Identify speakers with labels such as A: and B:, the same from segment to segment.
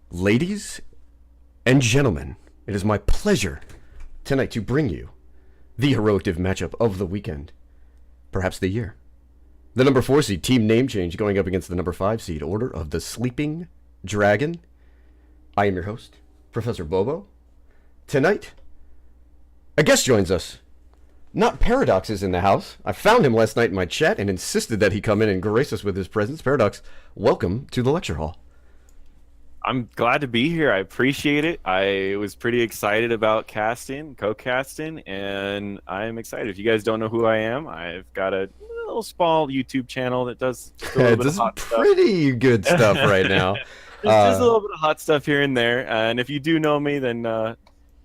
A: Ladies and gentlemen, it is my pleasure tonight to bring you the heroic matchup of the weekend, perhaps the year. The number 4 seed team name change going up against the number 5 seed Order of the Sleeping Dragon. I am your host, Professor Bobo. Tonight, a guest joins us. Not Paradox is in the house. I found him last night in my chat and insisted that he come in and grace us with his presence. Paradox, welcome to the lecture hall.
B: I'm glad to be here. I appreciate it. I was pretty excited about co-casting, and I'm excited. If you guys don't know who I am, I've got a little small YouTube channel that does just a little bit of hot stuff.
A: Pretty good stuff right now.
B: Just a little bit of hot stuff here and there. And if you do know me, then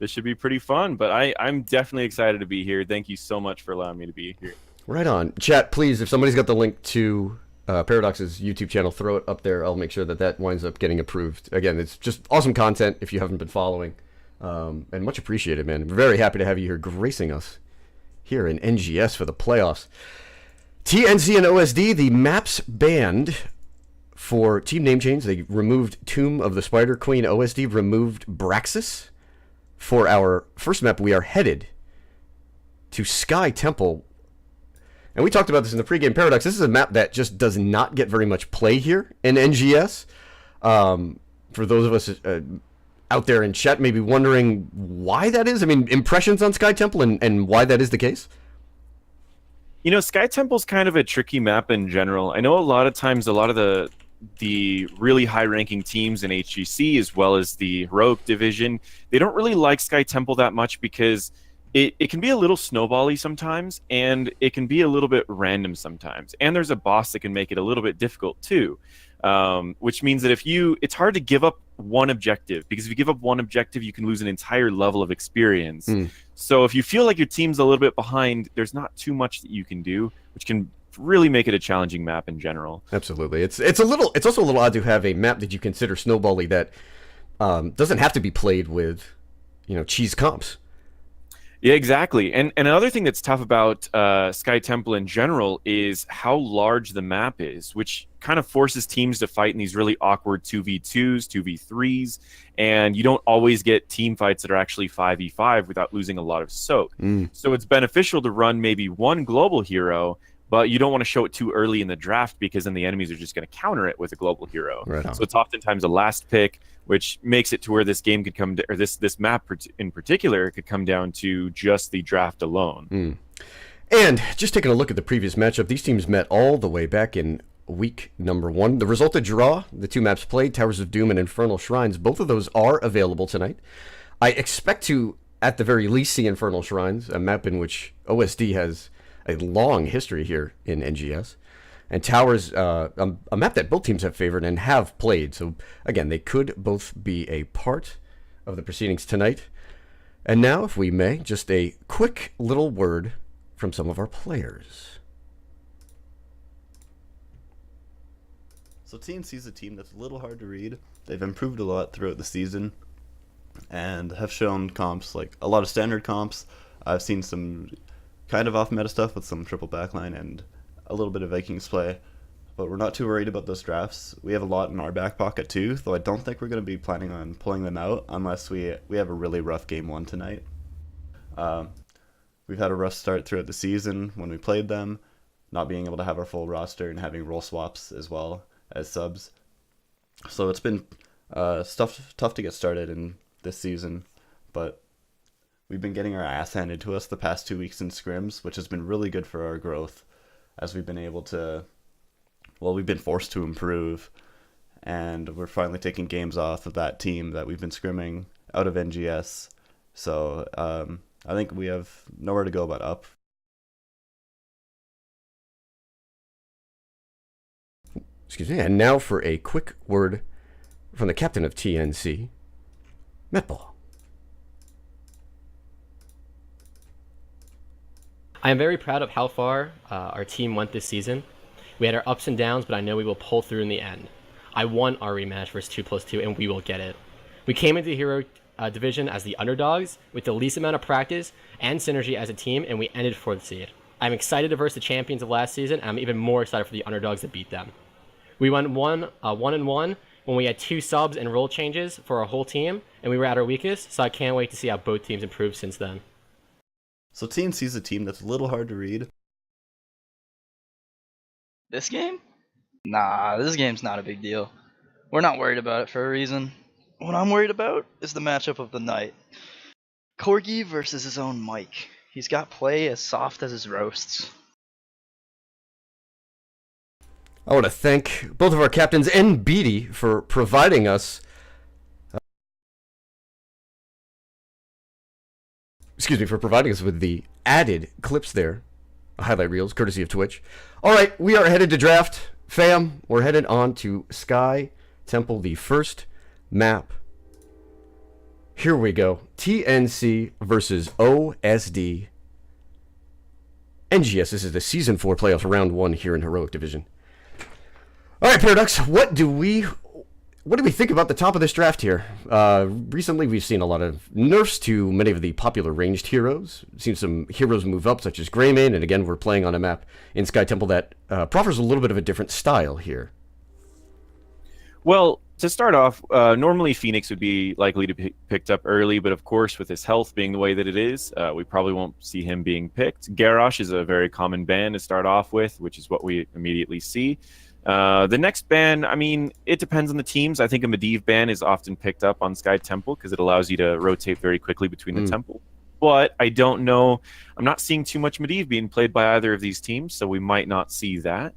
B: this should be pretty fun. But I'm definitely excited to be here. Thank you so much for allowing me to be here.
A: Right on. Chat, please, if somebody's got the link to Paradox's YouTube channel, throw it up there. I'll make sure that winds up getting approved. Again, it's just awesome content if you haven't been following. And much appreciated, man. Very happy to have you here gracing us here in NGS for the playoffs. TNC and OSD, the maps banned for team name change. They removed Tomb of the Spider Queen. OSD removed Braxis. For our first map, we are headed to Sky Temple. And we talked about this in the pregame. Paradox, this is a map that just does not get very much play here in NGS. For those of us out there in chat maybe wondering why that is. I mean, impressions on Sky Temple and why that is the case?
B: You know, Sky Temple's kind of a tricky map in general. I know a lot of times a lot of the really high-ranking teams in HGC as well as the Heroic Division, they don't really like Sky Temple that much because it can be a little snowbally sometimes, and it can be a little bit random sometimes. And there's a boss that can make it a little bit difficult too, which means that it's hard to give up one objective, because if you give up one objective, you can lose an entire level of experience. So if you feel like your team's a little bit behind, there's not too much that you can do, which can really make it a challenging map in general.
A: Absolutely. It's also a little odd to have a map that you consider snowbally that doesn't have to be played with, cheese comps.
B: Yeah, exactly. And another thing that's tough about Sky Temple in general is how large the map is, which kind of forces teams to fight in these really awkward 2v2s, 2v3s, and you don't always get team fights that are actually 5v5 without losing a lot of soak. So it's beneficial to run maybe one global hero, but you don't want to show it too early in the draft because then the enemies are just going to counter it with a global hero. Right. So it's oftentimes a last pick, which makes it to where this game could come to, or this map in particular could come down to just the draft alone.
A: And just taking a look at the previous matchup, these teams met all the way back in week number 1. The result of draw, the two maps played, Towers of Doom and Infernal Shrines, both of those are available tonight. I expect to, at the very least, see Infernal Shrines, a map in which OSD has a long history here in NGS. And Towers, a map that both teams have favored and have played. So, again, they could both be a part of the proceedings tonight. And now, if we may, just a quick little word from some of our players.
C: So TNC is a team that's a little hard to read. They've improved a lot throughout the season and have shown comps, like a lot of standard comps. I've seen some kind of off-meta stuff with some triple backline and a little bit of Vikings play, but we're not too worried about those drafts. We have a lot in our back pocket too, though I don't think we're going to be planning on pulling them out unless we have a really rough game 1 tonight. We've had a rough start throughout the season when we played them, not being able to have our full roster and having role swaps as well as subs. So it's been tough to get started in this season, but we've been getting our ass handed to us the past 2 weeks in scrims, which has been really good for our growth, as we've been able to, we've been forced to improve, and we're finally taking games off of that team that we've been scrimming out of NGS. So I think we have nowhere to go but up.
A: Excuse me. And now for a quick word from the captain of TNC, Metball.
D: I am very proud of how far our team went this season. We had our ups and downs, but I know we will pull through in the end. I want our rematch versus 2+2, and we will get it. We came into the Hero Division as the underdogs with the least amount of practice and synergy as a team, and we ended 4th seed. I'm excited to verse the champions of last season, and I'm even more excited for the underdogs that beat them. We went 1-1, when we had 2 subs and role changes for our whole team, and we were at our weakest. So I can't wait to see how both teams improve since then.
C: So TNC's a team that's a little hard to read.
E: This game? Nah, this game's not a big deal. We're not worried about it for a reason. What I'm worried about is the matchup of the night. Corgi versus his own Mike. He's got play as soft as his roasts.
A: I want to thank both of our captains and Beatty for providing us with the added clips there, highlight reels, courtesy of Twitch. All right, we are headed to draft. Fam, we're headed on to Sky Temple, the first map. Here we go. TNC versus OSD. NGS, this is the Season 4 playoffs, Round 1 here in Heroic Division. All right, Paradox, what do we think about the top of this draft here? Recently, we've seen a lot of nerfs to many of the popular ranged heroes. We've seen some heroes move up, such as Greymane, and again, we're playing on a map in Sky Temple that proffers a little bit of a different style here.
B: Well, to start off, normally Phoenix would be likely to be picked up early, but of course, with his health being the way that it is, we probably won't see him being picked. Garrosh is a very common ban to start off with, which is what we immediately see. The next ban, I mean, it depends on the teams. I think a Medivh ban is often picked up on Sky Temple because it allows you to rotate very quickly between the temple. But I don't know. I'm not seeing too much Medivh being played by either of these teams, so we might not see that.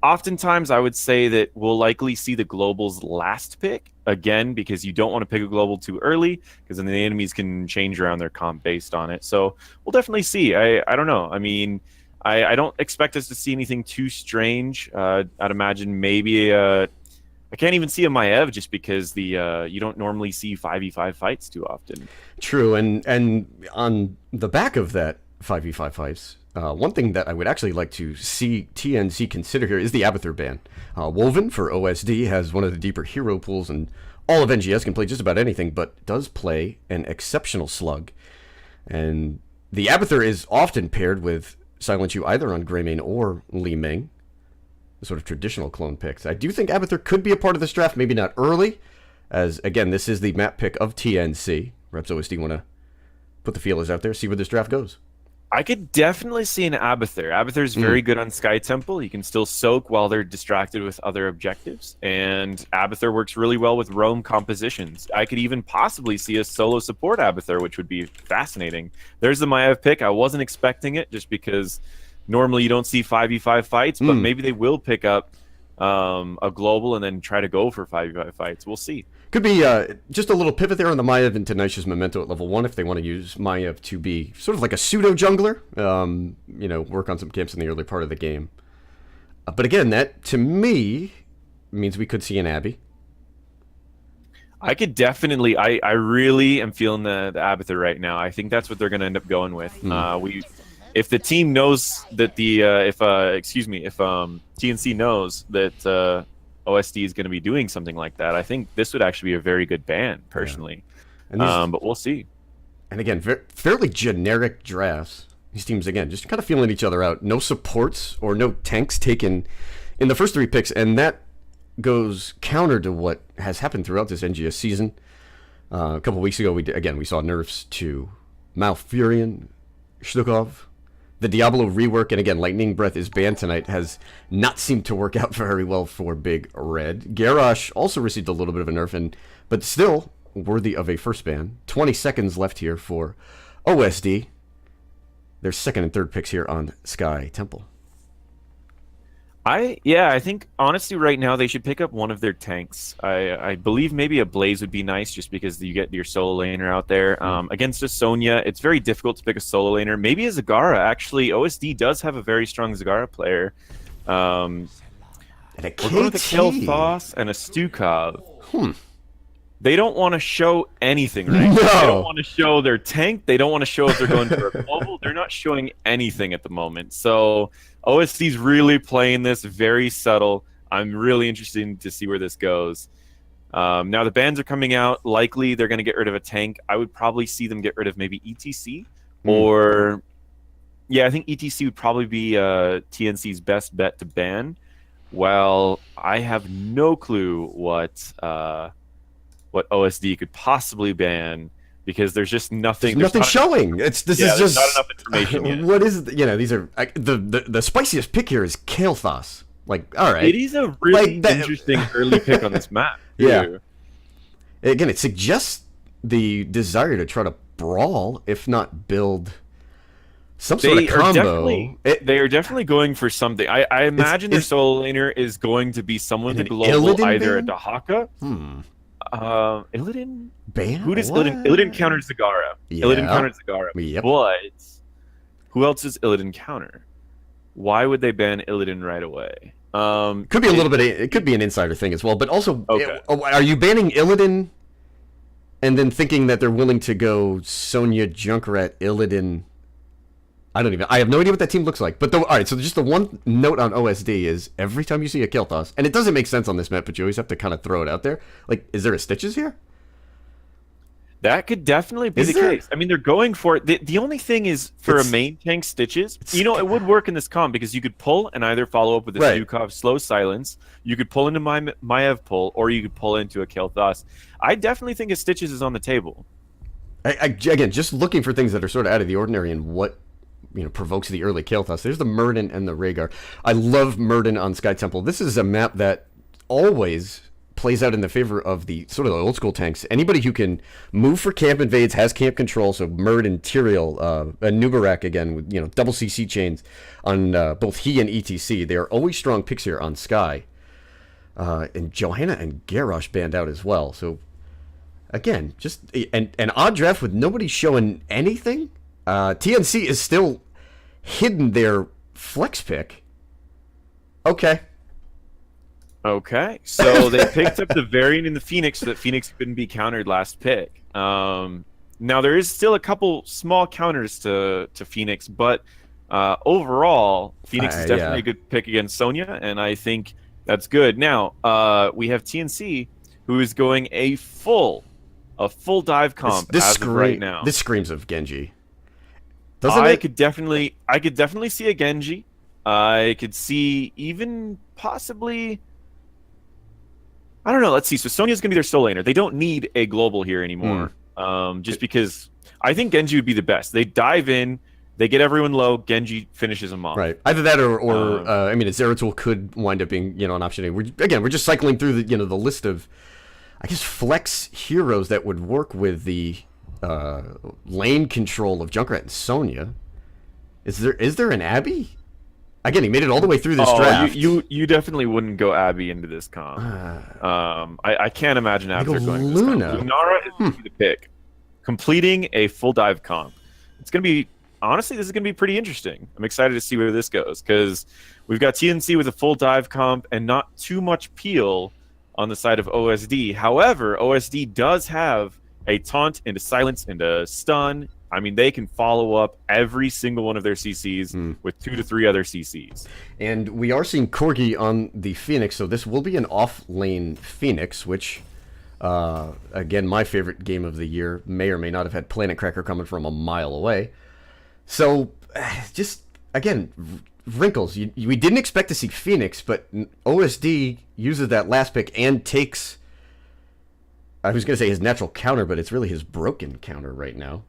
B: Oftentimes, I would say that we'll likely see the Global's last pick, again, because you don't want to pick a Global too early, because then the enemies can change around their comp based on it. So we'll definitely see. I don't know. I mean, I don't expect us to see anything too strange. I'd imagine maybe I can't even see a Maev just because you don't normally see 5v5 fights too often. True,
A: and on the back of that 5v5 fights, one thing that I would actually like to see TNC consider here is the Abathur ban. Woven for OSD has one of the deeper hero pools, and all of NGS can play just about anything, but does play an exceptional slug. And the Abathur is often paired with Silent Yu either on Greymane or Li Ming, the sort of traditional clone picks. I do think Abathur could be a part of this draft, maybe not early, as, again, this is the map pick of TNC. Perhaps OSD want to put the feelers out there, see where this draft goes.
B: I could definitely see an Abathur. Abathur's very good on Sky Temple. You can still soak while they're distracted with other objectives. And Abathur works really well with roam compositions. I could even possibly see a solo support Abathur, which would be fascinating. There's the Maev pick. I wasn't expecting it just because normally you don't see 5v5 fights, but maybe they will pick up a global and then try to go for 5v5 fights. We'll see.
A: Could be just a little pivot there on the Maev into Tenacious Memento at level 1 if they want to use Maev to be sort of like a pseudo-jungler, work on some camps in the early part of the game. But again, that, to me, means we could see an Abby.
B: I could definitely, I really am feeling the Abathur right now. I think that's what they're going to end up going with. If the team knows that if TNC knows that OSD is going to be doing something like that, I think this would actually be a very good ban, personally. Yeah. But we'll see.
A: And again, fairly generic drafts. These teams, again, just kind of feeling each other out. No supports or no tanks taken in the first 3 picks, and that goes counter to what has happened throughout this NGS season. A couple weeks ago, we saw nerfs to Malfurion, Shtukov. The Diablo rework, and again, Lightning Breath is banned tonight, has not seemed to work out very well for Big Red. Garrosh also received a little bit of a nerf, but still worthy of a first ban. 20 seconds left here for OSD. Their second and third picks here on Sky Temple.
B: I think honestly right now they should pick up one of their tanks. I believe maybe a Blaze would be nice just because you get your solo laner out there. Against a Sonya, it's very difficult to pick a solo laner. Maybe a Zagara. Actually, OSD does have a very strong Zagara player.
A: And a KT.
B: We're going with a Kel'Thas and a Stukov. They don't want to show anything, right?
A: No.
B: They don't want to show their tank. They don't want to show if they're going for a global. They're not showing anything at the moment. So OSD's really playing this very subtle. I'm really interested to see where this goes. Now the bans are coming out. Likely they're going to get rid of a tank. I would probably see them get rid of maybe ETC. Or, yeah, I think ETC would probably be TNC's best bet to ban. Well, I have no clue what OSD could possibly ban because there's just
A: There's
B: nothing.
A: nothing showing. This
B: Yeah,
A: is
B: there's not
A: just
B: enough information yet.
A: what is it? You know, these are the spiciest pick here is Kael'thas. Like, all right,
B: It is a really
A: Like that-
B: interesting early pick on this map.
A: Yeah.
B: too.
A: again, it suggests the desire to try to brawl, if not build some sort of combo.
B: They are definitely going for something. I imagine their
A: it's-
B: solo laner is going to be someone with a
A: An
B: global,
A: Illidan
B: either a
A: ban?
B: Dahaka.
A: Hmm.
B: Illidan.
A: Ban?
B: Who does
A: What?
B: Illidan? Illidan counters Zagara.
A: Yeah.
B: Illidan counters Zagara.
A: Yep.
B: But who else does Illidan counter? Why would they ban Illidan right away?
A: Could be a little bit. It could be an insider thing as well. But also,
B: Okay.
A: are you banning Illidan, and then thinking that they're willing to go Sonya, Junkrat, Illidan? I have no idea what that team looks like. But all right. So just the one note on OSD is every time you see a Kael'thas, and it doesn't make sense on this map, but you always have to kind of throw it out there. Like, is there a Stitches here?
B: That could definitely be
A: Is
B: the
A: there?
B: case. I mean, they're going for it. The only thing is for
A: It's-
B: a main tank Stitches, it would work in this comp because you could pull and either follow up with a
A: Right.
B: Stukov slow silence, you could pull into Maiev pull, or you could pull into a Kael'thas. I definitely think a Stitches is on the table.
A: Again, just looking for things that are sort of out of the ordinary and what provokes the early Kael'thas. There's the Murden and the Rhaegar. I love Murden on Sky Temple. This is a map that always plays out in the favor of the sort of the old school tanks. Anybody who can move for camp invades has camp control. So Murden, Tyrael, Nubarak again with double CC chains on both he and ETC. They are always strong picks here on Sky. And Johanna and Garrosh banned out as well. So again, just an odd draft with nobody showing anything. TNC is still hidden their flex pick. Okay.
B: Okay, so they picked up the variant in the Phoenix so that Phoenix couldn't be countered last pick. Now there is still a couple small counters to Phoenix, but overall, Phoenix is definitely a good pick against Sonya, and I think that's good. Now we have TNC, who is going a full dive comp as of right now.
A: This screams of Genji.
B: I could definitely see a Genji. I could see even possibly. I don't know. Let's see. So Sonya's gonna be their solo laner. They don't need a global here anymore. Just because I think Genji would be the best. They dive in, they get everyone low. Genji finishes them off.
A: Right. Either that or a Zeratul could wind up being an option. We're just cycling through the list of, I guess, flex heroes that would work with the lane control of Junkrat and Sonya. Is there an Abby? Again, he made it all the way through this draft.
B: You definitely wouldn't go Abby into this comp. I can't imagine Abby
A: go
B: going
A: Luna.
B: This comp. Lunara is gonna be the pick. Completing a full dive comp. It's gonna be honestly, this is gonna be pretty interesting. I'm excited to see where this goes because we've got TNC with a full dive comp and not too much peel on the side of OSD. However, OSD does have a taunt and a silence and a stun. I mean, they can follow up every single one of their CCs with 2 to 3 other CCs.
A: And we are seeing Corgi on the Phoenix, so this will be an off-lane Phoenix, which, again, my favorite game of the year, may or may not have had Planet Cracker coming from a mile away. So, just, again, wrinkles. We didn't expect to see Phoenix, but OSD uses that last pick and takes, I was going to say his natural counter, but it's really his broken counter right now.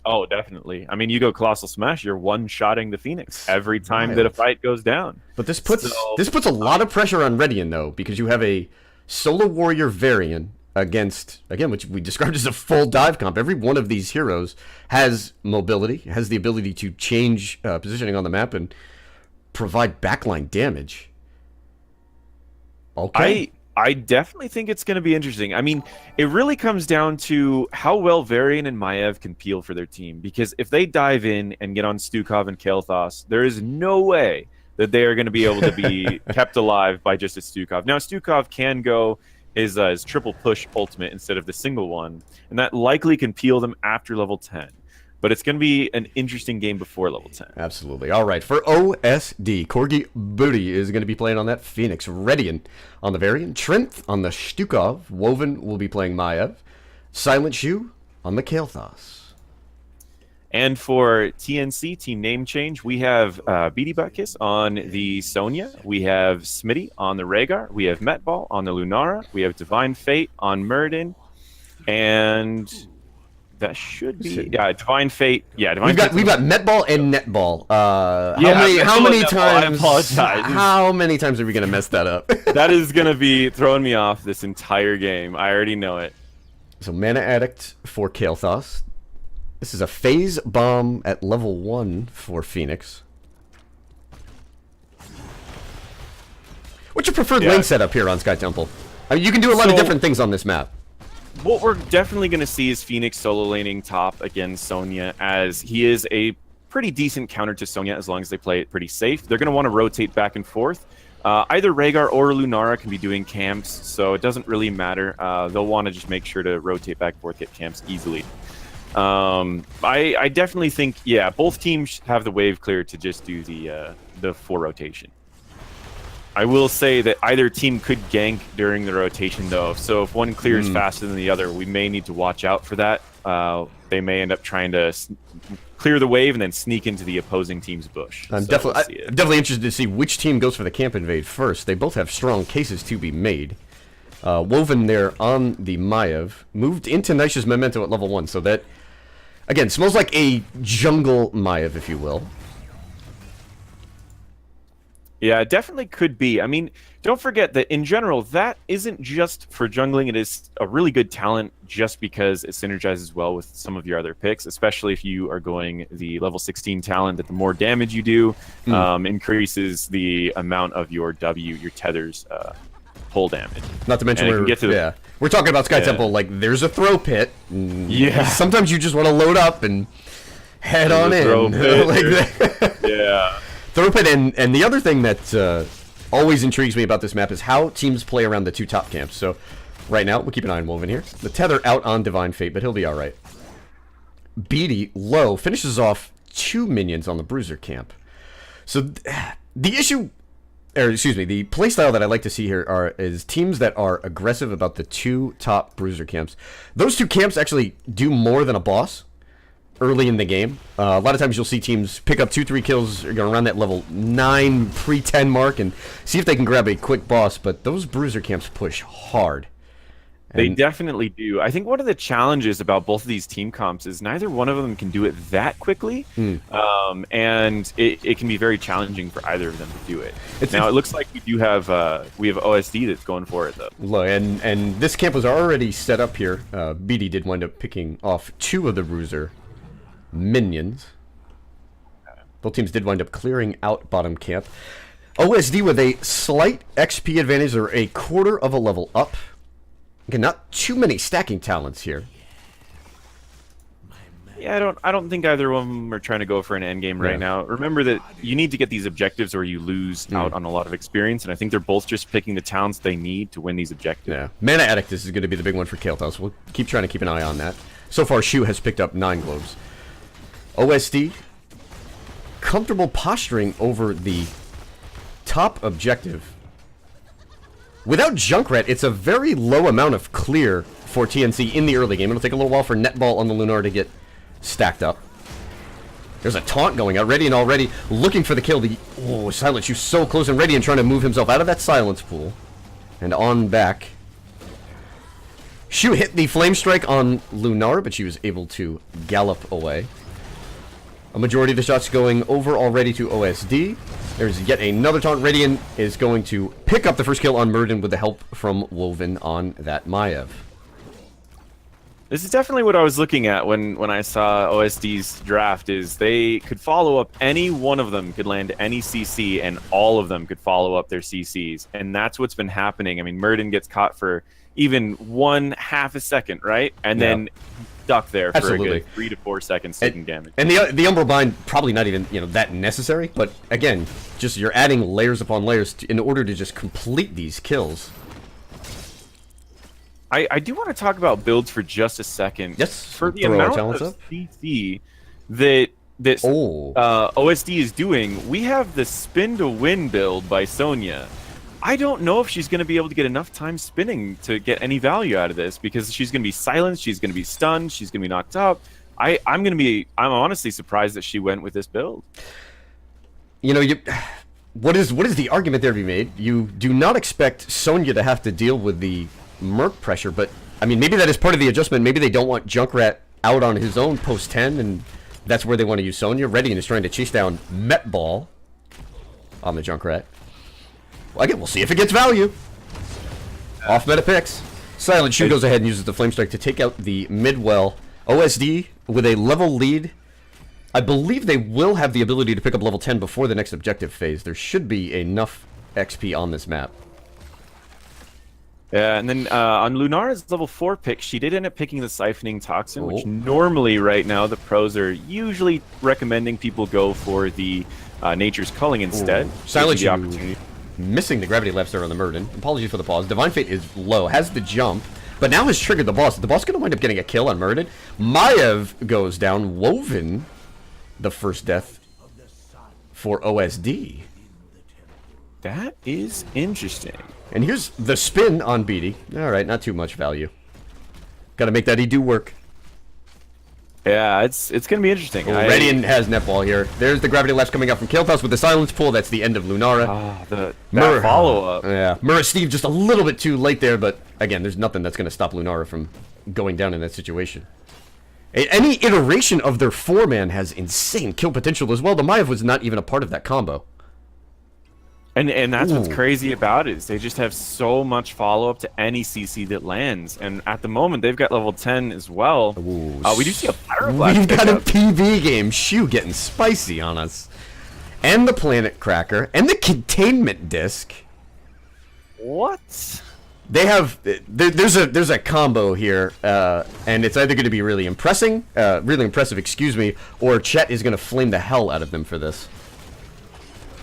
B: Oh, definitely. I mean, you go Colossal Smash, you're one-shotting the Phoenix every time
A: Wild.
B: that a fight goes down.
A: But this puts a lot of pressure on Redian, though, because you have a solo warrior variant against, again, which we described as a full dive comp. Every one of these heroes has mobility, has the ability to change positioning on the map and provide backline damage. Okay.
B: I definitely think it's going to be interesting. I mean, it really comes down to how well Varian and Maiev can peel for their team. Because if they dive in and get on Stukov and Kael'thas, there is no way that they are going to be able to be kept alive by just a Stukov. Now, Stukov can go his triple push ultimate instead of the single one, and that likely can peel them after level 10. But it's going to be an interesting game before level 10.
A: Absolutely. All right. For OSD, Corgi Booty is going to be playing on that Phoenix. Redian on the Varian. Trent on the Stukov. Woven will be playing Maiev. Silent Shoe on the Kael'thas.
B: And for TNC, team name change, we have BD Butkiss on the Sonya. We have Smitty on the Rhaegar. We have Metball on the Lunara. We have Divine Fate on Murden. And that should be Divine Fate. Yeah, Divine
A: We've got Metball and Netball.
B: Yeah,
A: how many
B: Netball,
A: times?
B: I apologize.
A: How many times are we gonna mess that up?
B: That is gonna be throwing me off this entire game. I already know it.
A: So Mana Addict for Kael'thas. This is a phase bomb at level 1 for Phoenix. What's your preferred lane setup here on Sky Temple? I mean, you can do a lot of different things on this map.
B: What we're definitely going to see is Phoenix solo laning top against Sonya, as he is a pretty decent counter to Sonya as long as they play it pretty safe. They're going to want to rotate back and forth. Either Rhaegar or Lunara can be doing camps, so it doesn't really matter. They'll want to just make sure to rotate back and forth, get camps easily. I definitely think, both teams have the wave clear to just do the 4 rotation. I will say that either team could gank during the rotation, though. So if one clears faster than the other, we may need to watch out for that. They may end up trying to clear the wave and then sneak into the opposing team's bush.
A: I'm definitely interested to see which team goes for the camp invade first. They both have strong cases to be made. Woven there on the Maiev, moved into Nisha's Memento at level 1, so that, again, smells like a jungle Maiev, if you will.
B: Yeah, it definitely could be. I mean, don't forget that in general, that isn't just for jungling. It is a really good talent just because it synergizes well with some of your other picks, especially if you are going the level 16 talent, that the more damage you do increases the amount of your your tether's pull damage.
A: Not to mention, we're talking about Sky Temple, like, there's a throw pit.
B: Yeah.
A: Sometimes you just want to load up and head on in. Like that.
B: Yeah.
A: Throw pit, and the other thing that always intrigues me about this map is how teams play around the 2 top camps. So right now, we'll keep an eye on Woven here. The Tether out on Divine Fate, but he'll be alright. Beatty, low, finishes off 2 minions on the Bruiser camp. So the issue, or excuse me, the playstyle that I like to see here is teams that are aggressive about the 2 top Bruiser camps. Those 2 camps actually do more than a boss early in the game. A lot of times you'll see teams pick up 2-3 kills around that level 9 pre-10 mark and see if they can grab a quick boss, but those Bruiser camps push hard.
B: They definitely do. I think one of the challenges about both of these team comps is neither one of them can do it that quickly, and it can be very challenging for either of them to do it. Now it looks like we have OSD that's going for it though.
A: And this camp was already set up here. BD did wind up picking off 2 of the Bruiser minions. Both teams did wind up clearing out bottom camp. OSD with a slight XP advantage, or a quarter of a level up. Again, not too many stacking talents here.
B: Yeah, I don't think either of them are trying to go for an end game right now. Remember that you need to get these objectives or you lose out on a lot of experience, and I think they're both just picking the talents they need to win these objectives.
A: Yeah, Mana Addict is going to be the big one for Kael'thas. We'll keep trying to keep an eye on that. So far, Shu has picked up 9 globes. OSD, comfortable posturing over the top objective. Without Junkrat, it's a very low amount of clear for TNC in the early game. It'll take a little while for Netball on the Lunar to get stacked up. There's a taunt going out. Radiant already looking for the kill. Silent Shu so close, and Radiant trying to move himself out of that silence pool. And on back. Shu hit the Flame Strike on Lunar, but she was able to gallop away. A majority of the shots going over already to OSD. There's yet another taunt. Radiant is going to pick up the first kill on Murden with the help from Woven on that Maiev.
B: This is definitely what I was looking at when I saw OSD's draft, is they could follow up, any one of them could land any CC, and all of them could follow up their CCs. And that's what's been happening. I mean, Murden gets caught for even 1/2 a second, right? And then stuck there for a good 3 to 4 seconds taking damage.
A: And the Umbral Bind, probably not even that necessary, but again, just you're adding layers upon layers in order to just complete these kills.
B: I do want to talk about builds for just a second.
A: Yes,
B: for the amount of CC that OSD is doing, we have the Spin to Win build by Sonya. I don't know if she's going to be able to get enough time spinning to get any value out of this, because she's going to be silenced, she's going to be stunned, she's going to be knocked up. I'm honestly surprised that she went with this build.
A: You know, what is the argument there to be made? You do not expect Sonya to have to deal with the Merc pressure, but I mean, maybe that is part of the adjustment. Maybe they don't want Junkrat out on his own post 10, and that's where they want to use Sonya. Redian is trying to chase down Metball on the Junkrat. Well, again, we'll see if it gets value. Off meta picks. Silent Shoe goes ahead and uses the Flame Strike to take out the mid-well. OSD with a level lead. I believe they will have the ability to pick up level 10 before the next objective phase. There should be enough XP on this map.
B: Yeah, and then on Lunara's level 4 pick, she did end up picking the Siphoning Toxin, which normally right now the pros are usually recommending people go for the Nature's Culling instead.
A: Silent Shoe missing the Gravity Lapse there on the Murden. Apologies for the pause. Divine Fate is low, has the jump, but now has triggered the boss. The boss is going to wind up getting a kill on Murden. Maiev goes down. Woven, the first death for OSD.
B: That is interesting.
A: And here's the spin on Beatty. Alright, not too much value. Gotta make that he do work.
B: Yeah, it's gonna be interesting.
A: Redian has Netball here. There's the Gravity Lapse coming out from Kael'thas with the Silence Pool. That's the end of Lunara.
B: That follow-up.
A: Yeah, Murra Steve just a little bit too late there, but again, there's nothing that's gonna stop Lunara from going down in that situation. Any iteration of their 4-man has insane kill potential as well. The Maiev was not even a part of that combo.
B: And that's what's crazy about it, is they just have so much follow-up to any CC that lands. And at the moment, they've got level 10 as well. We do see a Pyroblast.
A: We've got a PV game. Shoo getting spicy on us. And the Planet Cracker. And the Containment Disc.
B: What?
A: They have... There's a combo here. And it's either going to be really impressive, excuse me, or Chet is going to flame the hell out of them for this.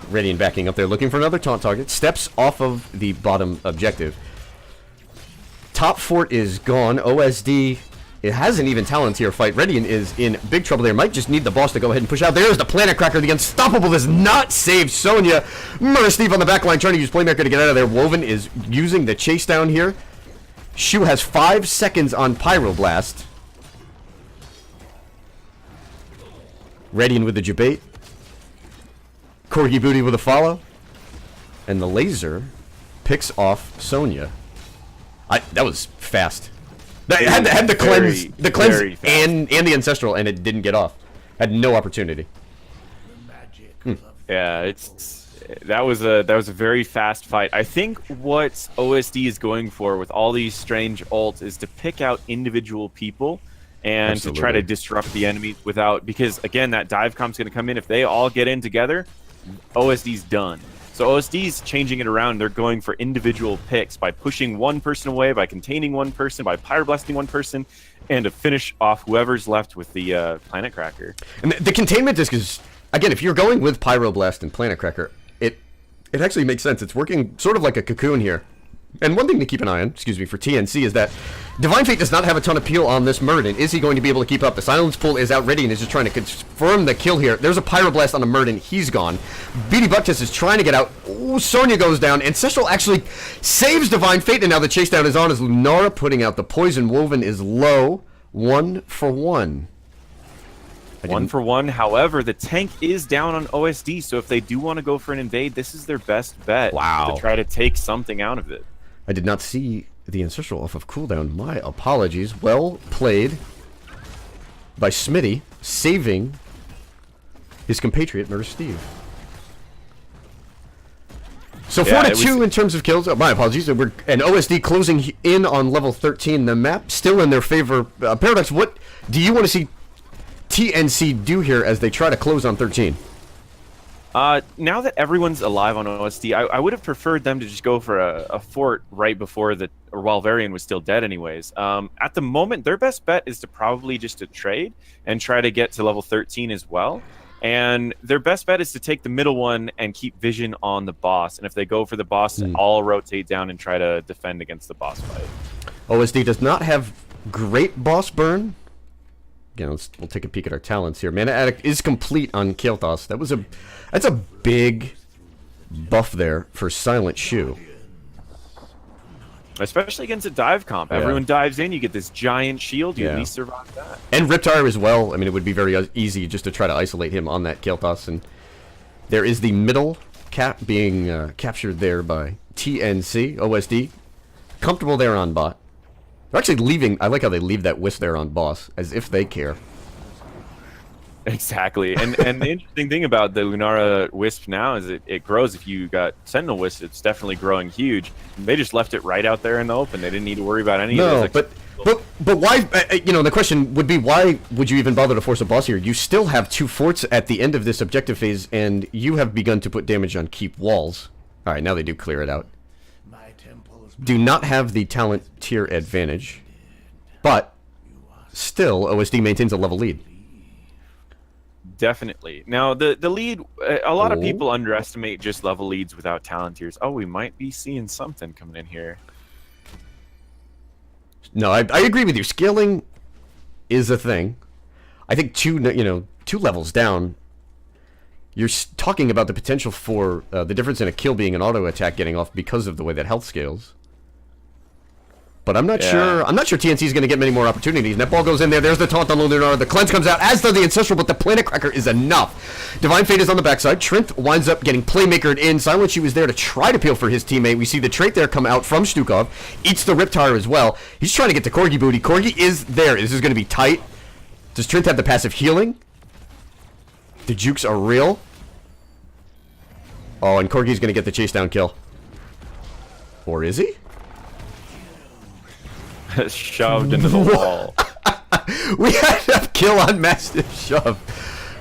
A: Radiant backing up there, looking for another taunt target. Steps off of the bottom objective. Top fort is gone. OSD, it has an even Talontier fight. Radiant is in big trouble there. Might just need the boss to go ahead and push out. There's the Planet Cracker. The Unstoppable does not save Sonya. Murder Steve on the back line trying to use Playmaker to get out of there. Woven is using the chase down here. Shu has 5 seconds on Pyroblast. Radiant with the Jabate. Corgi Booty with a follow. And the laser picks off Sonya. That was fast. It had the cleanse and the ancestral, and it didn't get off. Had no opportunity.
B: Yeah, that was a very fast fight. I think what OSD is going for with all these strange ults is to pick out individual people and to try to disrupt the enemies without, because again, that dive comp's going to come in. If they all get in together, OSD's done. So OSD's changing it around. They're going for individual picks by pushing one person away, by containing one person, by pyroblasting one person, and to finish off whoever's left with the Planet Cracker.
A: And the containment disc is, again, if you're going with Pyroblast and Planet Cracker, it actually makes sense. It's working sort of like a cocoon here. And one thing to keep an eye on, excuse me, for TNC is that Divine Fate does not have a ton of peel on this Murden. Is he going to be able to keep up? The Silence Pool is out ready and is just trying to confirm the kill here. There's a Pyroblast on the Murden. He's gone. Beady Bucktest is trying to get out. Ooh, Sonya goes down. Ancestral actually saves Divine Fate, and now the chase down is on as Lunara putting out the poison. Woven is low. 1 for 1.
B: 1 for 1. However, the tank is down on OSD, so if they do want to go for an invade, this is their best bet to try to take something out of it.
A: I did not see the Ancestral off of cooldown. My apologies. Well played by Smitty, saving his compatriot, Murder Steve. So 4-2 in terms of kills. Oh, my apologies. And OSD closing in on level 13. The map still in their favor. Paradox, what do you want to see TNC do here as they try to close on 13?
B: Now that everyone's alive on OSD, I would have preferred them to just go for a fort right before while Varian was still dead anyways. At the moment, their best bet is to probably just to trade and try to get to level 13 as well. And their best bet is to take the middle one and keep vision on the boss. And if they go for the boss, all rotate down and try to defend against the boss fight.
A: OSD does not have great boss burn. Again, we'll take a peek at our talents here. Mana Addict is complete on Kael'thas. That's a big buff there for Silent Shoe.
B: Especially against a dive comp.
A: Yeah.
B: Everyone dives in, you get this giant shield, you
A: Yeah.
B: at least survive that.
A: And Riptire as well. I mean, it would be very easy just to try to isolate him on that kill toss. And there is the middle cap being captured there by TNC, OSD. Comfortable there on bot. They're actually leaving. I like how they leave that wisp there on boss, as if they care.
B: Exactly. And the interesting thing about the Lunara Wisp now is it grows. If you got Sentinel Wisp, it's definitely growing huge. They just left it right out there in the open. They didn't need to worry about any of
A: No,
B: this.
A: but why? You know, the question would be, why would you even bother to force a boss here? You still have 2 forts at the end of this objective phase, and you have begun to put damage on keep walls. All right, now they do clear it out. Do not have the talent tier advantage, but still, OSD maintains a level lead.
B: Definitely. Now, the lead, a lot of
A: Oh.
B: people underestimate just level leads without talent tiers. Oh, we might be seeing something coming in here.
A: No, I agree with you. Scaling is a thing. I think two levels down, you're talking about the potential for the difference in a kill being an auto attack getting off because of the way that health scales. But I'm not sure. I'm not sure TNC is going to get many more opportunities. Netball goes in there. There's the taunt on Lunar. The cleanse comes out, as does the ancestral, but the Planet Cracker is enough. Divine Fate is on the backside. Trent winds up getting playmakered in. Silent was there to try to peel for his teammate. We see the trait there come out from Stukov. Eats the Riptire as well. He's trying to get to Corgi booty. Corgi is there. This is going to be tight. Does Trent have the passive healing? The jukes are real. Oh, and Corgi's going to get the chase down kill. Or is he?
B: Shoved into the wall.
A: We had a kill on Mastiff Shove.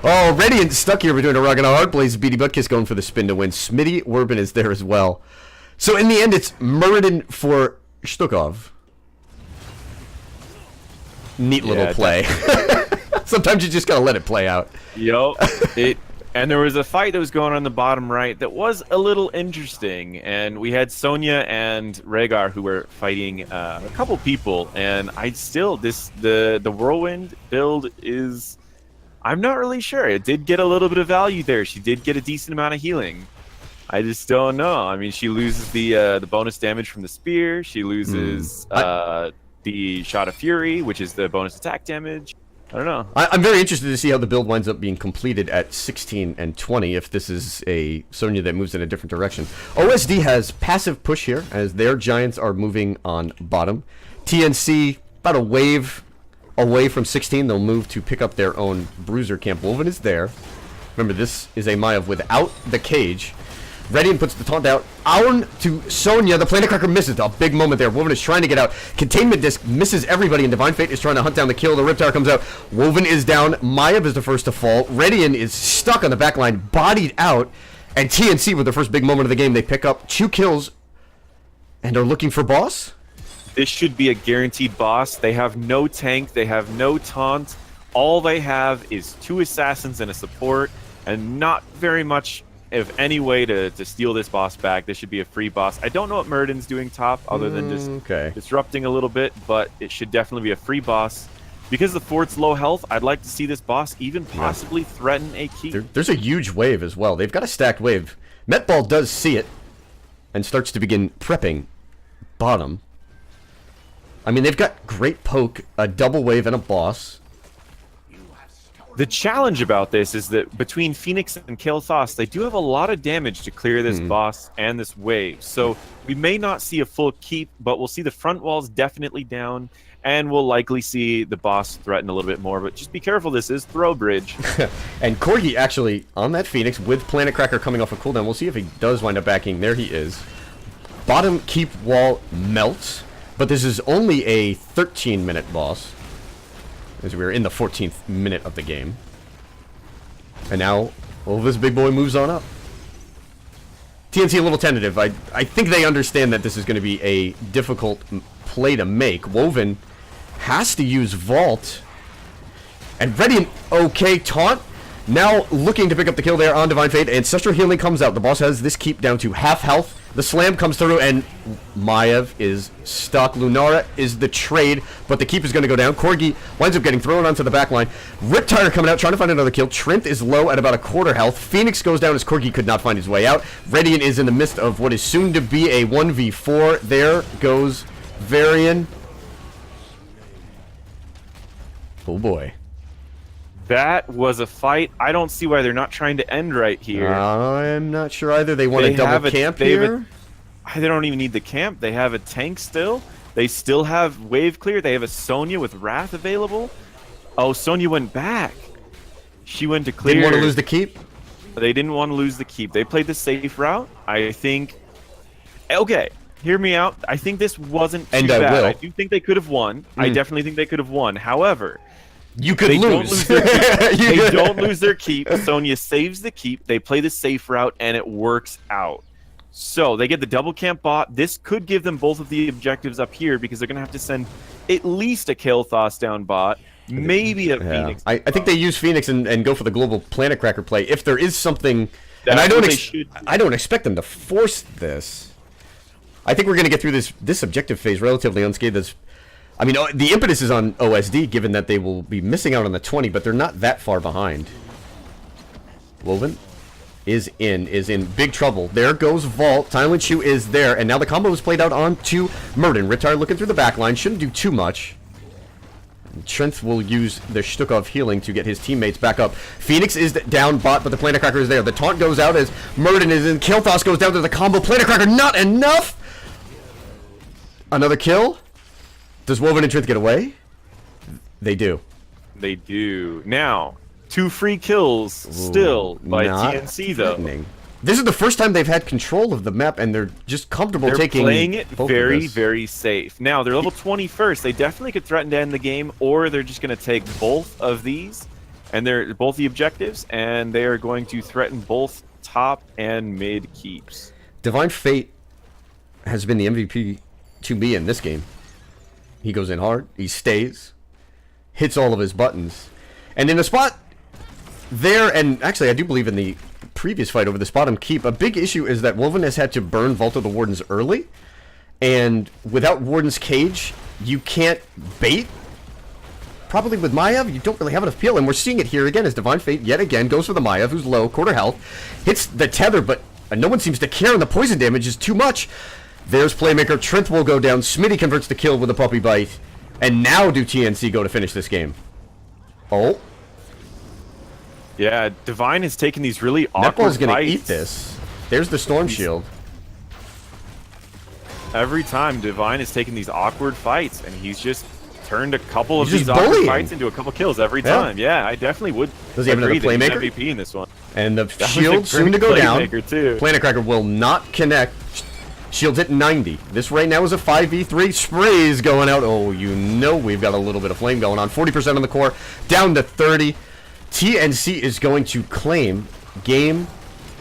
A: Oh, Radiant stuck here between a rock and a hard place. Beady Buttkiss going for the spin to win. Smitty Werbin is there as well. So in the end, it's Muradin for Stukov. Neat little play. Sometimes you just gotta let it play out.
B: And there was a fight that was going on the bottom right that was a little interesting, and we had Sonya and Rhaegar who were fighting a couple people, and the Whirlwind build is, I'm not really sure. It did get a little bit of value there. She did get a decent amount of healing. I just don't know. I mean, she loses the bonus damage from the spear. She loses the Shot of Fury, which is the bonus attack damage. I don't know.
A: I'm very interested to see how the build winds up being completed at 16 and 20, if this is a Sonya that moves in a different direction. OSD has passive push here, as their Giants are moving on bottom. TNC, about a wave away from 16, they'll move to pick up their own Bruiser camp. Woven is there. Remember, this is a Maiev without the cage. Radiant puts the taunt out. Aun to Sonya. The Planet Cracker misses. A big moment there. Woven is trying to get out. Containment Disc misses everybody, and Divine Fate is trying to hunt down the kill. The Riptire comes out. Woven is down. Maiev is the first to fall. Radiant is stuck on the back line, bodied out. And TNC, with the first big moment of the game, they pick up 2 kills and are looking for boss.
B: This should be a guaranteed boss. They have no tank. They have no taunt. All they have is 2 assassins and a support, and not very much of any way to steal this boss back. This should be a free boss. I don't know what Muradin's doing top, other than just disrupting a little bit, but it should definitely be a free boss. Because the fort's low health, I'd like to see this boss even possibly threaten a keep.
A: There's a huge wave as well. They've got a stacked wave. Metball does see it and starts to begin prepping bottom. I mean, they've got great poke, a double wave, and a boss.
B: The challenge about this is that between Phoenix and Kael'thas, they do have a lot of damage to clear this boss and this wave. So we may not see a full keep, but we'll see the front walls definitely down, and we'll likely see the boss threaten a little bit more. But just be careful, this is Throw Bridge.
A: And Corgi actually on that Phoenix with Planet Cracker coming off a cooldown. We'll see if he does wind up backing. There he is. Bottom keep wall melts, but this is only a 13-minute boss, as we're in the 14th minute of the game. And now, well, this big boy moves on up. TNC a little tentative. I think they understand that this is going to be a difficult play to make. Woven has to use Vault. And Radiant, okay, taunt. Now looking to pick up the kill there on Divine Fate. Ancestral Healing comes out. The boss has this keep down to half health. The slam comes through, and Maiev is stuck. Lunara is the trade, but the keep is going to go down. Corgi winds up getting thrown onto the back line. Riptire coming out, trying to find another kill. Trinth is low at about a quarter health. Phoenix goes down as Corgi could not find his way out. Radiant is in the midst of what is soon to be a 1v4. There goes Varian. Oh boy.
B: That was a fight. I don't see why they're not trying to end right here.
A: I'm not sure either. They want to double camp here.
B: They don't even need the camp. They have a tank still. They still have wave clear. They have a Sonya with Wrath available. Oh, Sonya went back. She went to clear.
A: Didn't want to lose the keep.
B: They didn't want to lose the keep. They played the safe route. I think. Okay, hear me out. I think this wasn't too bad. I do think they could have won. I definitely think they could have won. However,
A: you could lose.
B: They don't lose their keep. Sonya saves the keep. They play the safe route, and it works out. So they get the double camp bot. This could give them both of the objectives up here because they're going to have to send at least a Kael'thas down bot, maybe a Phoenix.
A: I think they use Phoenix and go for the global Planet Cracker play. If there is something... and I don't expect them to force this. I think we're going to get through this objective phase relatively unscathed. I mean, the impetus is on OSD, given that they will be missing out on the 20, but they're not that far behind. Woven is in big trouble. There goes Vault. Silent Shoe is there, and now the combo is played out onto Murden. Ritar looking through the back line. Shouldn't do too much. Trenth will use the Stukov healing to get his teammates back up. Phoenix is down bot, but the Planet Cracker is there. The taunt goes out as Murden is in. Kael'thas goes down to the combo. Planet Cracker, not enough! Another kill? Does Woven and Trith get away? They do.
B: They do. Now, 2 free kills still by TNC, though.
A: This is the first time they've had control of the map, and they're just comfortable taking...
B: They're playing it very, very safe. Now, they're level 20 first. They definitely could threaten to end the game, or they're just going to take both of these, and they're both the objectives, and they are going to threaten both top and mid keeps.
A: Divine Fate has been the MVP to be in this game. He goes in hard, he stays, hits all of his buttons, and in a spot there, and actually I do believe in the previous fight over this bottom keep, a big issue is that Woven has had to burn Vault of the Wardens early, and without Warden's Cage, you can't bait. Probably with Maiev, you don't really have enough peel, and we're seeing it here again as Divine Fate yet again goes for the Maiev, who's low, quarter health, hits the tether, but no one seems to care, and the poison damage is too much. There's Playmaker. Trent will go down. Smitty converts the kill with a puppy bite. And now do TNC go to finish this game. Oh.
B: Yeah, Divine has taken these really awkward
A: Netball's going to
B: fights.
A: eat this. There's the Storm Shield.
B: Every time Divine has taken these awkward fights, and he's just turned a couple of these awkward fights into a couple kills every time. Yeah, I definitely would.
A: Does he have another Playmaker?
B: MVP in this one.
A: And the shield soon to go down.
B: Too.
A: Planet Cracker will not connect. Shield's at 90. This right now is a 5v3. Sprays going out. Oh, you know we've got a little bit of flame going on. 40% on the core. Down to 30. TNC is going to claim game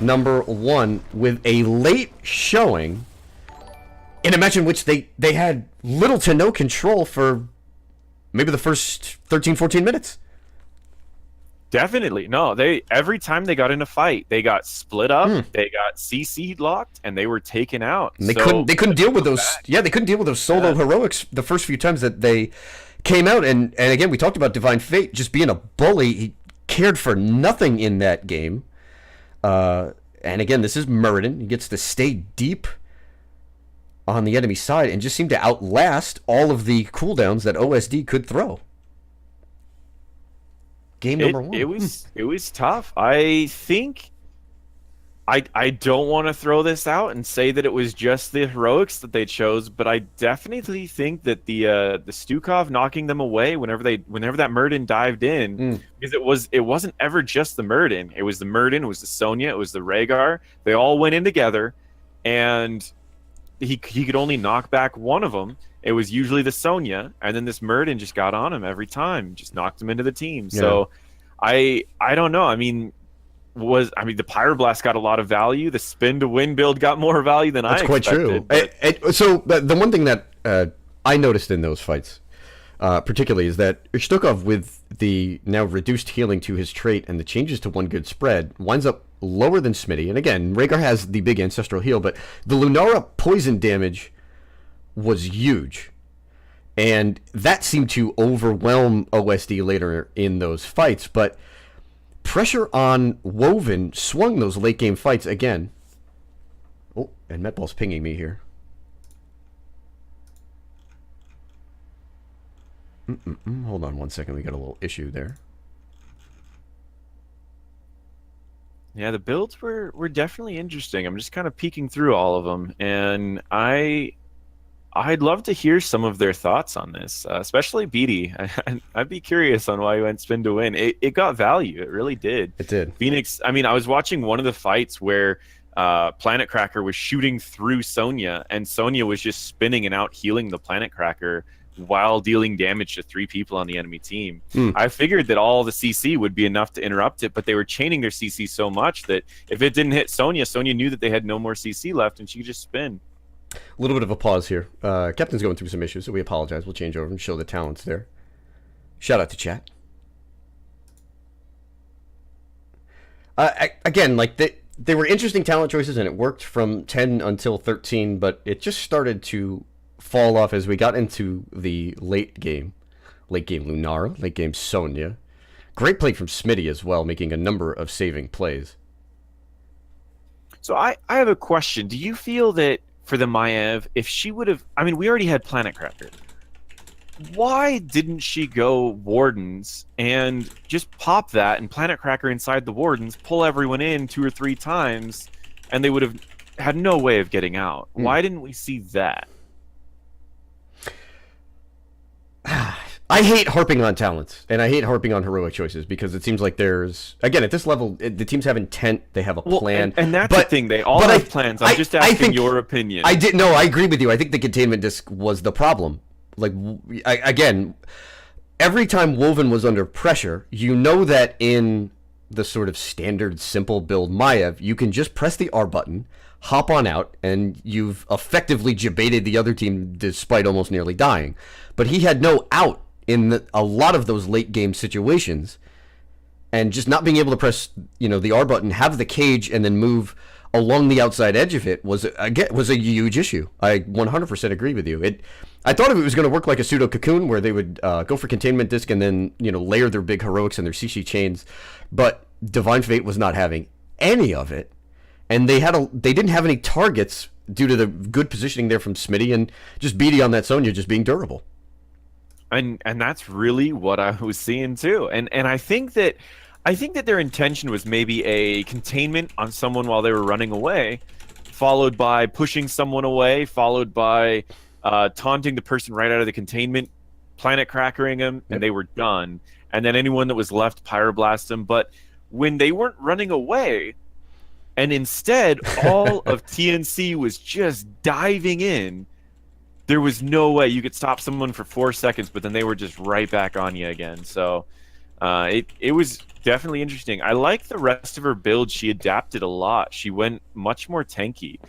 A: number 1 with a late showing in a match in which they had little to no control for maybe the first 13, 14 minutes.
B: Definitely. No, every time they got in a fight, they got split up, they got CC'd locked, and they were taken out.
A: And they couldn't deal with those they couldn't deal with those solo heroics the first few times that they came out, and again we talked about Divine Fate just being a bully. He cared for nothing in that game. And again, this is Muradin. He gets to stay deep on the enemy side and just seem to outlast all of the cooldowns that OSD could throw. Game number 1.
B: It was tough. I think I don't want to throw this out and say that it was just the heroics that they chose, but I definitely think that the Stukov knocking them away whenever that Murden dived in, because it wasn't ever just the Murden. It was the Murden, it was the Sonya, it was the Rhaegar. They all went in together, and he could only knock back one of them. It was usually the Sonya, and then this Murden just got on him every time, just knocked him into the team. Yeah. So I don't know. I mean, the Pyroblast got a lot of value. The spin to win build got more value than I expected.
A: That's quite true. So the one thing that I noticed in those fights, particularly, is that Stukov, with the now reduced healing to his trait and the changes to one good spread, winds up lower than Smitty. And again, Rhaegar has the big ancestral heal, but the Lunara poison damage was huge. And that seemed to overwhelm OSD later in those fights. But pressure on Woven swung those late game fights again. Oh, and Metball's pinging me here. Hold on one second. We got a little issue there.
B: Yeah, the builds were definitely interesting. I'm just kind of peeking through all of them, and I'd love to hear some of their thoughts on this, especially Beatty. I'd be curious on why he went spin to win. It got value. It really did.
A: It did.
B: Phoenix, I mean, I was watching one of the fights where Planet Cracker was shooting through Sonya, and Sonya was just spinning and out healing the Planet Cracker while dealing damage to 3 people on the enemy team. I figured that all the CC would be enough to interrupt it, but they were chaining their CC so much that if it didn't hit Sonya, Sonya knew that they had no more CC left, and she could just spin.
A: A little bit of a pause here. Captain's going through some issues, so we apologize. We'll change over and show the talents there. Shout out to chat. Again, like they were interesting talent choices, and it worked from 10 until 13, but it just started to fall off as we got into the late game. Late game Lunara, late game Sonya. Great play from Smitty as well, making a number of saving plays.
B: So I have a question. Do you feel that for the Maiev, if she would have... I mean, we already had Planet Cracker. Why didn't she go Wardens and just pop that and Planet Cracker inside the Wardens, pull everyone in 2 or 3 times, and they would have had no way of getting out? Why didn't we see that?
A: I hate harping on talents, and I hate harping on heroic choices, because it seems like there's... Again, at this level, the teams have intent, they have a plan.
B: And that's the thing, they all have plans. I'm just asking your opinion.
A: No, I agree with you. I think the containment disc was the problem. Like, again, every time Woven was under pressure, you know that in the sort of standard simple build Maiev, you can just press the R button, hop on out, and you've effectively jebaited the other team despite almost nearly dying. But he had no out in a lot of those late game situations, and just not being able to press, the R button, have the cage, and then move along the outside edge of it was a huge issue. I 100% agree with you. I thought if it was going to work like a pseudo cocoon, where they would go for containment disc and then layer their big heroics and their CC chains, but Divine Fate was not having any of it, and they didn't have any targets due to the good positioning there from Smitty, and just Beatty on that Sonya just being durable.
B: And that's really what I was seeing too. And I think that their intention was maybe a containment on someone while they were running away, followed by pushing someone away, followed by taunting the person right out of the containment, Planet Crackering them, and they were done. And then anyone that was left, Pyroblast them. But when they weren't running away, and instead all of TNC was just diving in, there was no way you could stop someone for 4 seconds, but then they were just right back on you again. So it was definitely interesting. I like the rest of her build. She adapted a lot. She went much more tanky.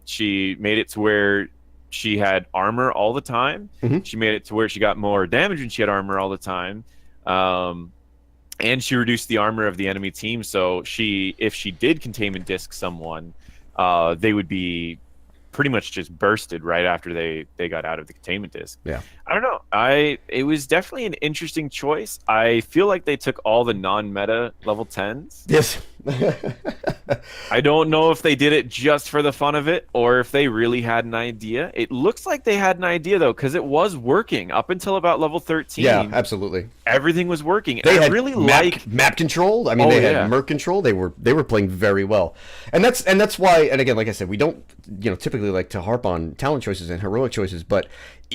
B: She made it to where she had armor all the time. She made it to where she got more damage when she had armor all the time. And she reduced the armor of the enemy team. So if she did containment disc someone, they would be pretty much just bursted right after they got out of the containment disc.
A: Yeah.
B: I don't know. It was definitely an interesting choice. I feel like they took all the non-meta level 10s.
A: Yes.
B: I don't know if they did it just for the fun of it or if they really had an idea. It looks like they had an idea though, because it was working up until about level 13.
A: Yeah, absolutely.
B: Everything was working.
A: They
B: I
A: had
B: really
A: map control. I mean, they had merc control. They were playing very well, and that's why. And again, like I said, we don't typically like to harp on talent choices and heroic choices, but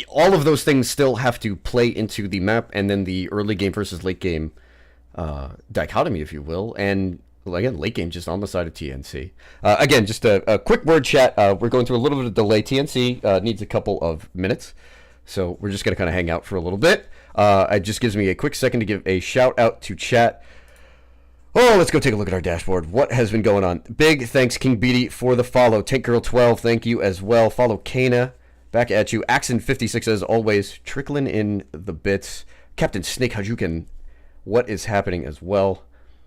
A: all of those things still have to play into the map and then the early game versus late game dichotomy, if you will. And again, late game just on the side of TNC. Again, just a quick word chat. We're going through a little bit of delay. TNC needs a couple of minutes, so we're just going to kind of hang out for a little bit. It just gives me a quick second to give a shout out to chat. Oh, let's go take a look at our dashboard. What has been going on? Big thanks, King Beatty, for the follow. Tank Girl 12, thank you as well. Follow Kana. Back at you. Axon56 as always, trickling in the bits. Captain Snake Hajukin, what is happening as well?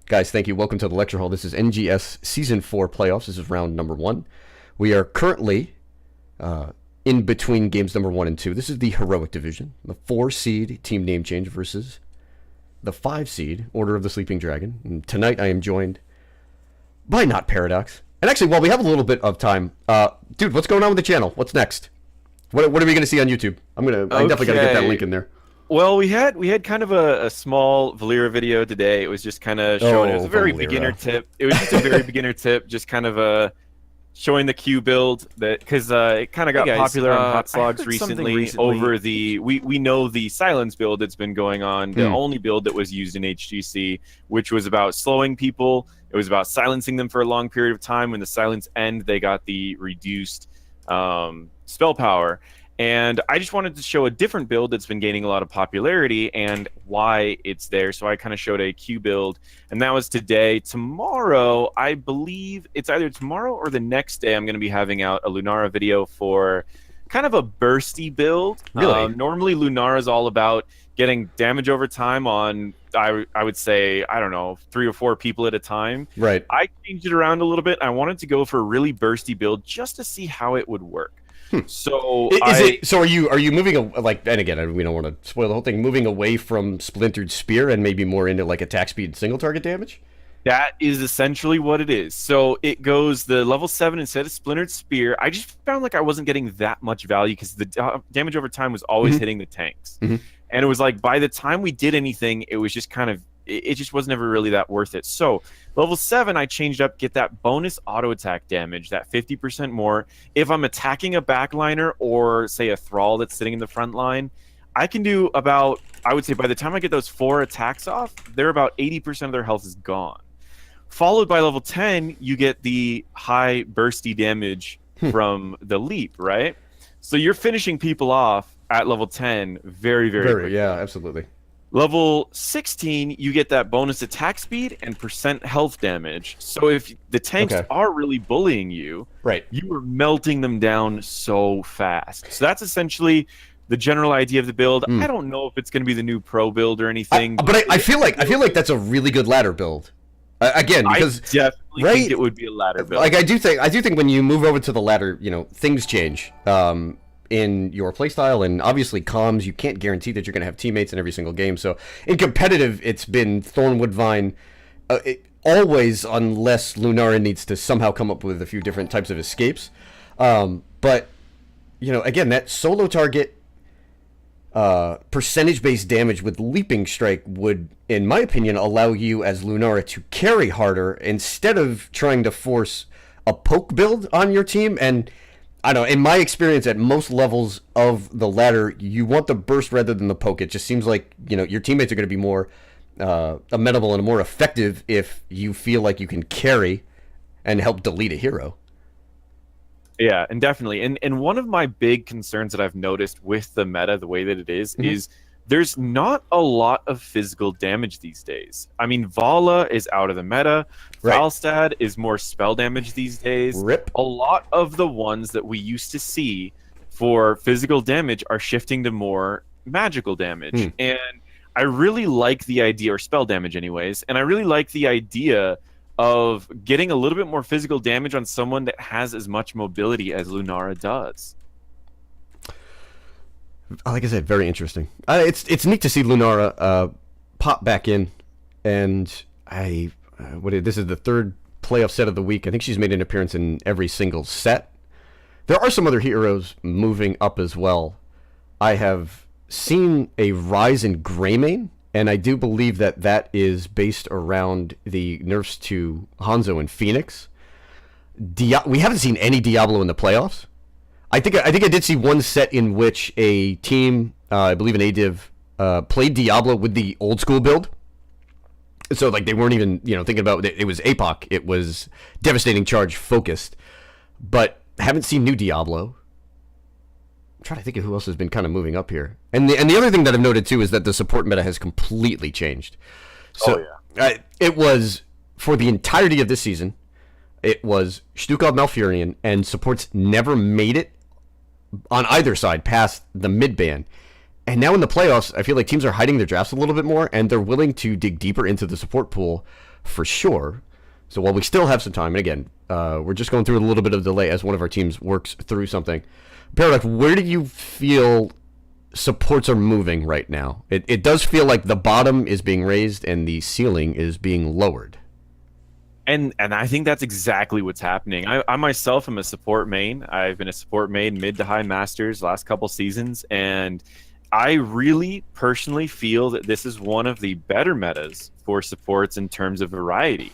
A: Guys, thank you. Welcome to the lecture hall. This is NGS Season 4 playoffs. This is round number 1. We are currently in between games number 1 and 2. This is the Heroic Division. The 4 seed team name change versus the 5 seed Order of the Sleeping Dragon. And tonight I am joined by Not Paradox. And actually, while we have a little bit of time, dude, what's going on with the channel? What's next? What are we going to see on YouTube? I definitely got to get that link in there.
B: Well, we had kind of a small Valera video today. It was just kind of showing. It was a very
A: Valera.
B: beginner tip. It was just a very beginner tip, just kind of showing the Q build that because it kind of got popular on Hot Slogs recently over the we know the silence build that's been going on, the only build that was used in HGC, which was about slowing people. It was about silencing them for a long period of time. When the silence end, they got the reduced spell power. And I just wanted to show a different build that's been gaining a lot of popularity and why it's there. So I kind of showed a Q build, and that was today. Tomorrow, I believe it's either tomorrow or the next day, I'm going to be having out a Lunara video for kind of a bursty build.
A: Really?
B: Normally, Lunara is all about getting damage over time on, I would say, I don't know, 3 or 4 people at a time.
A: Right.
B: I changed it around a little bit. I wanted to go for a really bursty build just to see how it would work. So
A: So are you moving and again, we don't want to spoil the whole thing, moving away from Splintered Spear and maybe more into like attack speed single target damage?
B: That is essentially what it is. So it goes the level 7 instead of Splintered Spear. I just found like I wasn't getting that much value because the damage over time was always hitting the tanks. And it was like by the time we did anything, it was just kind of, it just was never really that worth it. So level 7, I changed up, get that bonus auto attack damage, that 50% more. If I'm attacking a backliner or say a thrall that's sitting in the front line, I can do about, I would say by the time I get those 4 attacks off, they're about 80% of their health is gone. Followed by level 10, you get the high bursty damage from the leap, right? So you're finishing people off at level 10 very, very quickly.
A: Yeah, absolutely.
B: Level 16, you get that bonus attack speed and % health damage. So if the tanks are really bullying you,
A: right,
B: you are melting them down so fast. So that's essentially the general idea of the build. I don't know if it's going to be the new pro build or anything.
A: I feel like that's a really good ladder build. Again, because
B: I definitely think it would be a ladder build.
A: Like I do think when you move over to the ladder, things change. In your playstyle, and obviously comms, you can't guarantee that you're going to have teammates in every single game. So in competitive, it's been Thornwood Vine always, unless Lunara needs to somehow come up with a few different types of escapes. But again, that solo target percentage-based damage with Leaping Strike would, in my opinion, allow you as Lunara to carry harder instead of trying to force a poke build on your team. And I don't know, in my experience at most levels of the ladder, you want the burst rather than the poke. It just seems like, your teammates are going to be more amenable and more effective if you feel like you can carry and help delete a hero.
B: Yeah, and definitely. And one of my big concerns that I've noticed with the meta, the way that it is there's not a lot of physical damage these days. I mean, Vala is out of the meta.
A: Right.
B: Valstad is more spell damage these days.
A: Rip.
B: A lot of the ones that we used to see for physical damage are shifting to more magical damage. And I really like the idea, or spell damage anyways, and I really like the idea of getting a little bit more physical damage on someone that has as much mobility as Lunara does.
A: Like I said, very interesting. It's neat to see Lunara pop back in, and this is the 3rd playoff set of the week. I think she's made an appearance in every single set. There are some other heroes moving up as well. I have seen a rise in Greymane, and I do believe that is based around the nerfs to Hanzo and Phoenix. We haven't seen any Diablo in the playoffs. I think I did see one set in which a team, I believe an ADIV, played Diablo with the old school build. So like they weren't even thinking about it. It was APOC. It was Devastating Charge focused, but haven't seen new Diablo. I'm trying to think of who else has been kind of moving up here. And the other thing that I've noted too is that the support meta has completely changed. So it was for the entirety of this season. It was Stukov Malfurion, and supports never made it on either side past the mid-ban. And now in the playoffs, I feel like teams are hiding their drafts a little bit more, and they're willing to dig deeper into the support pool for sure. So while we still have some time, and again, we're just going through a little bit of delay as one of our teams works through something. Paradox, where do you feel supports are moving right now? It does feel like the bottom is being raised and the ceiling is being lowered.
B: And I think that's exactly what's happening. I myself am a support main. I've been a support main mid to high masters last couple seasons, and I really personally feel that this is one of the better metas for supports in terms of variety.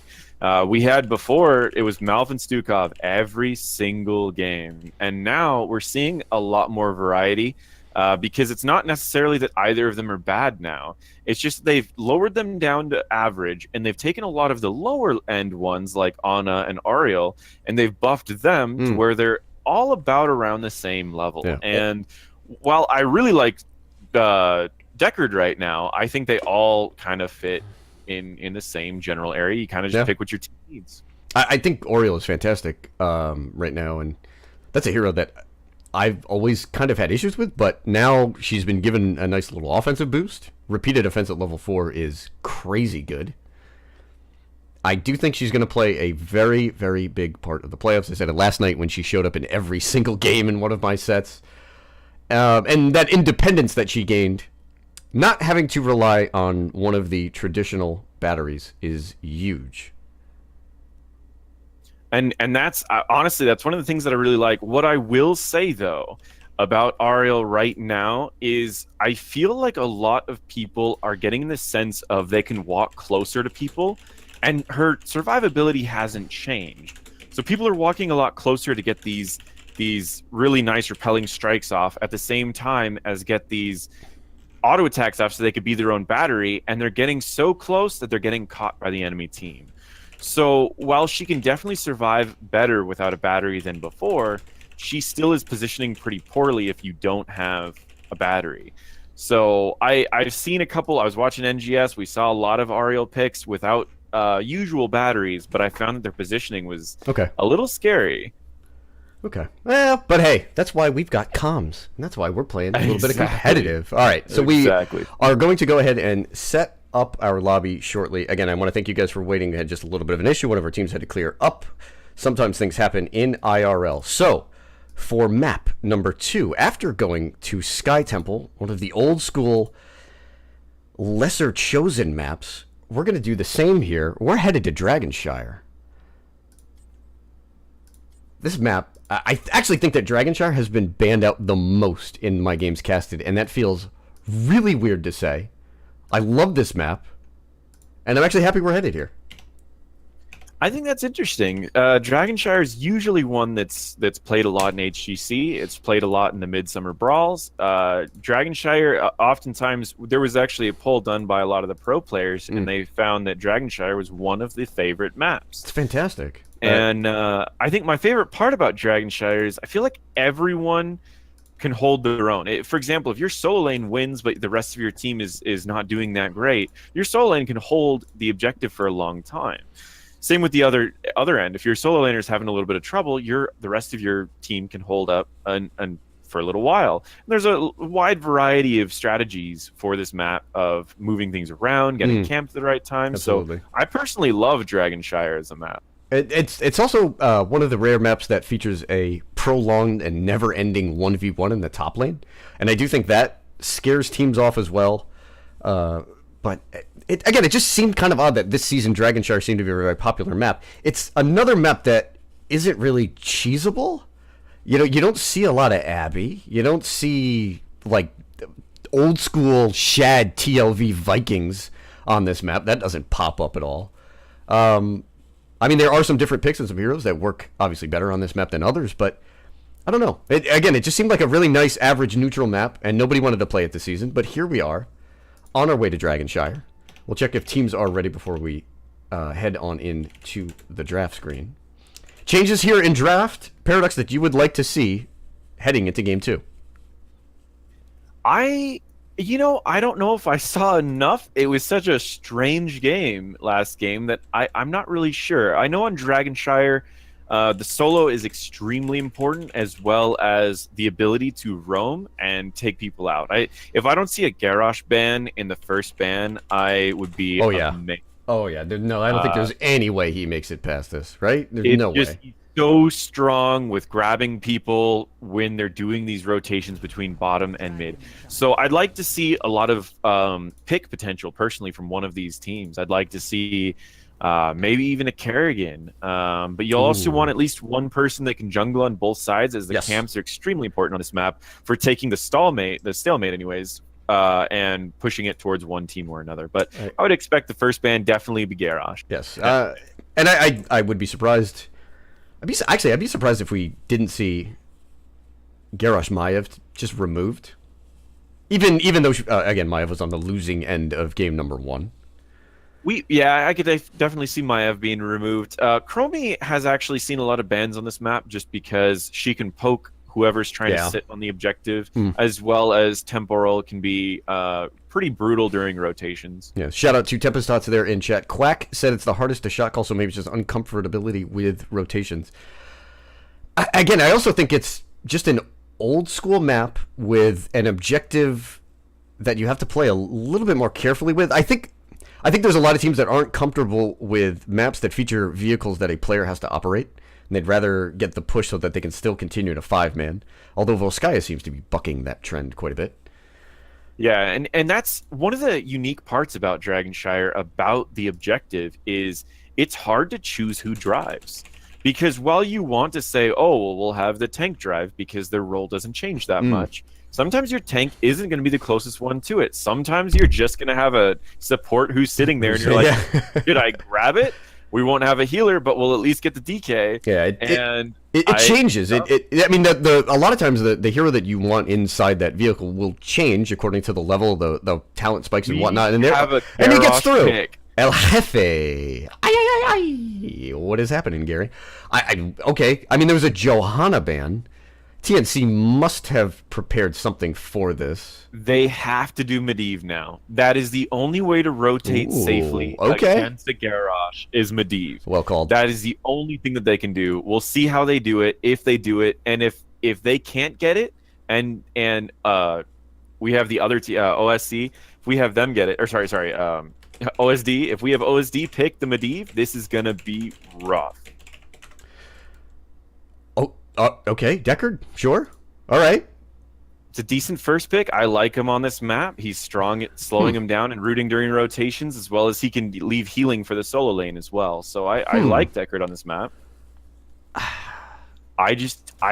B: We had before, it was Malvin Stukov every single game, and now we're seeing a lot more variety because it's not necessarily that either of them are bad now. It's just they've lowered them down to average, and they've taken a lot of the lower end ones like Ana and Ariel, and they've buffed them to where they're all about around the same level.
A: Yeah.
B: And while I really like Deckard right now, I think they all kind of fit in the same general area. You kind of just pick what your team needs.
A: I think Oriole is fantastic right now, and that's a hero that I've always kind of had issues with, but now she's been given a nice little offensive boost. Repeated offense at level 4 is crazy good. I do think she's going to play a very, very big part of the playoffs. I said it last night when she showed up in every single game in one of my sets. And that independence that she gained, not having to rely on one of the traditional batteries, is huge.
B: And that's honestly, that's one of the things that I really like. What I will say though about Ariel right now is I feel like a lot of people are getting the sense of they can walk closer to people, and her survivability hasn't changed. So people are walking a lot closer to get these really nice repelling strikes off at the same time as get these auto attacks off so they could be their own battery, and they're getting so close that they're getting caught by the enemy team. So while she can definitely survive better without a battery than before, she still is positioning pretty poorly if you don't have a battery. So I've seen a couple, I was watching NGS, we saw a lot of Ariel picks without usual batteries, but I found that their positioning was a little scary.
A: Okay. Well, but hey, that's why we've got comms. And that's why we're playing a little bit of competitive. All right. So we are going to go ahead and set up our lobby shortly. Again, I want to thank you guys for waiting. We had just a little bit of an issue. One of our teams had to clear up. Sometimes things happen in IRL. So for map number 2, after going to Sky Temple, one of the old school lesser chosen maps, we're going to do the same here. We're headed to Dragonshire. This map, I actually think that Dragonshire has been banned out the most in my games casted, and that feels really weird to say. I love this map, and I'm actually happy we're headed here.
B: I think that's interesting. Dragonshire is usually one that's played a lot in HGC. It's played a lot in the Midsummer Brawls. Dragonshire, oftentimes, there was actually a poll done by a lot of the pro players, and they found that Dragonshire was one of the favorite maps.
A: It's fantastic.
B: And I think my favorite part about Dragonshire is I feel like everyone can hold their own. For example, if your solo lane wins, but the rest of your team is not doing that great, your solo lane can hold the objective for a long time. Same with the other end. If your solo laner is having a little bit of trouble, the rest of your team can hold up and for a little while. And there's a wide variety of strategies for this map of moving things around, getting camped at the right time.
A: Absolutely.
B: So I personally love Dragonshire as a map.
A: It's also one of the rare maps that features a prolonged and never-ending 1v1 in the top lane, and I do think that scares teams off as well. But it just seemed kind of odd that this season Dragonshire seemed to be a very popular map. It's another map that isn't really cheesable. You know, you don't see a lot of Abby. You don't see like old school Shad TLV Vikings on this map. That doesn't pop up at all. I mean, there are some different picks and some heroes that work obviously better on this map than others, but I don't know. It just seemed like a really nice average neutral map, and nobody wanted to play it this season, but here we are on our way to Dragonshire. We'll check if teams are ready before we head on into the draft screen. Changes here in draft, Paradox, that you would like to see heading into game 2.
B: I don't know if I saw enough. It was such a strange game last game that I'm not really sure. I know on Dragonshire, the solo is extremely important, as well as the ability to roam and take people out. If I don't see a Garrosh ban in the first ban, I would be amazed.
A: Oh yeah, no, I don't think there's any way he makes it past this, right? There's
B: It's
A: no
B: just
A: way.
B: he's so strong with grabbing people when they're doing these rotations between bottom and mid. So I'd like to see a lot of pick potential personally from one of these teams. I'd like to see maybe even a Kerrigan. But you'll also want at least one person that can jungle on both sides, as the
A: Yes.
B: camps are extremely important on this map for taking the stalemate anyways, and pushing it towards one team or another. But I would expect the first ban definitely be Garrosh.
A: Yes, and I would be surprised. I'd be surprised if we didn't see Garrosh Maiev just removed. Even though again Maiev was on the losing end of game number 1.
B: I could definitely see Maiev being removed. Chromie has actually seen a lot of bans on this map just because she can poke whoever's trying to sit on the objective, as well as Temporal can be pretty brutal during rotations.
A: Yeah, shout out to Tempestots there in chat. Quack said it's the hardest to shot call, so maybe it's just uncomfortability with rotations. I also think it's just an old school map with an objective that you have to play a little bit more carefully with. I think there's a lot of teams that aren't comfortable with maps that feature vehicles that a player has to operate, and they'd rather get the push so that they can still continue to 5-man. Although Volskaya seems to be bucking that trend quite a bit.
B: Yeah, and that's one of the unique parts about Dragonshire, about the objective, is it's hard to choose who drives. Because while you want to say, oh, well, we'll have the tank drive because their role doesn't change that much, sometimes your tank isn't going to be the closest one to it. Sometimes you're just going to have a support who's sitting there, and you're like, should I grab it? We won't have a healer, but we'll at least get the DK.
A: Yeah, it changes. I mean, a lot of times the hero that you want inside that vehicle will change according to the level, the talent spikes and whatnot, and he gets through.
B: Pick.
A: El Jefe. What is happening, Gary? Okay. I mean, there was a Johanna ban. TNC must have prepared something for this.
B: They have to do Medivh now. That is the only way to rotate safely against the Garrosh is Medivh.
A: Well called.
B: That is the only thing that they can do. We'll see how they do it, if they do it, and if they can't get it, and we have the other OSC, if we have them get it, or sorry, OSD, if we have OSD pick the Medivh, this is gonna be rough.
A: Okay, Deckard, sure. All right.
B: It's a decent first pick. I like him on this map. He's strong at slowing him down and rooting during rotations, as well as he can leave healing for the solo lane as well. So I like Deckard on this map. I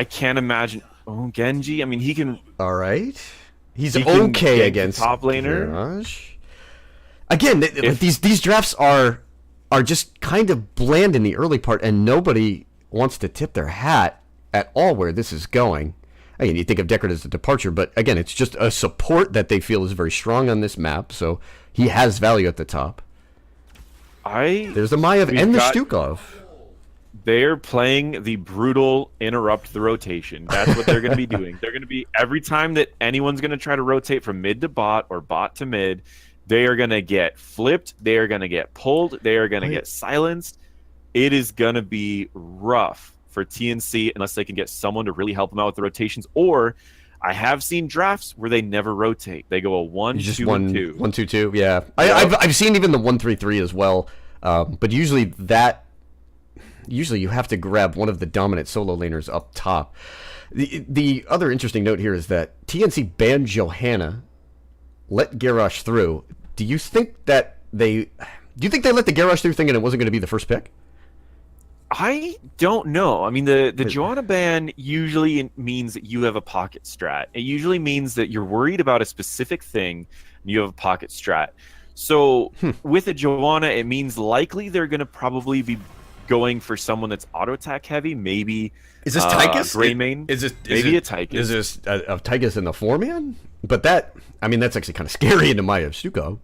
B: can't imagine. Oh, Genji. I mean, he can.
A: All right. He's okay against
B: top laner.
A: Garrosh. Again, these drafts are just kind of bland in the early part, and nobody wants to tip their hat at all where this is going. I mean, you think of Deckard as a departure, but again, it's just a support that they feel is very strong on this map, so he has value at the top. There's the Maiev and the Stukov.
B: They're playing the brutal interrupt the rotation. That's what they're going to be doing. They're going to be, every time that anyone's going to try to rotate from mid to bot or bot to mid, they are going to get flipped. They are going to get pulled. They are going to get silenced. It is going to be rough for TNC unless they can get someone to really help them out with the rotations. Or I have seen drafts where they never rotate. They go a 1-2-2.
A: 1-2-2, yeah. I've seen even the 1-3-3 as well. But usually you have to grab one of the dominant solo laners up top. The other interesting note here is that TNC banned Johanna, let Garrosh through. Do you think they let the Garrosh through thinking it wasn't going to be the first pick?
B: I don't know. I mean, the Johanna ban usually means that you have a pocket strat. It usually means that you're worried about a specific thing and you have a pocket strat. So with a Johanna, it means likely they're going to probably be going for someone that's auto attack heavy. Maybe
A: is this Tychus?
B: Greymane?
A: Is
B: a Tychus?
A: Is this a Tychus in the 4-man? But that's actually kind of scary into Maiev Stukov.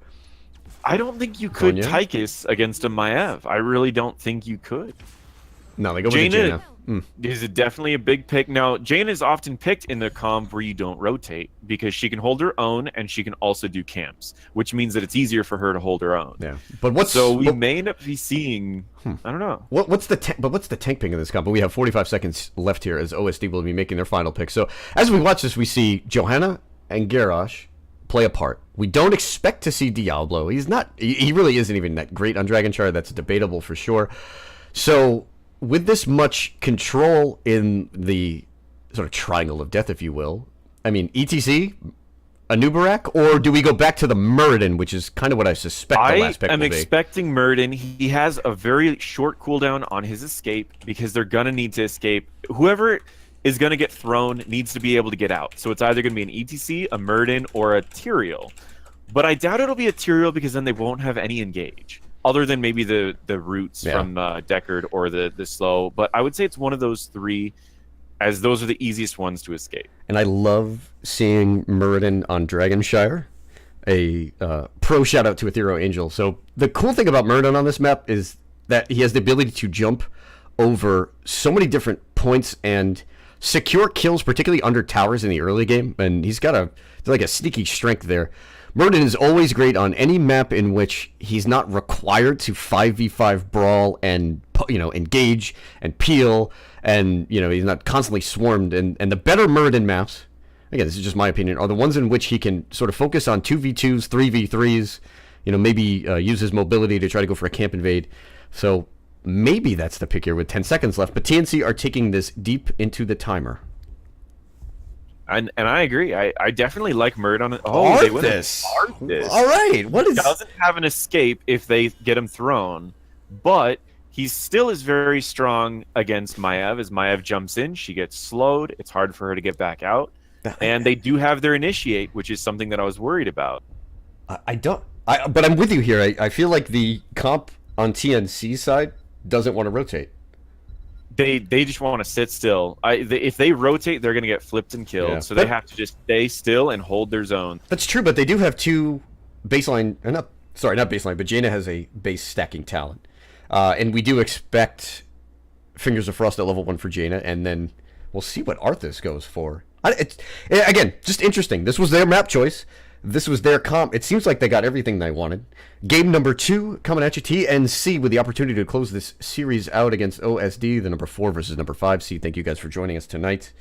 B: I don't think you could Tychus against a Maiev. I really don't think you could.
A: No, they go with Jaina.
B: Is definitely a big pick. Now, Jaina is often picked in the comp where you don't rotate because she can hold her own and she can also do camps, which means that it's easier for her to hold her own.
A: Yeah, but we
B: may end up be seeing. I don't know.
A: What's the tank pick in this comp? But we have 45 seconds left here as OSD will be making their final pick. So as we watch this, we see Johanna and Garrosh play a part. We don't expect to see Diablo. He's not. He really isn't even that great on Dragon Char. That's debatable for sure. So with this much control in the sort of triangle of death, if you will, I mean, ETC, Anubarak, or do we go back to the Muradin, which is kind of what I suspect the last pick will be?
B: I am expecting Muradin. He has a very short cooldown on his escape because they're going to need to escape. Whoever is going to get thrown needs to be able to get out. So it's either going to be an ETC, a Muradin, or a Tyrael. But I doubt it'll be a Tyrael because then they won't have any engage, other than maybe the roots from Deckard or the slow. But I would say it's one of those three, as those are the easiest ones to escape.
A: And I love seeing Muradin on Dragonshire. A pro shout out to Ethereal Angel. So the cool thing about Muradin on this map is that he has the ability to jump over so many different points and secure kills, particularly under towers in the early game. And he's got a sneaky strength there. Muradin is always great on any map in which he's not required to 5v5 brawl and engage and peel, and he's not constantly swarmed. And the better Muradin maps, again, this is just my opinion, are the ones in which he can sort of focus on 2v2s, 3v3s, maybe use his mobility to try to go for a camp invade. So maybe that's the pick here with 10 seconds left. But TNC are taking this deep into the timer.
B: And I agree. I definitely like Muradin.
A: Oh,
B: they win
A: Arthas.
B: Arthas.
A: All right. What is...
B: Doesn't have an escape if they get him thrown, but he still is very strong against Maiev. As Maiev jumps in, she gets slowed. It's hard for her to get back out. And they do have their initiate, which is something that I was worried about.
A: But I'm with you here. I feel like the comp on TNC's side doesn't want to rotate.
B: They just want to sit still. If they rotate, they're going to get flipped and killed.
A: Yeah.
B: So they have to just stay still and hold their zone.
A: That's true, but they do have two baseline... not baseline, but Jaina has a base stacking talent. And we do expect Fingers of Frost at level 1 for Jaina, and then we'll see what Arthas goes for. Again, just interesting. This was their map choice. This was their comp. It seems like they got everything they wanted. Game number 2 coming at you, TNC, with the opportunity to close this series out against OSD, the number 4 versus number 5 seed. Thank you guys for joining us tonight.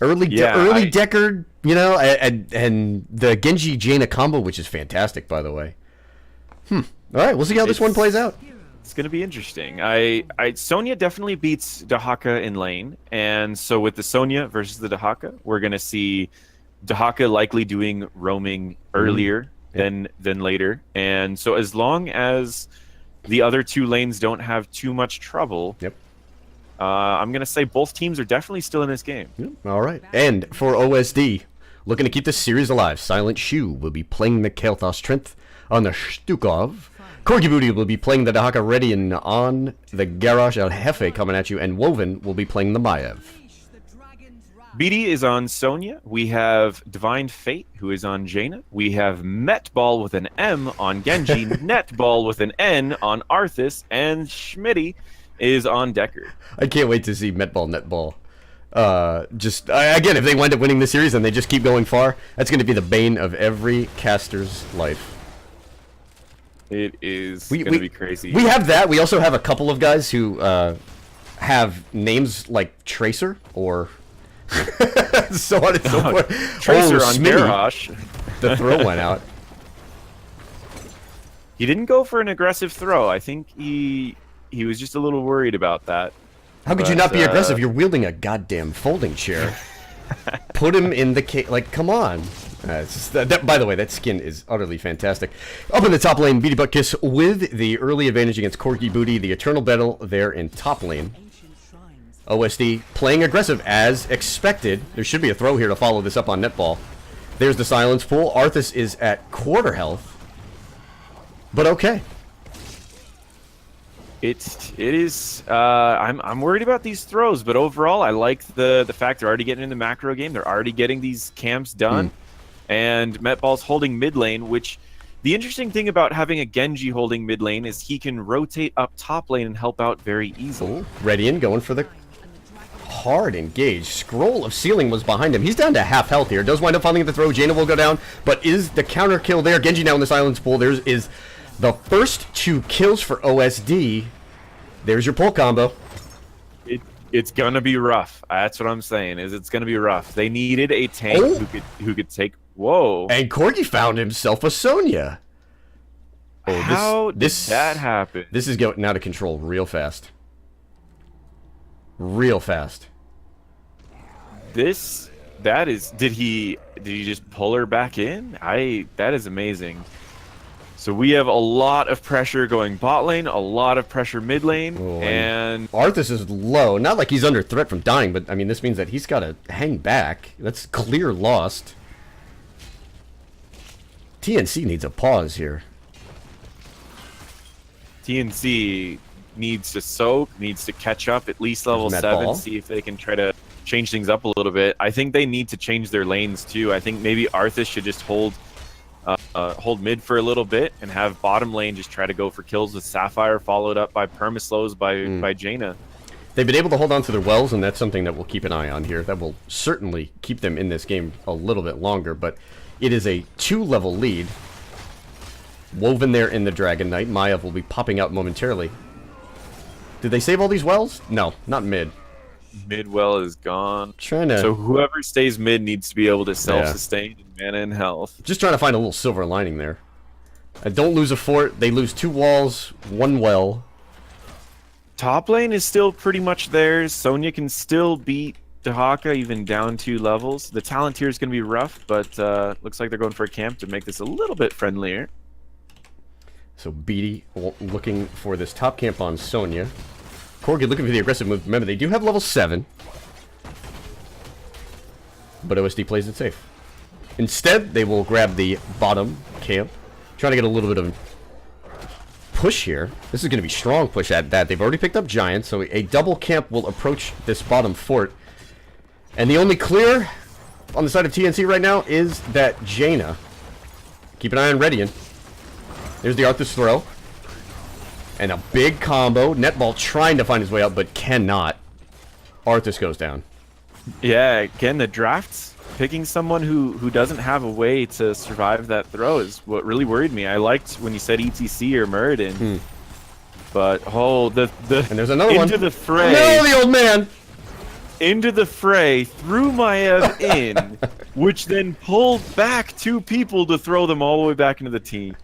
A: Early Deckard, and the Genji Jaina combo, which is fantastic, by the way. All right, we'll see how this one plays out.
B: It's going to be interesting. Sonya definitely beats Dahaka in lane, and so with the Sonya versus the Dahaka, we're going to see Dahaka likely doing roaming earlier than later. And so as long as the other two lanes don't have too much trouble, I'm going to say both teams are definitely still in this game.
A: All right. And for OSD, looking to keep this series alive, Silent Shoe will be playing the Kael'thas Strength on the Stukov. Corgi Booty will be playing the Dahaka Redian on the Garrosh El Jefe coming at you, and Woven will be playing the Maiev.
B: BD is on Sonya. We have Divine Fate, who is on Jaina. We have Metball with an M on Genji, Netball with an N on Arthas, and Schmitty is on Deckard.
A: I can't wait to see Metball, Netball. Again, if they wind up winning the series and they just keep going far, that's going to be the bane of every caster's life.
B: It is going to be crazy.
A: We have that. We also have a couple of guys who have names like Tracer or so on and so forth.
B: Tracer on Garrosh.
A: The throw went out.
B: He didn't go for an aggressive throw. I think he was just a little worried about that.
A: How could you not be aggressive? You're wielding a goddamn folding chair. Put him in the cage. Like, come on. By the way, that skin is utterly fantastic. Up in the top lane, Beady Butt Kiss with the early advantage against Corky Booty. The Eternal Battle there in top lane. OSD playing aggressive as expected. There should be a throw here to follow this up on Netball. There's the silence pool. Arthas is at quarter health. But okay.
B: It is. I'm worried about these throws, but overall, I like the fact they're already getting in the macro game. They're already getting these camps done, and Metball's holding mid lane. Which the interesting thing about having a Genji holding mid lane is he can rotate up top lane and help out very easily.
A: Redian going for the hard engage. Scroll of Sealing was behind him. He's down to half health here. Does wind up finding the throw. Jaina will go down, but is the counter kill there? Genji now in the silence pool. There is the first 2 kills for OSD. There's your pull combo.
B: It's gonna be rough. That's what I'm saying. Is it's gonna be rough. They needed a tank
A: Oh.
B: who could take. Whoa!
A: And Corgi found himself a Sonya. Oh,
B: How did that happen?
A: This is going out of control real fast. Real fast.
B: That is. Did he just pull her back in? That is amazing. So we have a lot of pressure going bot lane, a lot of pressure mid lane,
A: Oh,
B: and
A: Arthas is low. Not like he's under threat from dying, but I mean, this means that he's got to hang back. That's clear lost. TNC needs a pause here.
B: TNC needs to soak, needs to catch up at least level
A: There's Matt
B: 7,
A: Ball.
B: see if they can try to change things up a little bit. I think they need to change their lanes too. I think maybe Arthas should just hold mid for a little bit and have bottom lane just try to go for kills with Sapphire, followed up by permaslows by Jaina.
A: They've been able to hold on to their wells, and that's something that we'll keep an eye on here. That will certainly keep them in this game a little bit longer, but it is a 2-level lead. Woven there in the Dragon Knight. Maiev will be popping out momentarily. Did they save all these wells? No, not mid.
B: Mid well is gone.
A: Trying to...
B: So whoever stays mid needs to be able to self-sustain in mana and health.
A: Just trying to find a little silver lining there. Don't lose a fort. They lose 2 walls, 1 well.
B: Top lane is still pretty much theirs. Sonya can still beat Dahaka even down 2 levels. The talent here is going to be rough, but looks like they're going for a camp to make this a little bit friendlier.
A: So BD looking for this top camp on Sonya. Corgi looking for the aggressive move. Remember, they do have level 7. But OSD plays it safe. Instead, they will grab the bottom camp. Trying to get a little bit of push here. This is going to be strong push at that. They've already picked up Giant, so a double camp will approach this bottom fort. And the only clear on the side of TNC right now is that Jaina. Keep an eye on Redian. There's the Arthas throw. And a big combo. Netball trying to find his way out, but cannot. Arthas goes down.
B: Yeah, again, the drafts, picking someone who doesn't have a way to survive that throw is what really worried me. I liked when you said ETC or Muradin. But,
A: And there's another one.
B: Into the fray.
A: No, the old man!
B: Into the fray, threw Maiev in, which then pulled back 2 people to throw them all the way back into the team.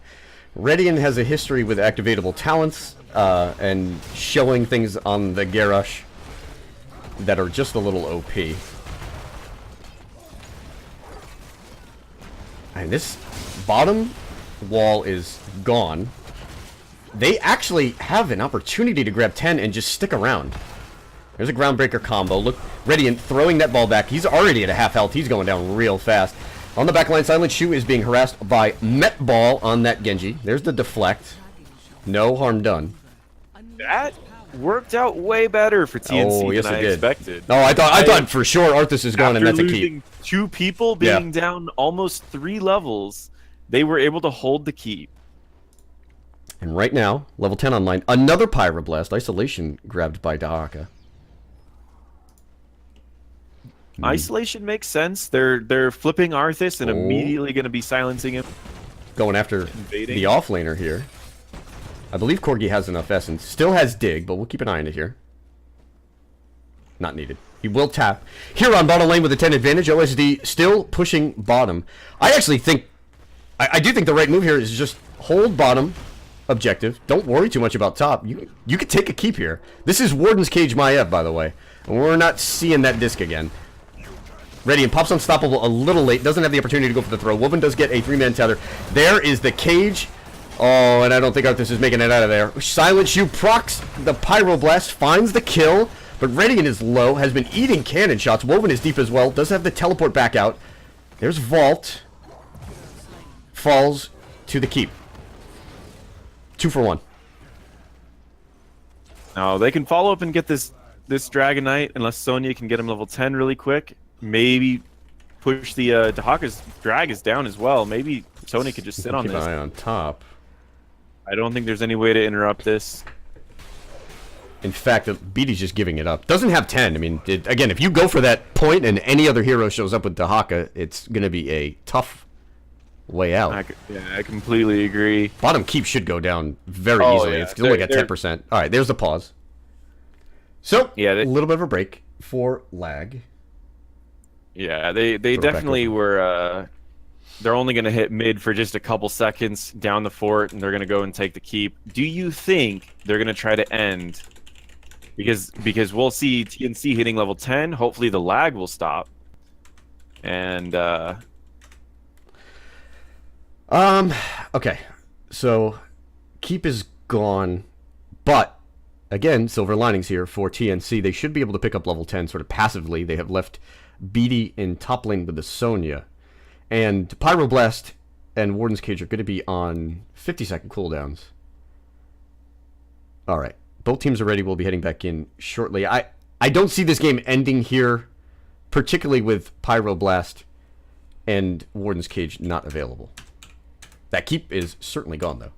A: Redian has a history with activatable talents and showing things on the Garrosh that are just a little OP. And this bottom wall is gone. They actually have an opportunity to grab 10 and just stick around. There's a groundbreaker combo. Look, Redian throwing that ball back. He's already at a half health. He's going down real fast. On the backline, Silent Shoe is being harassed by Met Ball on that Genji. There's the deflect. No harm done.
B: That worked out way better for TNC
A: Oh, yes,
B: than
A: it
B: I
A: did.
B: expected.
A: No, I thought for sure Arthas is going, and that's a keep.
B: Losing 2 people, being down almost 3 levels, they were able to hold the keep.
A: And right now, level 10 online, another Pyroblast. Isolation grabbed by Dahaka.
B: Isolation makes sense. They're flipping Arthas and
A: Oh.
B: immediately going to be silencing him.
A: Going after
B: Invading.
A: the offlaner here. I believe Corgi has enough essence. Still has dig, but we'll keep an eye on it here. Not needed. He will tap. Here on bottom lane with a 10 advantage. OSD still pushing bottom. I actually think... I do think the right move here is just hold bottom objective. Don't worry too much about top. You could take a keep here. This is Warden's Cage Maiev, by the way. And we're not seeing that disc again. Redian pops unstoppable a little late. Doesn't have the opportunity to go for the throw. Woven does get a 3-man tether. There is the cage. Oh, and I don't think Arthas is making it out of there. Silent Shoe procs the Pyroblast. Finds the kill. But Redian is low. Has been eating cannon shots. Woven is deep as well. Does have the teleport back out. There's Vault. Falls to the keep. 2 for 1.
B: Now they can follow up and get this Dragon Knight unless Sonya can get him level 10 really quick. Maybe push the Dahaka's drag is down as well. Maybe Sonya could just sit on
A: Keep
B: this.
A: an eye on top.
B: I don't think there's any way to interrupt this.
A: In fact, BD's just giving it up. Doesn't have 10. I mean, again, if you go for that point and any other hero shows up with Dahaka, it's going to be a tough way out.
B: I completely agree.
A: Bottom keep should go down very
B: Oh,
A: easily.
B: yeah.
A: It's only got 10%. All right, there's the pause. So,
B: Yeah,
A: a little bit of a break for lag.
B: Yeah, they
A: Throw it back
B: definitely
A: over.
B: were. They're only going to hit mid for just a couple seconds down the fort, and they're going to go and take the keep. Do you think they're going to try to end? Because we'll see TNC hitting level 10. Hopefully the lag will stop. And
A: Okay. So, keep is gone, but again, silver linings here for TNC. They should be able to pick up level 10 sort of passively. They have left Beatty in top lane with the Sonya. And Pyroblast and Warden's Cage are going to be on 50-second cooldowns. All right. Both teams are ready. We'll be heading back in shortly. I don't see this game ending here, particularly with Pyroblast and Warden's Cage not available. That keep is certainly gone, though.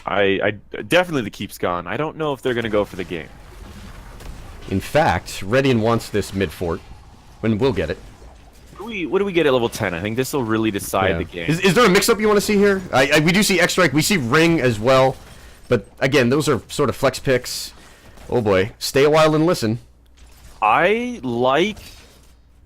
B: I definitely the keep's gone. I don't know if they're going to go for the game.
A: In fact, Redian wants this mid fort, and we'll get it.
B: What do we get at level 10? I think this will really decide the game.
A: Is there a mix-up you want to see here? We do see X-Strike. We see Ring as well. But, again, those are sort of flex picks. Oh, boy. Stay a while and listen.
B: I like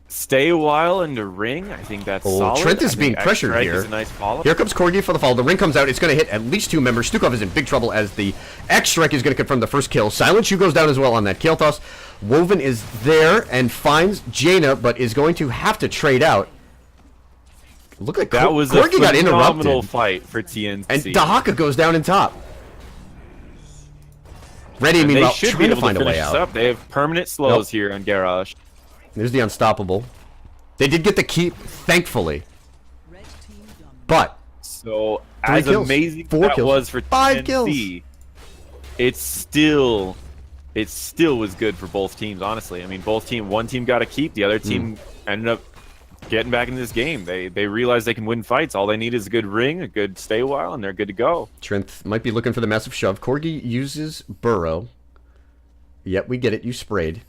B: Stay a While into Ring. I think that's solid.
A: Trent is
B: I think
A: being pressured
B: X-Strike
A: here.
B: is a nice follow.
A: Here comes Corgi for the follow. The Ring comes out. It's going to hit at least 2 members. Stukov is in big trouble as the X-Strike is going to confirm the first kill. Silent Shoe goes down as well on that kill toss. Woven is there and finds Jaina, but is going to have to trade out. Look like
B: That was
A: Corgi
B: a
A: got
B: phenomenal
A: interrupted.
B: fight for TNC.
A: And Dahaka goes down in top. Ready,
B: And
A: meanwhile,
B: they should be
A: trying to
B: able
A: find
B: to
A: a way
B: finish this
A: out.
B: up. They have permanent slows here on Garage.
A: There's the Unstoppable. They did get the keep, thankfully. But
B: So,
A: 3
B: as
A: kills,
B: amazing
A: 4
B: as that
A: kills,
B: was for
A: 5
B: TNC, it still was good for both teams, honestly. I mean, one team got a keep, the other team ended up getting back into this game. They realized they can win fights. All they need is a good ring, a good stay a while, and they're good to go.
A: Trent might be looking for the massive shove. Corgi uses Burrow. Yep, we get it. You sprayed.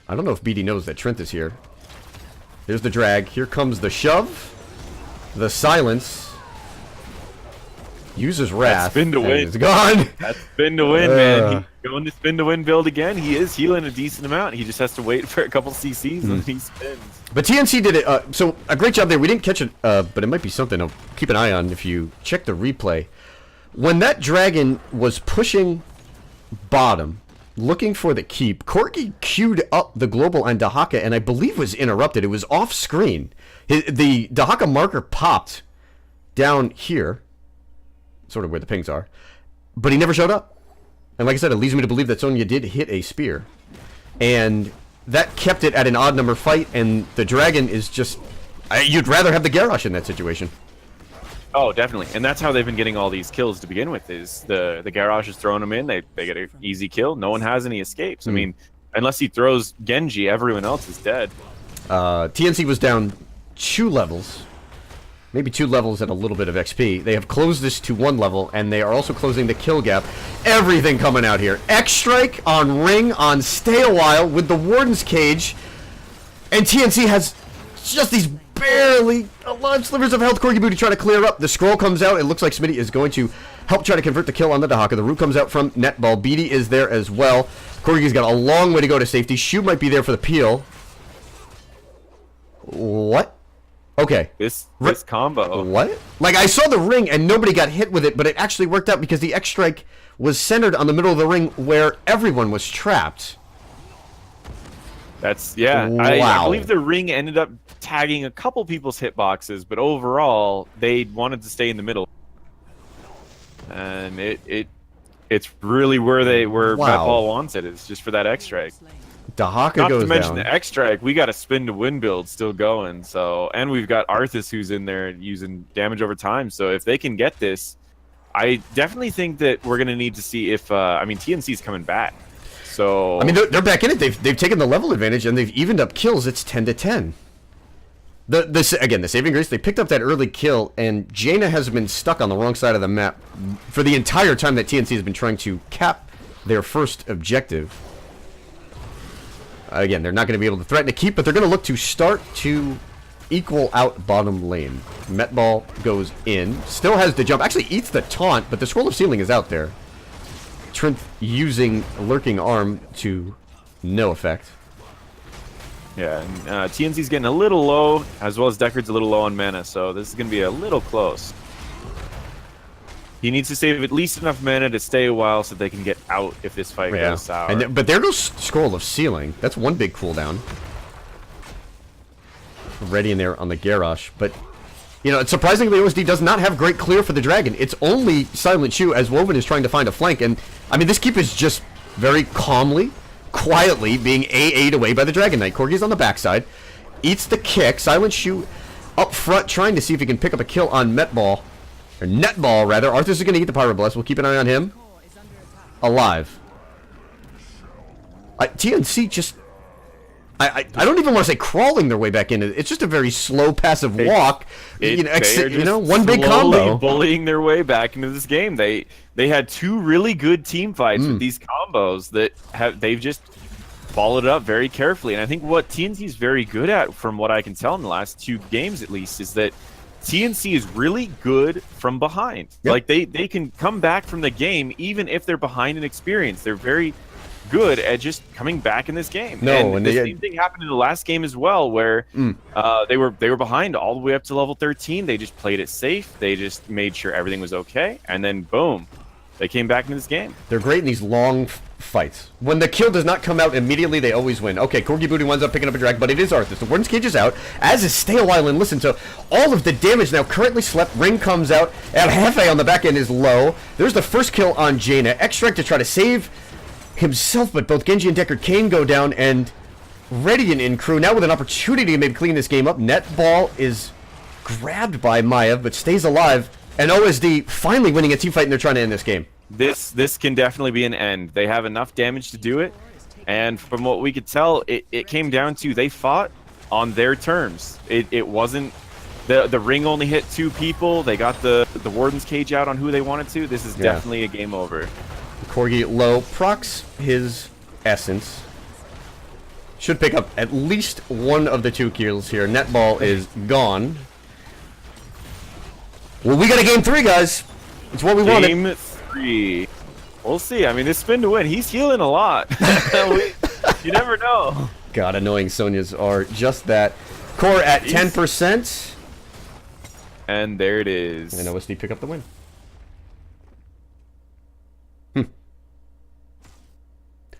A: I don't know if BD knows that Trent is here. There's the drag. Here comes the shove. The silence. Uses Wrath.
B: spin to
A: and
B: win.
A: It's gone.
B: That's spin to win, man. He's going to spin to win build again. He is healing a decent amount. He just has to wait for a couple CCs and he spins.
A: But TNC did it. So a great job there. We didn't catch it, but it might be something to keep an eye on if you check the replay. When that dragon was pushing bottom, looking for the keep, Corgi queued up the global on Dahaka, and I believe was interrupted. It was off screen. The Dahaka marker popped down here, sort of where the pings are, but he never showed up. And like I said, it leads me to believe that Sonya did hit a spear, and that kept it at an odd number fight. And the dragon is just, you'd rather have the Garrosh in that situation.
B: Oh, definitely. And that's how they've been getting all these kills to begin with, is the Garrosh is throwing them in, they get an easy kill. No one has any escapes. I mean, unless he throws Genji, everyone else is dead.
A: TNC was down 2 levels. Maybe 2 levels at a little bit of XP. They have closed this to 1 level, and they are also closing the kill gap. Everything coming out here. X-Strike on Ring on Stay a While with the Warden's Cage. And TNC has just these barely alive slivers of health. Corgi Booty trying to clear up. The scroll comes out. It looks like Smitty is going to help try to convert the kill on the Dahaka. The root comes out from Netball. Beatty is there as well. Corgi's got a long way to go to safety. Shu might be there for the peel. What? Okay.
B: This combo.
A: What? Like, I saw the ring and nobody got hit with it, but it actually worked out because the X-Strike was centered on the middle of the ring where everyone was trapped.
B: That's, yeah.
A: Wow.
B: I believe the ring ended up tagging a couple people's hitboxes, but overall, they wanted to stay in the middle. And it's really where
A: Wow.
B: Netball wants it. It's just for that X-Strike.
A: Dahaka
B: Not
A: goes
B: to mention
A: down.
B: the X-Strike, we got a spin to win build still going. So, and we've got Arthas who's in there using damage over time. So if they can get this, I definitely think that we're gonna need to see if I mean TNC's coming back. So
A: I mean, they're back in it. They've taken the level advantage and they've evened up kills. It's 10-10. Again, the saving grace, they picked up that early kill, and Jaina has been stuck on the wrong side of the map for the entire time that TNC has been trying to cap their first objective. Again, they're not going to be able to threaten to keep, but they're going to look to start to equal out bottom lane. Metball goes in, still has the jump, actually eats the taunt, but the Scroll of Sealing is out there. Trinth using Lurking Arm to no effect.
B: Yeah, and, TNC's getting a little low, as well as Deckard's a little low on mana, so this is going to be a little close. He needs to save at least enough mana to stay a while so they can get out if this fight goes sour.
A: But there goes Scroll of Sealing. That's one big cooldown. Ready in there on the Garrosh, but you know, surprisingly, OSD does not have great clear for the dragon. It's only Silent Shoe as Woven is trying to find a flank, and I mean, this keep is just very calmly, quietly being AA'd away by the Dragon Knight. Corgi's on the backside, eats the kick. Silent Shoe up front trying to see if he can pick up a kill on Netball, rather. Arthas is going to eat the Pyroblast. We'll keep an eye on him. Alive. TNC just... I don't even want to say crawling their way back in. It's just a very slow, passive walk. One big combo.
B: Bullying their way back into this game. They had two really good team fights with these combos that they've just followed up very carefully. And I think what TNC is very good at, from what I can tell in the last 2 games at least, is that TNC is really good from behind.
A: Yep.
B: Like they can come back from the game even if they're behind in experience. They're very good at just coming back in this game. And the same thing happened in the last game as well, where they were behind all the way up to level 13. They just played it safe. They just made sure everything was okay, and then boom, they came back into this game.
A: They're great in these long fights. When the kill does not come out immediately, they always win. Okay, Corgi Booty winds up picking up a drag, but it is Arthas. The Warden's Cage is out, as is Stay a While and Listen. So all of the damage now currently slept. Ring comes out, and Hefe on the back end is low. There's the first kill on Jaina. Extract to try to save himself, but both Genji and Deckard can go down, and Radiant in crew now with an opportunity to maybe clean this game up. Netball is grabbed by Maiev, but stays alive, and OSD finally winning a team fight, and they're trying to end this game.
B: This can definitely be an end. They have enough damage to do it, and from what we could tell, it came down to they fought on their terms. It wasn't the ring only hit 2 people. They got the Warden's Cage out on who they wanted to. This is definitely a game over.
A: Corgi low procs his essence. Should pick up at least one of the 2 kills here. Netball is gone. Well, we got a game 3, guys. It's what we wanted.
B: Game 3. We'll see. I mean, this spin to win. He's healing a lot. You never know.
A: God, annoying Sonias are just that. Core at 10%.
B: And there it is.
A: And OSD pick up the win.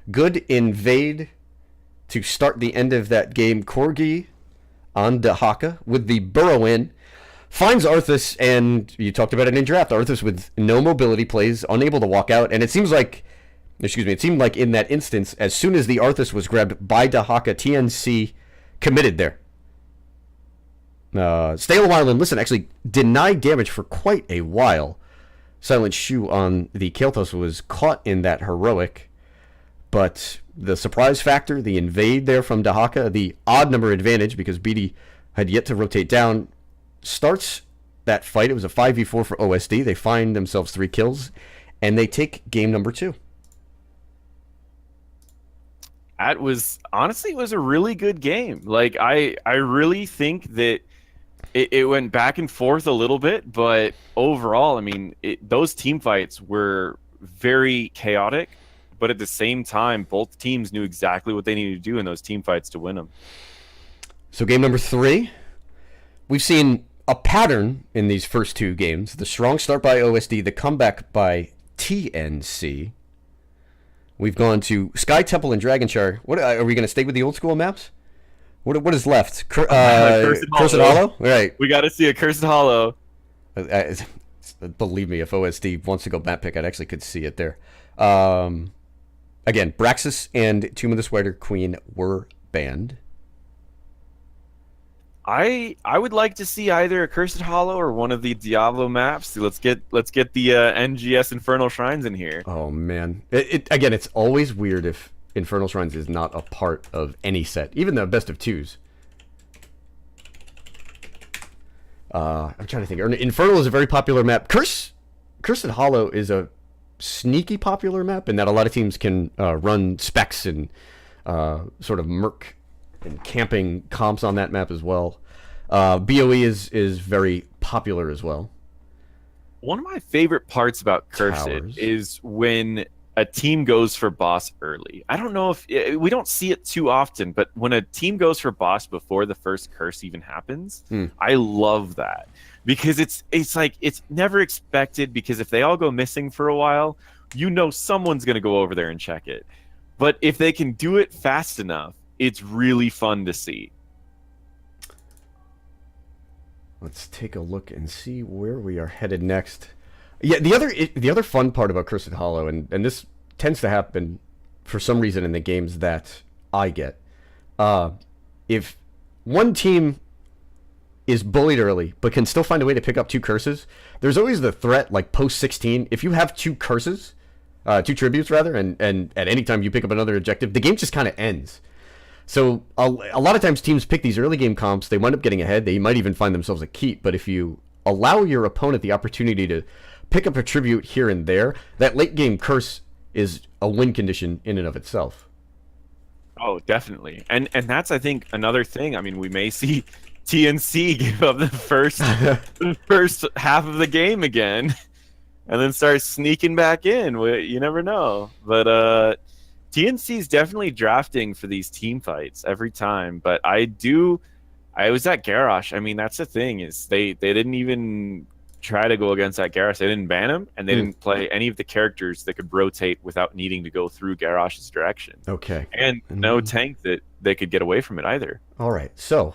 A: Good invade to start the end of that game. Corgi on Dahaka with the burrow in. Finds Arthas, and you talked about it in draft. Arthas with no mobility plays, unable to walk out. And it seemed like in that instance, as soon as the Arthas was grabbed by Dahaka, TNC committed there. Stay a while and Listen actually denied damage for quite a while. Silent Shoe on the Kael'thas was caught in that heroic. But the surprise factor, the invade there from Dahaka, the odd number advantage because BD had yet to rotate down, starts that fight. It was a 5v4 for OSD. They find themselves 3 kills, and they take game number 2.
B: That was, honestly, it was a really good game. Like, I really think that it went back and forth a little bit, but overall, I mean, those team fights were very chaotic. But at the same time, both teams knew exactly what they needed to do in those team fights to win them.
A: So game number 3, we've seen a pattern in these first 2 games. The strong start by OSD, the comeback by TNC. We've gone to Sky Temple and Dragonshire. What are we going to stay with the old school maps? What is left? Cursed Hollow? Right.
B: We got to see a Cursed Hollow.
A: Believe me, if OSD wants to go map pick, I actually could see it there. Again, Braxis and Tomb of the Spider Queen were banned.
B: I would like to see either a Cursed Hollow or one of the Diablo maps. Let's get the NGS Infernal Shrines in here.
A: Oh man, again, it's always weird if Infernal Shrines is not a part of any set, even the best of 2s. I'm trying to think. Infernal is a very popular map. Cursed Hollow is a sneaky popular map in that a lot of teams can run specs and sort of merc and camping comps on that map as well. BOE is very popular as well.
B: One of my favorite parts about Cursed
A: Towers.
B: is when a team goes for boss early. I don't know if we don't see it too often, but when a team goes for boss before the first curse even happens, I love that because it's like it's never expected because if they all go missing for a while, someone's going to go over there and check it. But if they can do it fast enough, it's really fun to see.
A: Let's take a look and see where we are headed next. Yeah, the other fun part about Cursed Hollow, and this tends to happen for some reason in the games that I get, if one team is bullied early but can still find a way to pick up 2 curses, there's always the threat, like post 16, if you have 2 curses, 2 tributes rather, and at any time you pick up another objective, the game just kind of ends. So a lot of times teams pick these early game comps, they wind up getting ahead, they might even find themselves a keep, but if you allow your opponent the opportunity to pick up a tribute here and there, that late game curse is a win condition in and of itself.
B: Oh, definitely. And that's, I think, another thing. I mean, we may see TNC give up the first half of the game again and then start sneaking back in. You never know. But TNC is definitely drafting for these team fights every time. But I was at Garrosh. I mean, that's the thing is they didn't even try to go against that Garrosh. They didn't ban him, and they didn't play any of the characters that could rotate without needing to go through Garrosh's direction.
A: Okay.
B: And no tank that they could get away from it either.
A: All right, so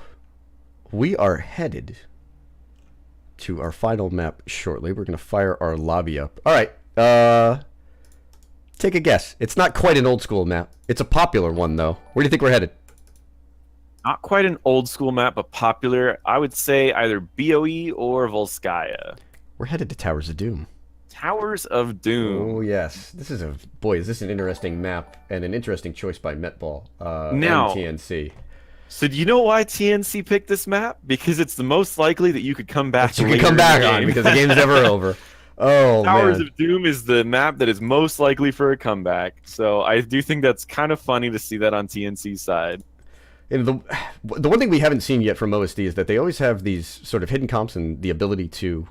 A: we are headed to our final map shortly. We're going to fire our lobby up. All right, take a guess. It's not quite an old school map. It's a popular one, though. Where do you think we're headed?
B: Not quite an old school map, but popular. I would say either BOE or Volskaya.
A: We're headed to Towers of Doom.
B: Towers of Doom.
A: Oh, yes. Is this an interesting map and an interesting choice by Metball
B: Now,
A: and TNC.
B: So do you know why TNC picked this map? Because it's the most likely that you could come back
A: You can come back on because the game's never over. Oh,
B: Towers
A: man.
B: of Doom is the map that is most likely for a comeback. So I do think that's kind of funny to see that on TNC's side.
A: And the one thing we haven't seen yet from OSD is that they always have these sort of hidden comps and the ability to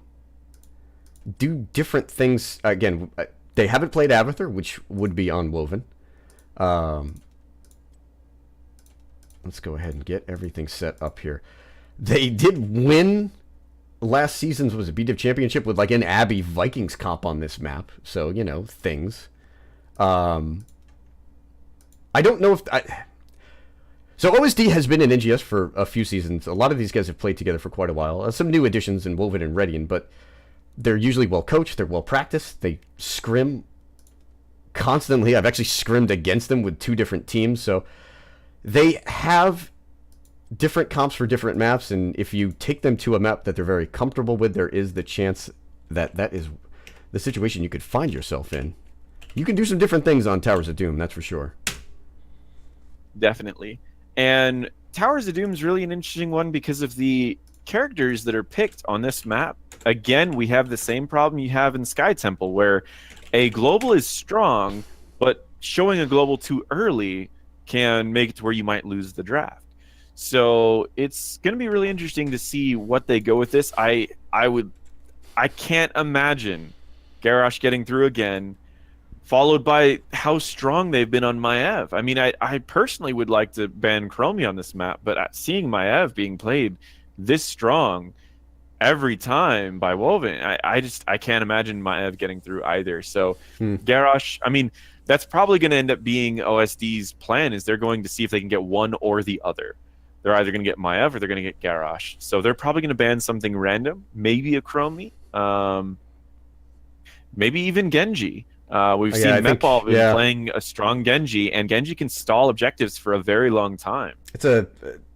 A: do different things. Again, they haven't played Avather, which would be on Woven. Let's go ahead and get everything set up here. They did win last season's a BDiv championship with like an Abbey Vikings comp on this map. So, things. I don't know if... So OSD has been in NGS for a few seasons. A lot of these guys have played together for quite a while. Some new additions in Woven and Redian, but they're usually well coached. They're well practiced. They scrim constantly. I've actually scrimmed against them with 2 different teams. So they have different comps for different maps, and if you take them to a map that they're very comfortable with, there is the chance that that is the situation you could find yourself in. You can do some different things on Towers of Doom, that's for sure.
B: Definitely. And Towers of Doom is really an interesting one because of the characters that are picked on this map. Again, we have the same problem you have in Sky Temple, where a global is strong, but showing a global too early can make it to where you might lose the draft. So it's going to be really interesting to see what they go with this. I can't imagine Garrosh getting through again, followed by how strong they've been on Maev. I mean, I personally would like to ban Chromie on this map, but seeing Maev being played this strong every time by Woven, I can't imagine Maev getting through either. So Garrosh, I mean, that's probably going to end up being OSD's plan, is they're going to see if they can get one or the other. They're either going to get Maev or they're going to get Garrosh. So they're probably going to ban something random, maybe a Chromie, maybe even Genji. We've seen Metball playing a strong Genji, and Genji can stall objectives for a very long time.
A: It's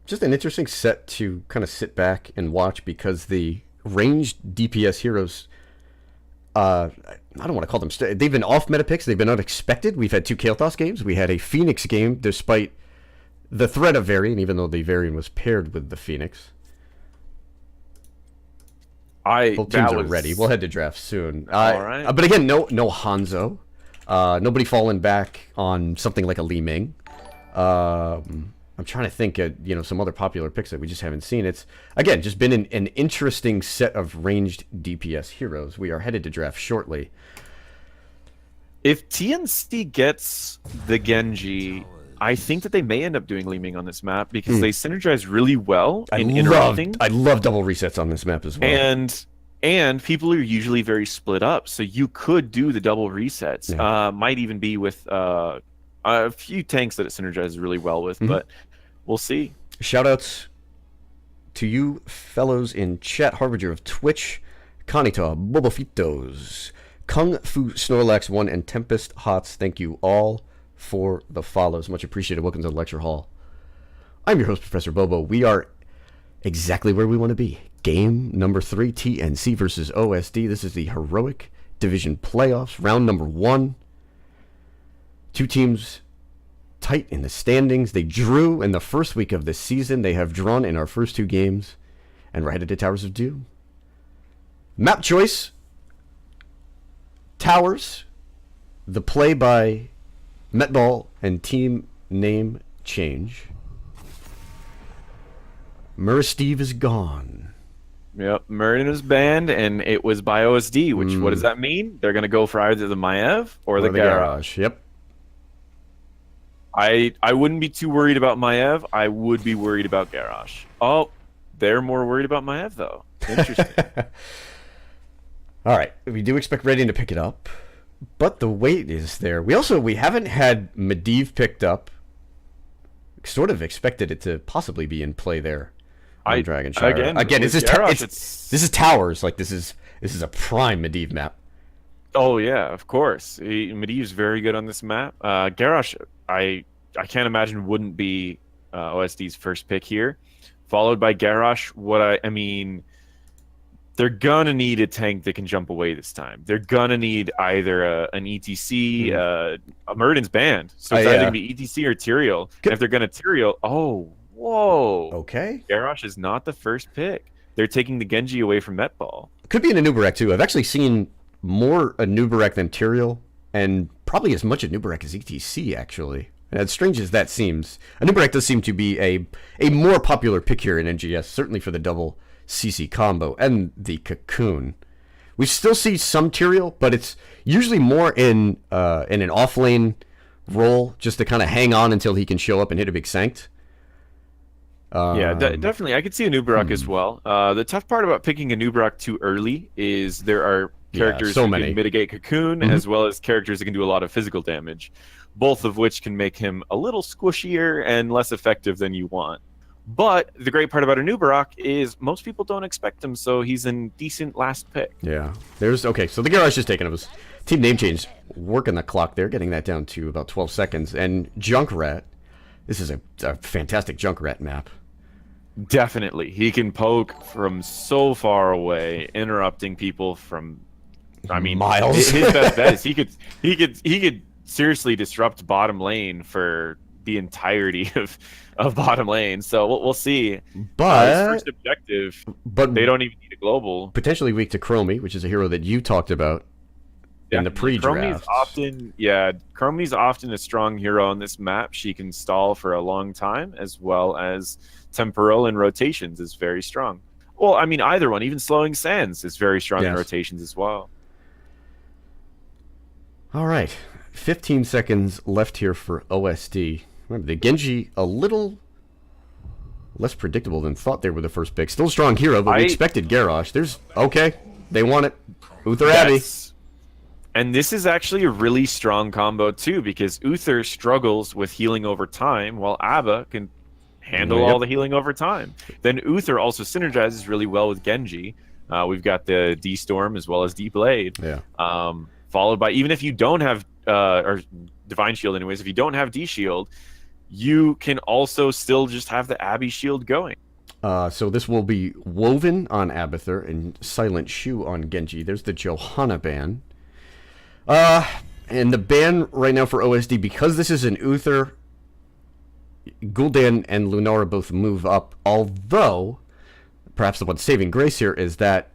A: just an interesting set to kind of sit back and watch, because the ranged DPS heroes, I don't want to call them... they've been off meta picks. They've been unexpected. We've had 2 Kael'thas games. We had a Phoenix game, despite the threat of Varian, even though the Varian was paired with the Phoenix. Both teams are ready. We'll head to draft soon.
B: All right.
A: But again, no Hanzo. Nobody falling back on something like a Li Ming. I'm trying to think of some other popular picks that we just haven't seen. It's, again, just been an interesting set of ranged DPS heroes. We are headed to draft shortly.
B: If TNC gets the Genji, I think that they may end up doing Li-Ming on this map because they synergize really well in interrupting.
A: I love double resets on this map as well.
B: And people are usually very split up, so you could do the double resets.
A: Yeah.
B: Might even be with a few tanks that it synergizes really well with, but we'll see.
A: Shoutouts to you fellows in chat, Harbinger of Twitch, Kanita, Bobofitos, Kung Fu Snorlax 1, and Tempest Hots. Thank you all for the follows. Much appreciated. Welcome to the lecture hall. I'm your host, Professor Bobo. We are exactly where we want to be. Game number 3, TNC versus OSD. This is the Heroic Division Playoffs, round number 1. Two teams tight in the standings. They drew in the first week of the season. They have drawn in our first 2 games, and we're headed to Towers of Doom. Map choice, Towers. The play by Metball and team name change. Steve is gone.
B: Yep, Merlin is banned, and it was by OSD, which, what does that mean? They're going to go for either the Maiev or the Garage.
A: Yep.
B: I wouldn't be too worried about Maiev. I would be worried about Garage. Oh, they're more worried about Maiev, though. Interesting.
A: All right, we do expect Radiant to pick it up, but the weight is there. We haven't had Medivh picked up. Sort of expected it to possibly be in play there on Dragonshire. Again, this is Towers. Like this is a prime Medivh map.
B: Oh yeah, of course. Medivh's very good on this map. Garrosh, I can't imagine wouldn't be OSD's first pick here, followed by Garrosh. I mean, they're gonna need a tank that can jump away this time. They're gonna need either an ETC. Murden's banned, so it's either gonna be ETC or Tyrael. And if they're gonna Tyrael, whoa.
A: Okay.
B: Garrosh is not the first pick. They're taking the Genji away from Metball. Could
A: be an Anubarak too. I've actually seen more Anubarak than Tyrael, and probably as much Anubarak as ETC, actually. And as strange as that seems, Anubarak does seem to be a more popular pick here in NGS, certainly for the double CC combo and the Cocoon. We still see some Tyrael, but it's usually more in an off-lane role, just to kind of hang on until he can show up and hit a big Sanct.
B: Definitely. I could see a Nubarak as well. The tough part about picking a Nubarak too early is there are characters who can mitigate Cocoon, as well as characters that can do a lot of physical damage, both of which can make him a little squishier and less effective than you want. But the great part about a Nubarak is most people don't expect him, so he's a decent last pick.
A: Yeah. So the Garage is taken. It was team name change, working the clock there, getting that down to about 12 seconds. And Junkrat, this is a fantastic Junkrat map.
B: Definitely. He can poke from so far away, interrupting people from,
A: miles.
B: His best bet is he could seriously disrupt bottom lane for the entirety of bottom lane. So we'll see.
A: But
B: his first objective, they don't even need a global.
A: Potentially weak to Chromie, which is a hero that you talked about in the pre-draft.
B: Chromie's often a strong hero on this map. She can stall for a long time, as well as temporal and rotations is very strong. Well, I mean, either one, even slowing sands is very strong in rotations as well.
A: All right, 15 seconds left here for OSD. Remember, the Genji a little less predictable than thought they were the first pick. Still a strong hero, but we expected Garrosh. They want it. Uther Abbey.
B: And this is actually a really strong combo too, because Uther struggles with healing over time, while Abba can handle all the healing over time. Then Uther also synergizes really well with Genji. We've got the D-Storm as well as D-Blade. Followed by, even if you don't have, or Divine Shield anyways, if you don't have D-Shield, you can also still just have the Abby Shield going.
A: So this will be Woven on Abathur and Silent Shoe on Genji. There's the Johanna ban. And the ban right now for OSD, because this is an Uther, Gul'dan and Lunara both move up, although perhaps the one saving grace here is that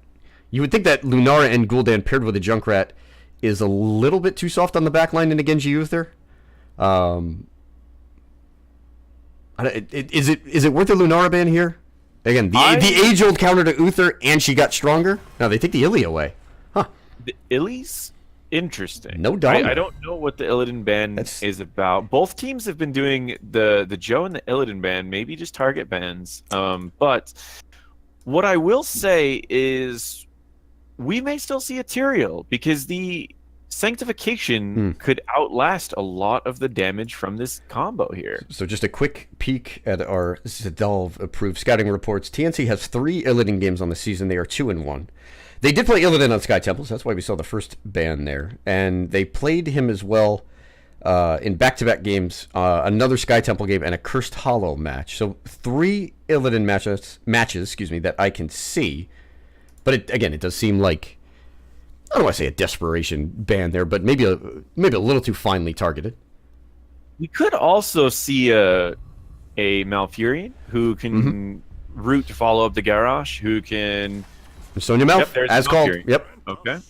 A: you would think that Lunara and Gul'dan paired with a Junkrat is a little bit too soft on the backline in a Genji Uther. Is it worth a Lunara ban here? Again, the age-old counter to Uther, and she got stronger? No, they take the Illy away. Huh.
B: The Illy's Interesting.
A: No Dom.
B: I don't know what the Illidan ban is about. Both teams have been doing the Joe and the Illidan ban, maybe just target bans. But what I will say is we may still see a Tyrael because the Sanctification could outlast a lot of the damage from this combo here.
A: So just a quick peek at our Zadolv approved scouting reports. TNC has 3 Illidan games on the season. They are 2-1. They did play Illidan on Sky Temples. That's why we saw the first ban there. And they played him as well in back-to-back games, another Sky Temple game, and a Cursed Hollow match. So 3 Illidan matches, that I can see. But it does seem like, I don't want to say a desperation ban there, but maybe a little too finely targeted.
B: We could also see a Malfurion who can route to follow up the Garrosh, who can...
A: Sonya Malf, as called. Yep.
B: Okay.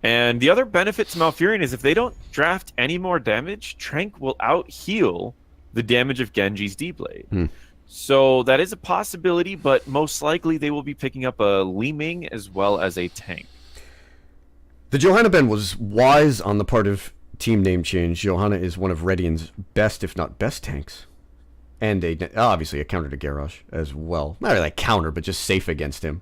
B: And the other benefit to Malfurion is if they don't draft any more damage, Trank will out-heal the damage of Genji's D-Blade. So that is a possibility, but most likely they will be picking up a Li Ming as well as a tank.
A: The Johanna ban was wise on the part of team name change. Johanna is one of Redian's best, if not best, tanks. And obviously a counter to Garrosh as well. Not really a counter, but just safe against him.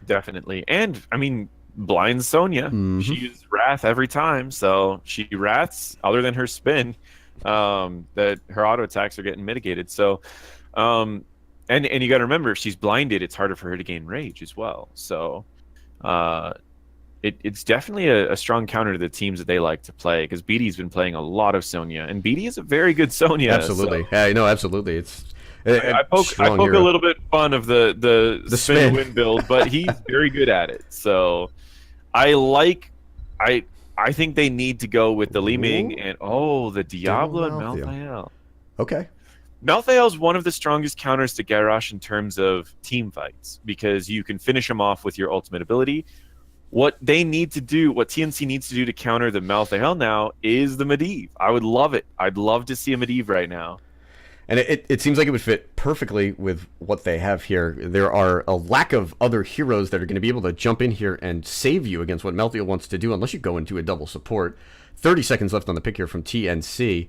B: Definitely. And, I mean, blind Sonya. She uses Wrath every time, so she Wraths, other than her spin, that her auto attacks are getting mitigated. So, and you got to remember, if she's blinded, it's harder for her to gain rage as well. So, it's definitely a strong counter to the teams that they like to play, because BD's been playing a lot of Sonya, and BD is a very good Sonya.
A: Absolutely.
B: So.
A: Yeah, no, absolutely. It's
B: I poke a little bit fun of the spin win build, but he's very good at it. So I think they need to go with the Li Ming and the Diablo and Malthael.
A: Okay.
B: Malthael is one of the strongest counters to Garrosh in terms of team fights, because you can finish him off with your ultimate ability. What they need to do, what TNC needs to do to counter the Malthael now is the Medivh. I would love it. I'd love to see a Medivh right now.
A: And it seems like it would fit perfectly with what they have here. There are a lack of other heroes that are going to be able to jump in here and save you against what Malthael wants to do, unless you go into a double support. 30 seconds left on the pick here from TNC.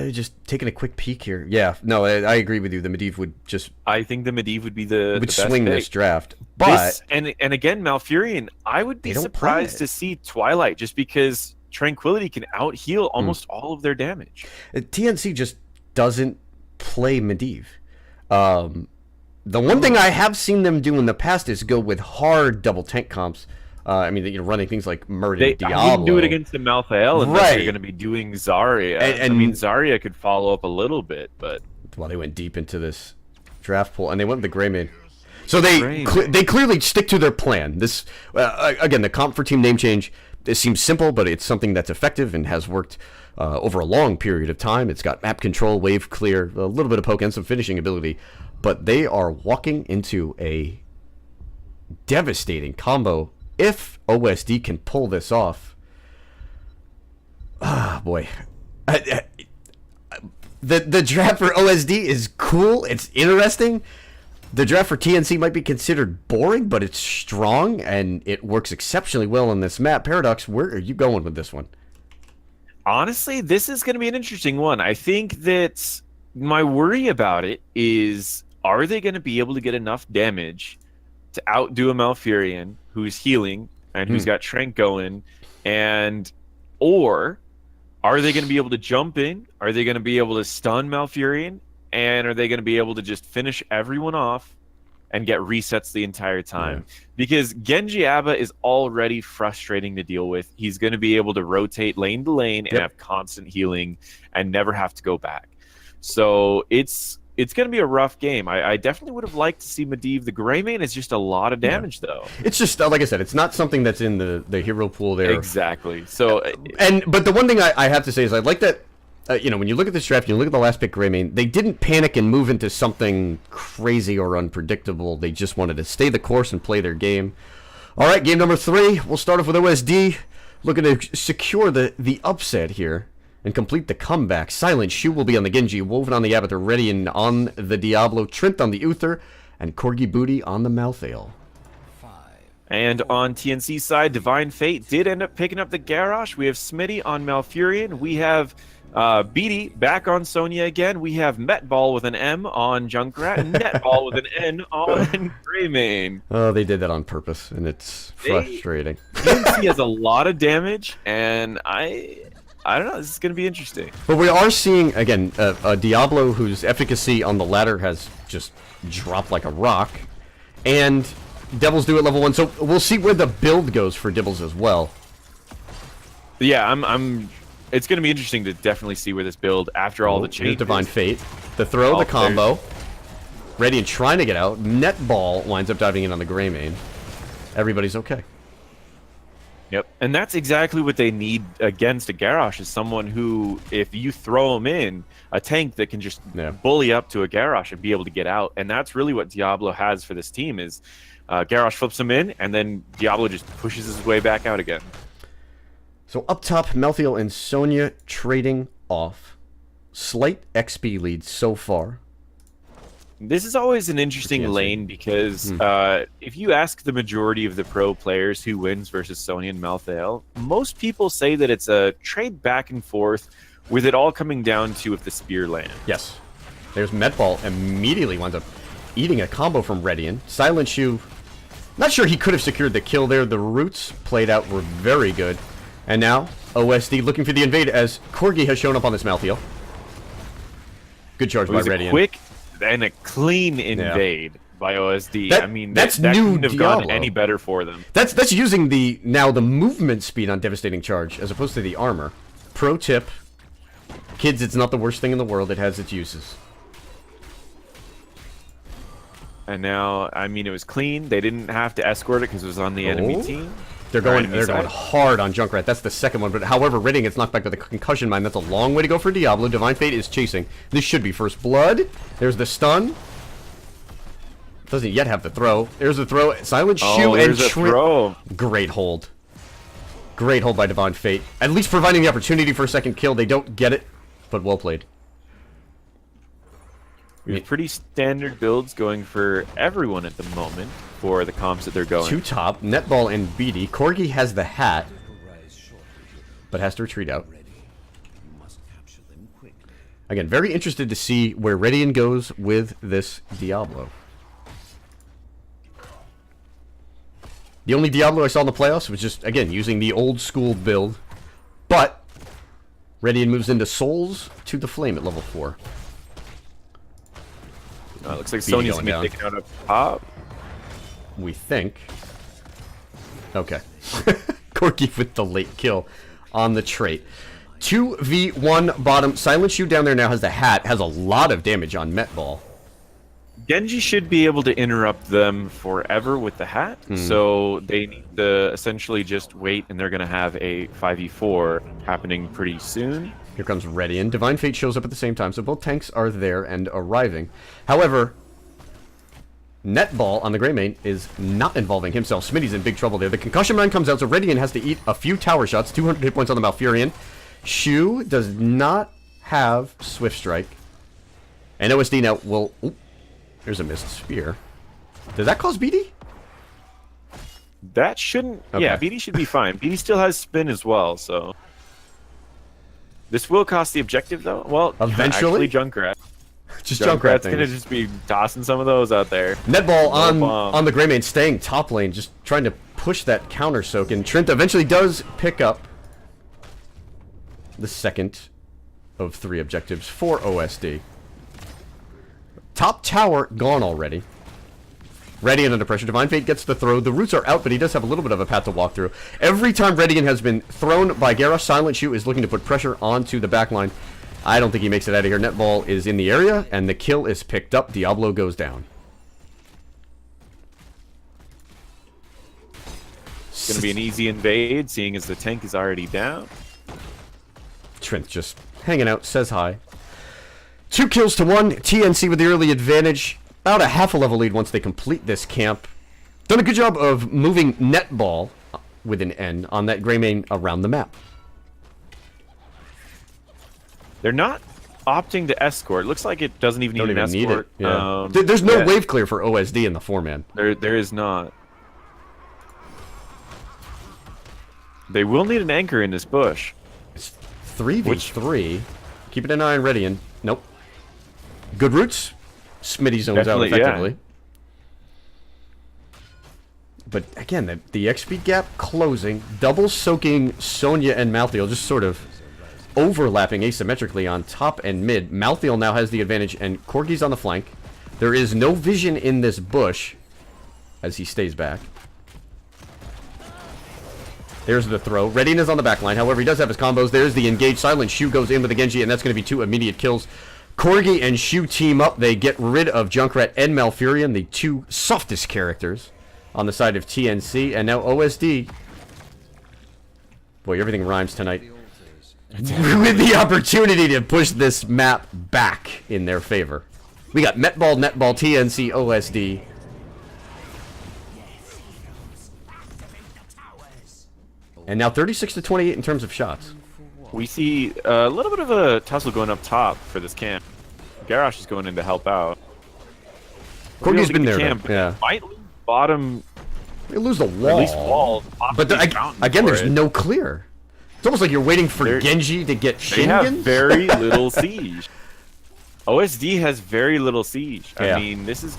A: Just taking a quick peek here. Yeah, no, I agree with you. The Medivh would just...
B: I think the Medivh would be the best
A: swing
B: pick.
A: This draft. But...
B: and again, Malfurion, I would be surprised to see Twilight, just because Tranquility can out-heal almost all of their damage.
A: TNC just doesn't play Medivh. The one thing I have seen them do in the past is go with hard double tank comps. Running things like Murder Diablo.
B: I wouldn't do it against the Malthael unless you're going to be be Zarya.
A: And
B: Zarya could follow up a little bit, but...
A: Well, they went deep into this draft pool, and they went with the Greymane. So they clearly stick to their plan. This again, the comp for team name change, it seems simple, but it's something that's effective and has worked over a long period of time. It's got map control, wave clear, a little bit of poke, and some finishing ability. But they are walking into a devastating combo. If OSD can pull this off, boy. The draft for OSD is cool. It's interesting. The draft for TNC might be considered boring, but it's strong, and it works exceptionally well on this map. Paradox, where are you going with this one?
B: Honestly, this is going to be an interesting one. I think that my worry about it is, are they going to be able to get enough damage to outdo a Malfurion who's healing and who's got Trank going, or are they going to be able to jump in? Are they going to be able to stun Malfurion? And are they going to be able to just finish everyone off and get resets the entire time? Yeah. Because Genji Abba is already frustrating to deal with. He's going to be able to rotate lane to lane and have constant healing and never have to go back. So it's going to be a rough game. I definitely would have liked to see Medivh. The Greymane is just a lot of damage, though.
A: It's just, like I said, it's not something that's in the hero pool there.
B: Exactly. So,
A: but the one thing I have to say is I like that, when you look at this draft, you look at the last pick, Greymane, they didn't panic and move into something crazy or unpredictable. They just wanted to stay the course and play their game. All right, game number 3. We'll start off with OSD, looking to secure the upset here and complete the comeback. Silent Shoe will be on the Genji, Woven on the Abathur, Redian on the Diablo, Trent on the Uther, and Corgi Booty on the Malthael.
B: And on TNC side, Divine Fate did end up picking up the Garrosh. We have Smitty on Malfurion. We have Beatty back on Sonya again. We have Metball with an M on Junkrat and Netball with an N on Greymane.
A: Oh, they did that on purpose, and it's frustrating.
B: TNC has a lot of damage, and I don't know. This is going to be interesting.
A: But we are seeing, again, a Diablo whose efficacy on the ladder has just dropped like a rock. And Devils do at level 1, so we'll see where the build goes for Dibbles as well.
B: Yeah, it's going to be interesting to definitely see where this build, after all the
A: Here's
B: changes.
A: Divine Fate. The throw, the combo. Radiant trying to get out. Netball winds up diving in on the Greymane. Everybody's okay.
B: Yep, and that's exactly what they need against a Garrosh, is someone who, if you throw him in, a tank that can just bully up to a Garrosh and be able to get out. And that's really what Diablo has for this team, is Garrosh flips him in, and then Diablo just pushes his way back out again.
A: So up top, Melthiel and Sonya trading off. Slight XP lead so far.
B: This is always an interesting lane because if you ask the majority of the pro players who wins versus Sonya and Malthael, most people say that it's a trade back and forth, with it all coming down to if the spear lands.
A: Yes. There's Metball immediately winds up eating a combo from Redian. Silent Shoe, not sure he could have secured the kill there. The roots played out were very good. And now, OSD looking for the invade as Corgi has shown up on this Malthael. Good charge by Redian.
B: Quick and a clean invade by OSD.
A: That
B: couldn't
A: new
B: have
A: Diablo.
B: gone any better for them.
A: That's using the movement speed on Devastating Charge as opposed to the armor. Pro tip, kids, it's not the worst thing in the world. It has its uses.
B: And now, it was clean. They didn't have to escort it because it was on the enemy team.
A: They're going hard on Junkrat. That's the second one. But however, Redian gets knocked back to the concussion mine. That's a long way to go for Diablo. Divine Fate is chasing. This should be first blood. There's the stun. Doesn't yet have the throw. There's the throw. Silent Shoe and
B: throw.
A: Great hold. Great hold by Divine Fate. At least providing the opportunity for a second kill. They don't get it, but well played.
B: We have pretty standard builds going for everyone at the moment for the comps that they're going.
A: Two top, Netball and Beatty. Corgi has the hat, but has to retreat out. Again, very interested to see where Redian goes with this Diablo. The only Diablo I saw in the playoffs was just, again, using the old school build. But Redian moves into Souls to the Flame at level 4.
B: Looks like Sonya's going to be taken out of top.
A: We think. Okay. Corgi with the late kill on the trait. 2v1 bottom. Silent Shoe down there now has the hat. Has a lot of damage on Metball.
B: Genji should be able to interrupt them forever with the hat. So they need to essentially just wait, and they're going to have a 5v4 happening pretty soon.
A: Here comes Redian. Divine Fate shows up at the same time, so both tanks are there and arriving. However, Netball on the Greymane is not involving himself. Smitty's in big trouble there. The concussion mine comes out, so Redian has to eat a few tower shots. 200 hit points on the Malfurion. Shu does not have Swift Strike. And OSD now will... Oop, there's a missed spear. Does that cause BD?
B: That shouldn't... Okay. Yeah, BD should be fine. BD still has spin as well, so... This will cost the objective, though. Well,
A: eventually,
B: actually, Junkrat.
A: Just Junkrat's
B: gonna just be tossing some of those out there.
A: Netball on the Greymane, staying top lane, just trying to push that counter soak, and Trent eventually does pick up the second of 3 objectives for OSD. Top tower gone already. Redian under pressure. Divine Fate gets the throw. The roots are out, but he does have a little bit of a path to walk through. Every time Redian has been thrown by Garrosh, Silent Shoe is looking to put pressure onto the backline. I don't think he makes it out of here. Netball is in the area, and the kill is picked up. Diablo goes down.
B: It's going to be an easy invade, seeing as the tank is already down.
A: Trent just hanging out, says hi. 2 kills to 1. TNC with the early advantage. About a half a level lead once they complete this camp. Done a good job of moving Netball with an N on that Greymane around the map.
B: They're not opting to escort. Looks like it doesn't even need an escort.
A: Need it. Yeah. There's no wave clear for OSD in the 4-man.
B: There is not. They will need an anchor in this bush.
A: It's 3v3. Keeping an eye on Redian. Nope. Good roots. Smitty zones out
B: Definitely,
A: effectively.
B: yeah.
A: But again, the XP gap closing, double soaking Sonya and Malthael, just sort of overlapping asymmetrically on top and mid. Malthael now has the advantage, and Corgi's on the flank. There is no vision in this bush as he stays back. There's the throw. Readiness on the back line. However, he does have his combos. There's the engage. Silent Shu goes in with the Genji, and that's going to be 2 immediate kills. Corgi and Shu team up. They get rid of Junkrat and Malfurion, the 2 softest characters on the side of TNC. And now OSD. Boy, everything rhymes tonight. With the opportunity to push this map back in their favor. We got Netball, TNC, OSD. And now 36-28 in terms of shots.
B: We see a little bit of a tussle going up top for this camp. Garrosh is going in to help out.
A: Corgi's been there,
B: camp,
A: yeah.
B: Might lose bottom,
A: They lose the
B: or
A: wall.
B: at least wall.
A: But again, there's no clear. It's almost like you're waiting for Genji to get
B: They have
A: Shingen.
B: very little siege. OSD has very little siege.
A: Yeah.
B: I mean, this is...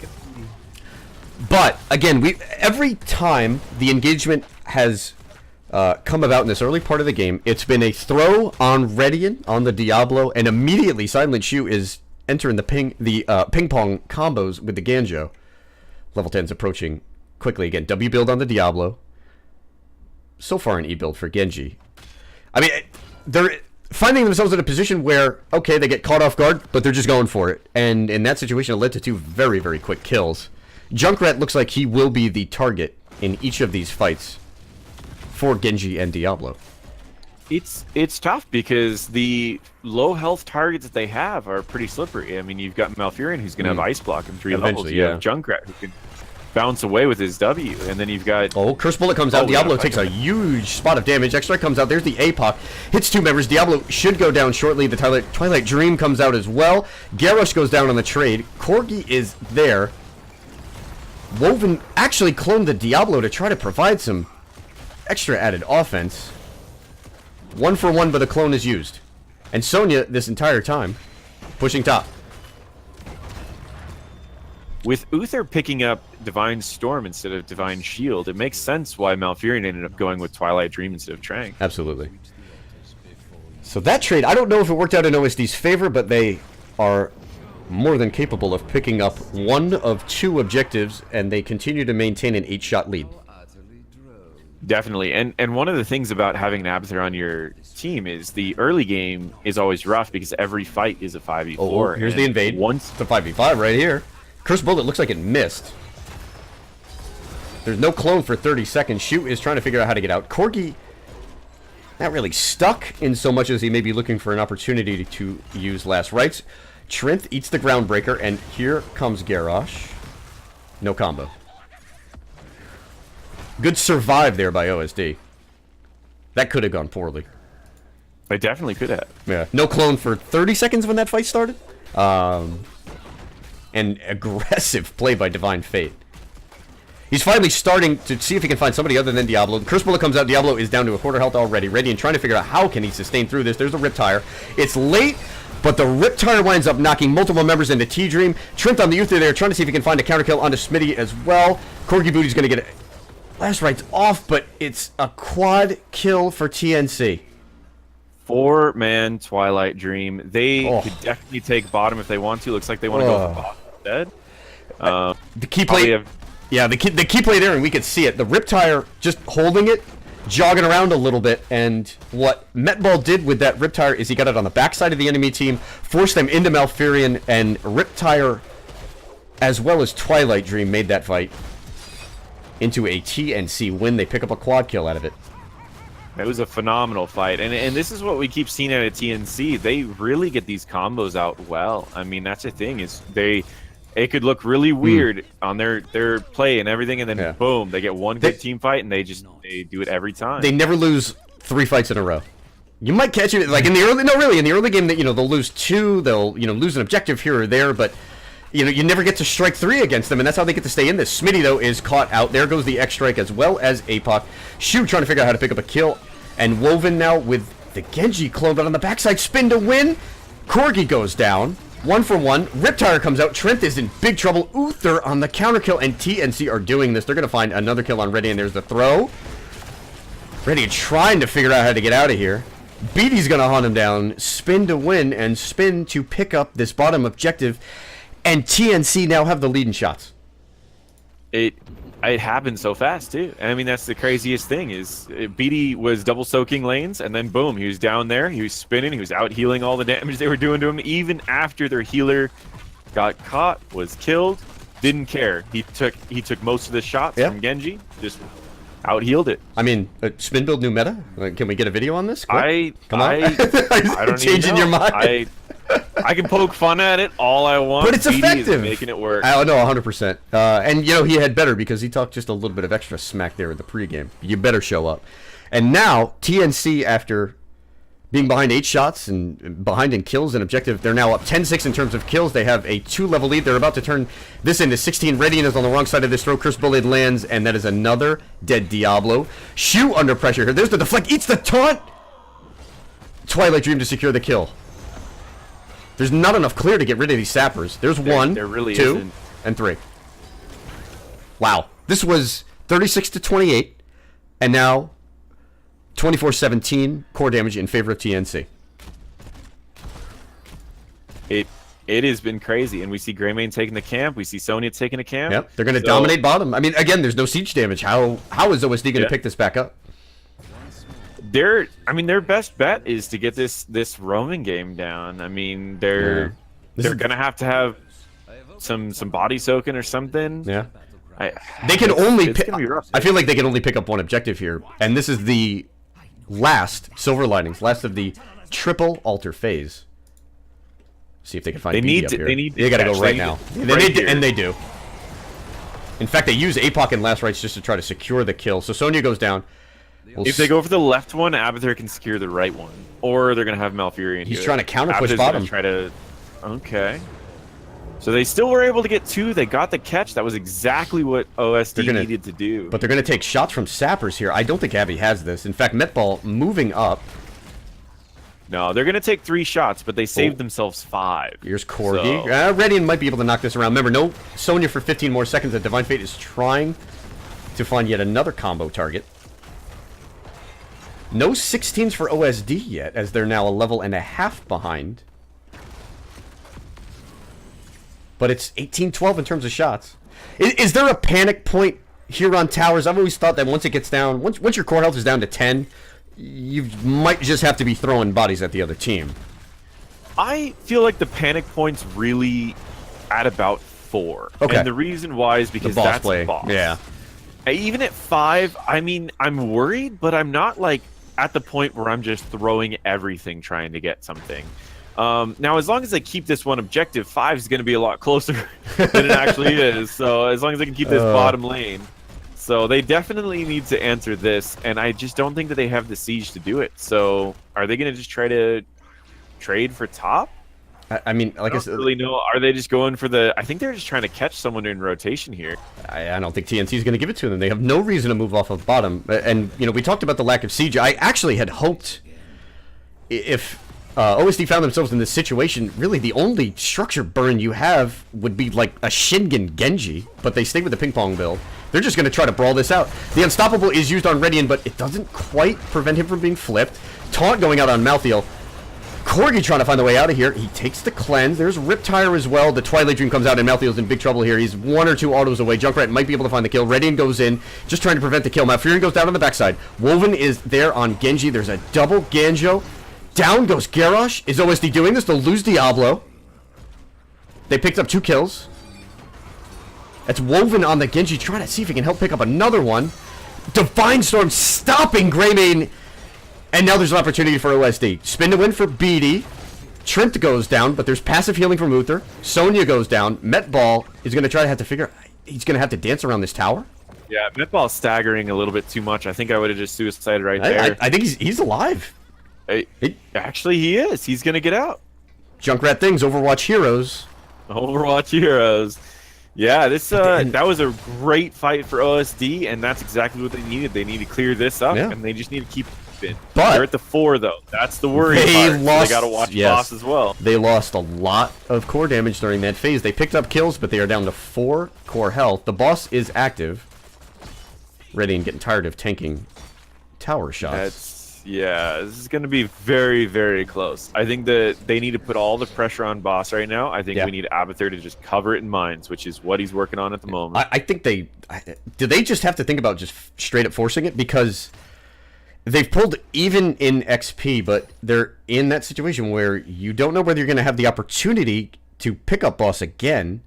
A: But again, every time the engagement has come about in this early part of the game, it's been a throw on Redian on the Diablo, and immediately Silent Shu is entering the ping pong combos with the Ganjo. Level 10's approaching quickly again. W build on the Diablo. So far an E build for Genji. I mean, they're finding themselves in a position where, okay, they get caught off guard, but they're just going for it. And in that situation, it led to 2 very, very quick kills. Junkrat looks like he will be the target in each of these fights for Genji and Diablo.
B: It's tough because the low health targets that they have are pretty slippery. I mean, you've got Malfurion who's going to have Ice Block in 3 levels.
A: Eventually,
B: You
A: yeah.
B: have Junkrat who can bounce away with his W, and then you've got...
A: Oh, Curse Bullet comes out.
B: Oh,
A: Diablo
B: yeah,
A: takes a huge spot of damage. X-Ray comes out. There's the APOC. Hits 2 members. Diablo should go down shortly. The Twilight Dream comes out as well. Garrosh goes down on the trade. Corgi is there. Woven actually cloned the Diablo to try to provide some extra added offense. 1 for 1, but the clone is used. And Sonya, this entire time, pushing top.
B: With Uther picking up Divine Storm instead of Divine Shield, it makes sense why Malfurion ended up going with Twilight Dream instead of Trang.
A: Absolutely. So that trade, I don't know if it worked out in OSD's favor, but they are more than capable of picking up 1 of 2 objectives, and they continue to maintain an 8-shot lead.
B: Definitely, and one of the things about having an Abathur on your team is the early game is always rough because every fight is a 5v4.
A: Oh, here's the invade.
B: Once
A: It's a 5v5 right here. Curse Bullet looks like it missed. There's no clone for 30 seconds. Shu is trying to figure out how to get out. Corgi, not really stuck in so much as he may be looking for an opportunity to use last rites. Trinth eats the Groundbreaker, and here comes Garrosh. No combo. Good survive there by OSD. That could have gone poorly.
B: I definitely could have.
A: Yeah. No clone for 30 seconds when that fight started. And aggressive play by Divine Fate. He's finally starting to see if he can find somebody other than Diablo. The Curse Bullet comes out. Diablo is down to a quarter health already. Redian trying to figure out how can he sustain through this. There's the Riptire. It's late, but the Riptire winds up knocking multiple members into T-Dream. Trent on the Uther there trying to see if he can find a counter kill onto Smitty as well. Corgi Booty's going to get it. Last right's off, but it's a quad kill for TNC.
B: 4-man Twilight Dream. They could definitely take bottom if they want to. Looks like they want to go for bottom instead.
A: The key play, yeah, the key play there, and we could see it. The Riptire just holding it, jogging around a little bit, and what Metball did with that Riptire is he got it on the backside of the enemy team, forced them into Malfurion, and Riptire, as well as Twilight Dream, made that fight into a TNC win. They pick up a quad kill out of it.
B: It was a phenomenal fight, and this is what we keep seeing out of TNC. They really get these combos out well. I mean, that's the thing is it could look really weird on their play and everything, and then boom, they get one good team fight, and they do it every time.
A: They never lose 3 fights in a row. You might catch it like in the early game that they'll lose 2, they'll lose an objective here or there, but you never get to strike 3 against them, and that's how they get to stay in this. Smitty, though, is caught out. There goes the X-Strike as well as APOC. Shu trying to figure out how to pick up a kill. And Woven now with the Genji clone, but on the backside, spin to win. Corgi goes down. 1 for 1. Riptire comes out. Trent is in big trouble. Uther on the counter kill, and TNC are doing this. They're going to find another kill on Ready, and there's the throw. Ready trying to figure out how to get out of here. BD's going to hunt him down. Spin to win, and spin to pick up this bottom objective. And TNC now have the lead in shots.
B: It happened so fast too. I mean, that's the craziest thing is BD was double soaking lanes, and then boom, he was down there, he was spinning, he was out healing all the damage they were doing to him. Even after their healer got caught, was killed, didn't care. He took most of the shots from Genji, just out healed it.
A: I mean, spin build new meta. Can we get a video on this? Quick? Come on.
B: I don't
A: changing your mind.
B: I can poke fun at it all I want,
A: but it's
B: BD
A: effective.
B: Is making it work.
A: I know, 100%. And you know he had better because he talked just a little bit of extra smack there in the pregame. You better show up. And now TNC, after being behind 8 shots and behind in kills and objective, they're now up 10-6 in terms of kills. They have a 2-level lead. They're about to turn this into 16. Radiant is on the wrong side of this throw. Curse Bullet lands, and that is another dead Diablo. Shu under pressure here. There's the deflect. Eats the taunt. Twilight Dream to secure the kill. There's not enough clear to get rid of these sappers. There's one,
B: there really
A: 2,
B: isn't.
A: and 3. Wow. This was 36-28, and now 24-17 core damage in favor of TNC.
B: It has been crazy, and we see Greymane taking the camp. We see Sonya taking a camp.
A: Yep, they're going to dominate bottom. I mean, again, there's no siege damage. How is OSD going to pick this back up?
B: Their best bet is to get this roaming game down. I mean, they're gonna have to have some body soaking or something.
A: Yeah, they can only. I feel like they can only pick up one objective here, and this is the last Silver Linings, last of the triple altar phase. See if they can find. They gotta go right now. And they do. In fact, they use APOC and Last Rites just to try to secure the kill. So Sonya goes down.
B: If they go for the left one, Abathur can secure the right one, or they're gonna have Malfurion.
A: He's trying to counter push bottom.
B: Okay. So they still were able to get 2. They got the catch. That was exactly what OSD needed to do.
A: But they're gonna take shots from sappers here. I don't think Abby has this. In fact, Metball moving up.
B: No, they're gonna take 3 shots, but they saved themselves 5.
A: Here's Corgi. Radiant might be able to knock this around. Remember, no Sonya for 15 more seconds. That Divine Fate is trying to find yet another combo target. No 16s for OSD yet, as they're now a level and a half behind. But it's 18-12 in terms of shots. Is there a panic point here on towers? I've always thought that once it gets down, once your core health is down to 10, you might just have to be throwing bodies at the other team.
B: I feel like the panic point's really at about 4.
A: Okay.
B: And the reason why is because that's the boss.
A: Yeah.
B: Even at 5, I mean, I'm worried, but I'm not like at the point where I'm just throwing everything trying to get something. Now, as long as they keep this one objective, 5 is going to be a lot closer than it actually is. So as long as they can keep this bottom lane. So they definitely need to answer this, and I just don't think that they have the siege to do it. So are they going to just try to trade for top?
A: I mean, like I
B: don't really know. Are they just going for the... I think they're just trying to catch someone in rotation here.
A: I don't think TNC is going to give it to them. They have no reason to move off of bottom. And, you know, we talked about the lack of siege. I actually had hoped if OSD found themselves in this situation, really the only structure burn you have would be like a Shingen Genji, but they stay with the ping pong build. They're just going to try to brawl this out. The Unstoppable is used on Redian, but it doesn't quite prevent him from being flipped. Taunt going out on Malthael. Corgi trying to find the way out of here. He takes the cleanse. There's Riptire as well. The Twilight Dream comes out, and Malthael's in big trouble here. He's 1 or 2 autos away. Junkrat might be able to find the kill. Radiant goes in, just trying to prevent the kill. Malfurion goes down on the backside. Woven is there on Genji. There's a double Ganjo. Down goes Garrosh. Is OSD doing this? They'll lose Diablo. They picked up 2 kills. That's Woven on the Genji, trying to see if he can help pick up another one. Divine Storm stopping Greymane. And now there's an opportunity for OSD. Spin to win for BD. Trent goes down, but there's passive healing from Uther. Sonya goes down. Metball is going to try to have to figure... He's going to have to dance around this tower?
B: Yeah, Metball's staggering a little bit too much. I think I would have just suicided right there.
A: I think he's alive.
B: Actually, he is. He's going to get out.
A: Junkrat things, Overwatch heroes.
B: Overwatch heroes. Yeah, this that was a great fight for OSD, and that's exactly what they needed. They need to clear this up, and they just need to keep been.
A: But
B: They're at the 4 though. That's the worry
A: they
B: part. So
A: lost.
B: they got to watch
A: yes,
B: boss as well.
A: They lost a lot of core damage during that phase. They picked up kills, but they are down to 4 core health. The boss is active, ready and getting tired of tanking tower shots.
B: This is going to be very, very close. I think that they need to put all the pressure on boss right now. I think we need Abathur to just cover it in mines, which is what he's working on at the moment.
A: I think do they just have to think about just straight up forcing it, because they've pulled even in XP, but they're in that situation where you don't know whether you're going to have the opportunity to pick up boss again.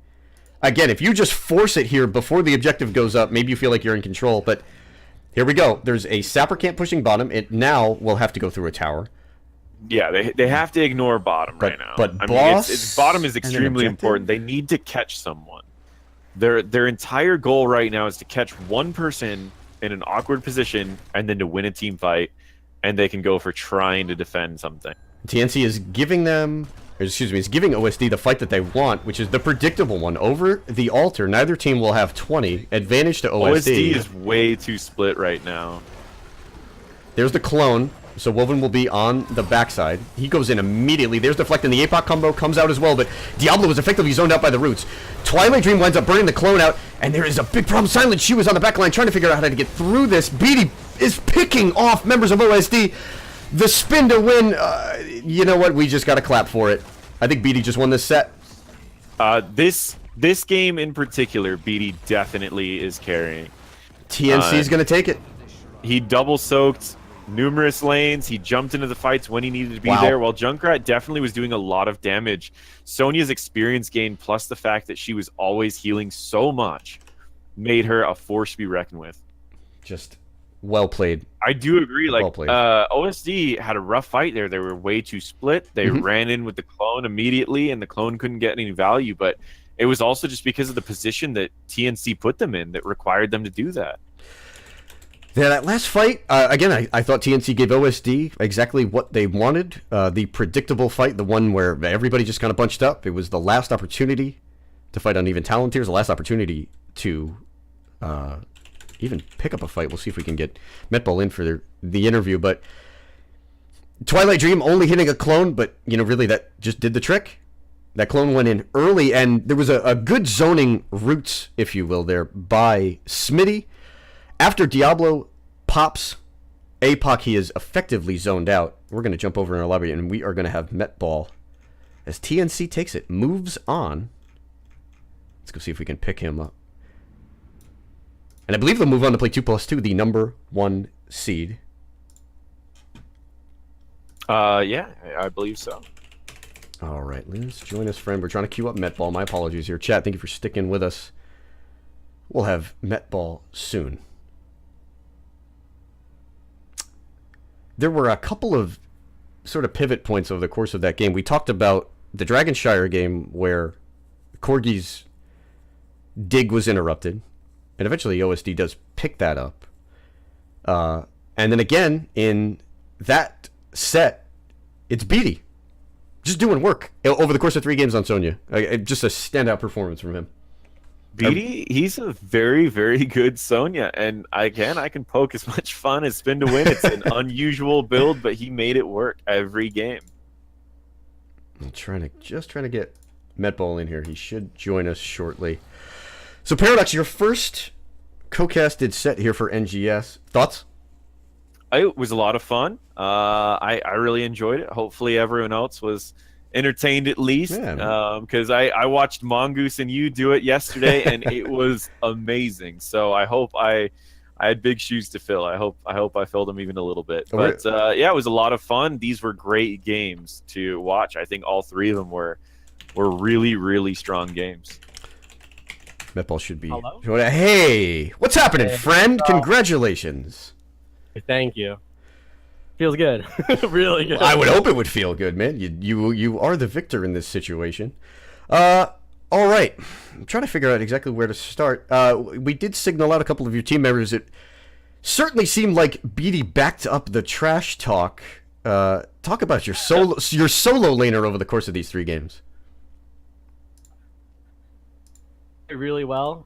A: Again, if you just force it here before the objective goes up, maybe you feel like you're in control, but here we go. There's a sapper camp pushing bottom. It now will have to go through a tower.
B: Yeah, they have to ignore bottom right now.
A: But
B: I
A: boss
B: mean, it's bottom is extremely important. They need to catch someone. Their entire goal right now is to catch one person in an awkward position and then to win a team fight, and they can go for trying to defend something.
A: TNC is giving them, is giving OSD the fight that they want, which is the predictable one. Over the altar, neither team will have 20. Advantage to OSD.
B: OSD is way too split right now.
A: There's the clone, so Woven will be on the backside. He goes in immediately. There's Deflect, and the APOC combo comes out as well, but Diablo was effectively zoned out by the roots. Twilight Dream winds up burning the clone out, and there is a big problem. Silent She was on the back line trying to figure out how to get through this. Beatty is picking off members of OSD. The spin to win, you know what? We just got to clap for it. I think Beatty just won this set.
B: This game in particular, Beatty definitely is carrying.
A: TNC is going to take it.
B: He double soaked numerous lanes. He jumped into the fights when he needed to be there, while Junkrat definitely was doing a lot of damage. Sonya's experience gain, plus the fact that she was always healing so much, made her a force to be reckoned with.
A: Just well played.
B: I do agree. Like,
A: well
B: OSD had a rough fight there. They were way too split. They ran in with the clone immediately, and the clone couldn't get any value. But it was also just because of the position that TNC put them in that required them to do that.
A: Yeah, that last fight, again, I thought TNC gave OSD exactly what they wanted. The predictable fight, the one where everybody just kind of bunched up. It was the last opportunity to fight uneven talent tiers, the last opportunity to even pick up a fight. We'll see if we can get Metball in for the interview. But Twilight Dream only hitting a clone, but, you know, really that just did the trick. That clone went in early, and there was a good zoning roots, if you will, there by Smitty. After Diablo pops APOC, he is effectively zoned out. We're going to jump over in our lobby, and we are going to have Metball as TNC takes it, moves on. Let's go see if we can pick him up. And I believe they'll move on to play 2+2, the number 1 seed.
B: Yeah, I believe so.
A: All right, let's join us, friend. We're trying to queue up Metball. My apologies here. Chat, thank you for sticking with us. We'll have Metball soon. There were a couple of sort of pivot points over the course of that game. We talked about the Dragonshire game where Corgi's dig was interrupted, and eventually OSD does pick that up. And then again, in that set, it's Beatty. Just doing work over the course of 3 games on Sonya. Just a standout performance from him.
B: Beatty, he's a very, very good Sonya, and I can poke as much fun as spin to win. It's an unusual build, but he made it work every game.
A: I'm trying to get Metball in here. He should join us shortly. So Paradox, your first co-casted set here for NGS. Thoughts?
B: It was a lot of fun. I really enjoyed it. Hopefully everyone else was entertained at least, because I watched Mongoose and you do it yesterday, and it was amazing. So I hope I had big shoes to fill. I hope I filled them even a little bit. But yeah, it was a lot of fun. These were great games to watch. I think all 3 of them were really, really strong games.
A: Metball should be.
D: Hello?
A: Hey, what's happening, friend? Congratulations.
D: Thank you. Feels good. Really good.
A: I would hope it would feel good, man. You are the victor in this situation. All right. I'm trying to figure out exactly where to start. We did signal out a couple of your team members. It certainly seemed like Beatty backed up the trash talk. Talk about your solo laner over the course of these 3 games.
D: Really well.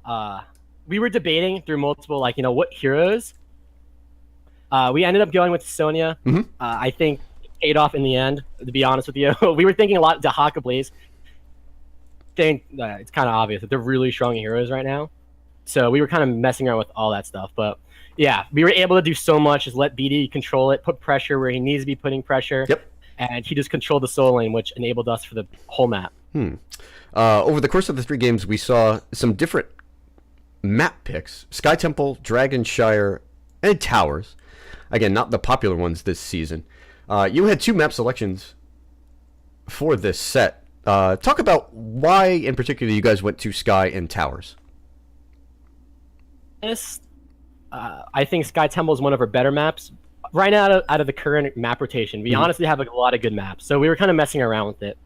D: We were debating through multiple, what heroes We ended up going with Sonya.
A: Mhm.
D: I think it paid off in the end. To be honest with you, we were thinking a lot to Haka Blaze. It's kind of obvious that they're really strong heroes right now. So we were kind of messing around with all that stuff. But yeah, we were able to do so much. Just let BD control it, put pressure where he needs to be putting pressure.
A: Yep.
D: And he just controlled the soul lane, which enabled us for the whole map.
A: Over the course of the 3 games, we saw some different map picks: Sky Temple, Dragonshire, and Towers. Again, not the popular ones this season. You had 2 map selections for this set. Talk about why, in particular, you guys went to Sky and Towers.
D: I think Sky Temple is one of our better maps. Right now, out of the current map rotation, we honestly have a lot of good maps. So we were kind of messing around with it.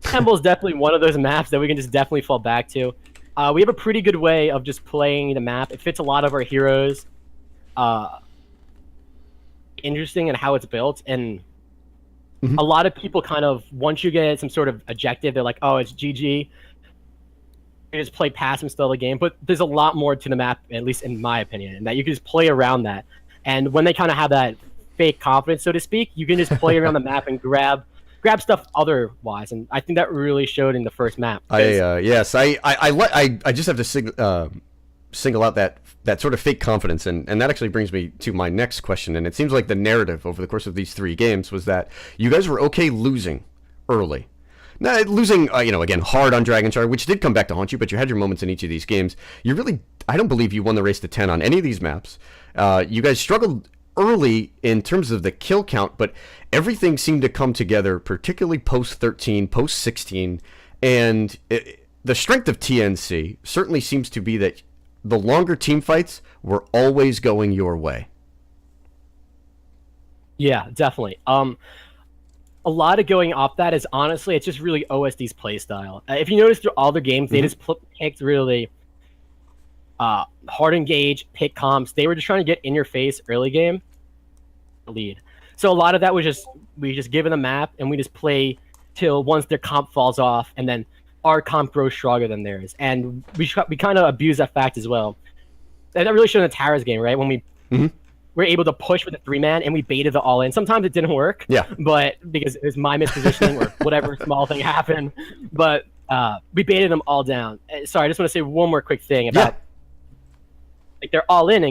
D: Temple is definitely one of those maps that we can just definitely fall back to. We have a pretty good way of just playing the map. It fits a lot of our heroes. Interesting in how it's built, and a lot of people kind of, once you get some sort of objective, they're like, oh, it's GG. You just play past and still the game. But there's a lot more to the map, at least in my opinion, and that you can just play around that. And when they kind of have that fake confidence, so to speak, you can just play around the map and grab stuff otherwise, and I think that really showed in the first map.
A: I just have to single out that sort of fake confidence, and that actually brings me to my next question. And it seems like the narrative over the course of these 3 games was that you guys were okay losing early. Now, losing, again, hard on Dragonshire, which did come back to haunt you, but you had your moments in each of these games. I don't believe you won the race to 10 on any of these maps. You guys struggled early in terms of the kill count, but everything seemed to come together, particularly post 13, post 16, and the strength of TNC certainly seems to be that the longer team fights were always going your way.
D: Yeah, definitely. A lot of going off that is honestly, it's just really OSD's play style. If you notice through all the games, they just picked really hard engage, pick comps. They were just trying to get in your face early game lead. So a lot of that was we just give them the map and we just play till once their comp falls off, and then our comp grows stronger than theirs. And we kind of abuse that fact as well. And that really showed in the Towers game, right? When we were able to push with a 3-man and we baited the all-in. Sometimes it didn't work, but because it was my mispositioning or whatever small thing happened. But we baited them all down. Sorry, I just want to say one more quick thing about like they're all in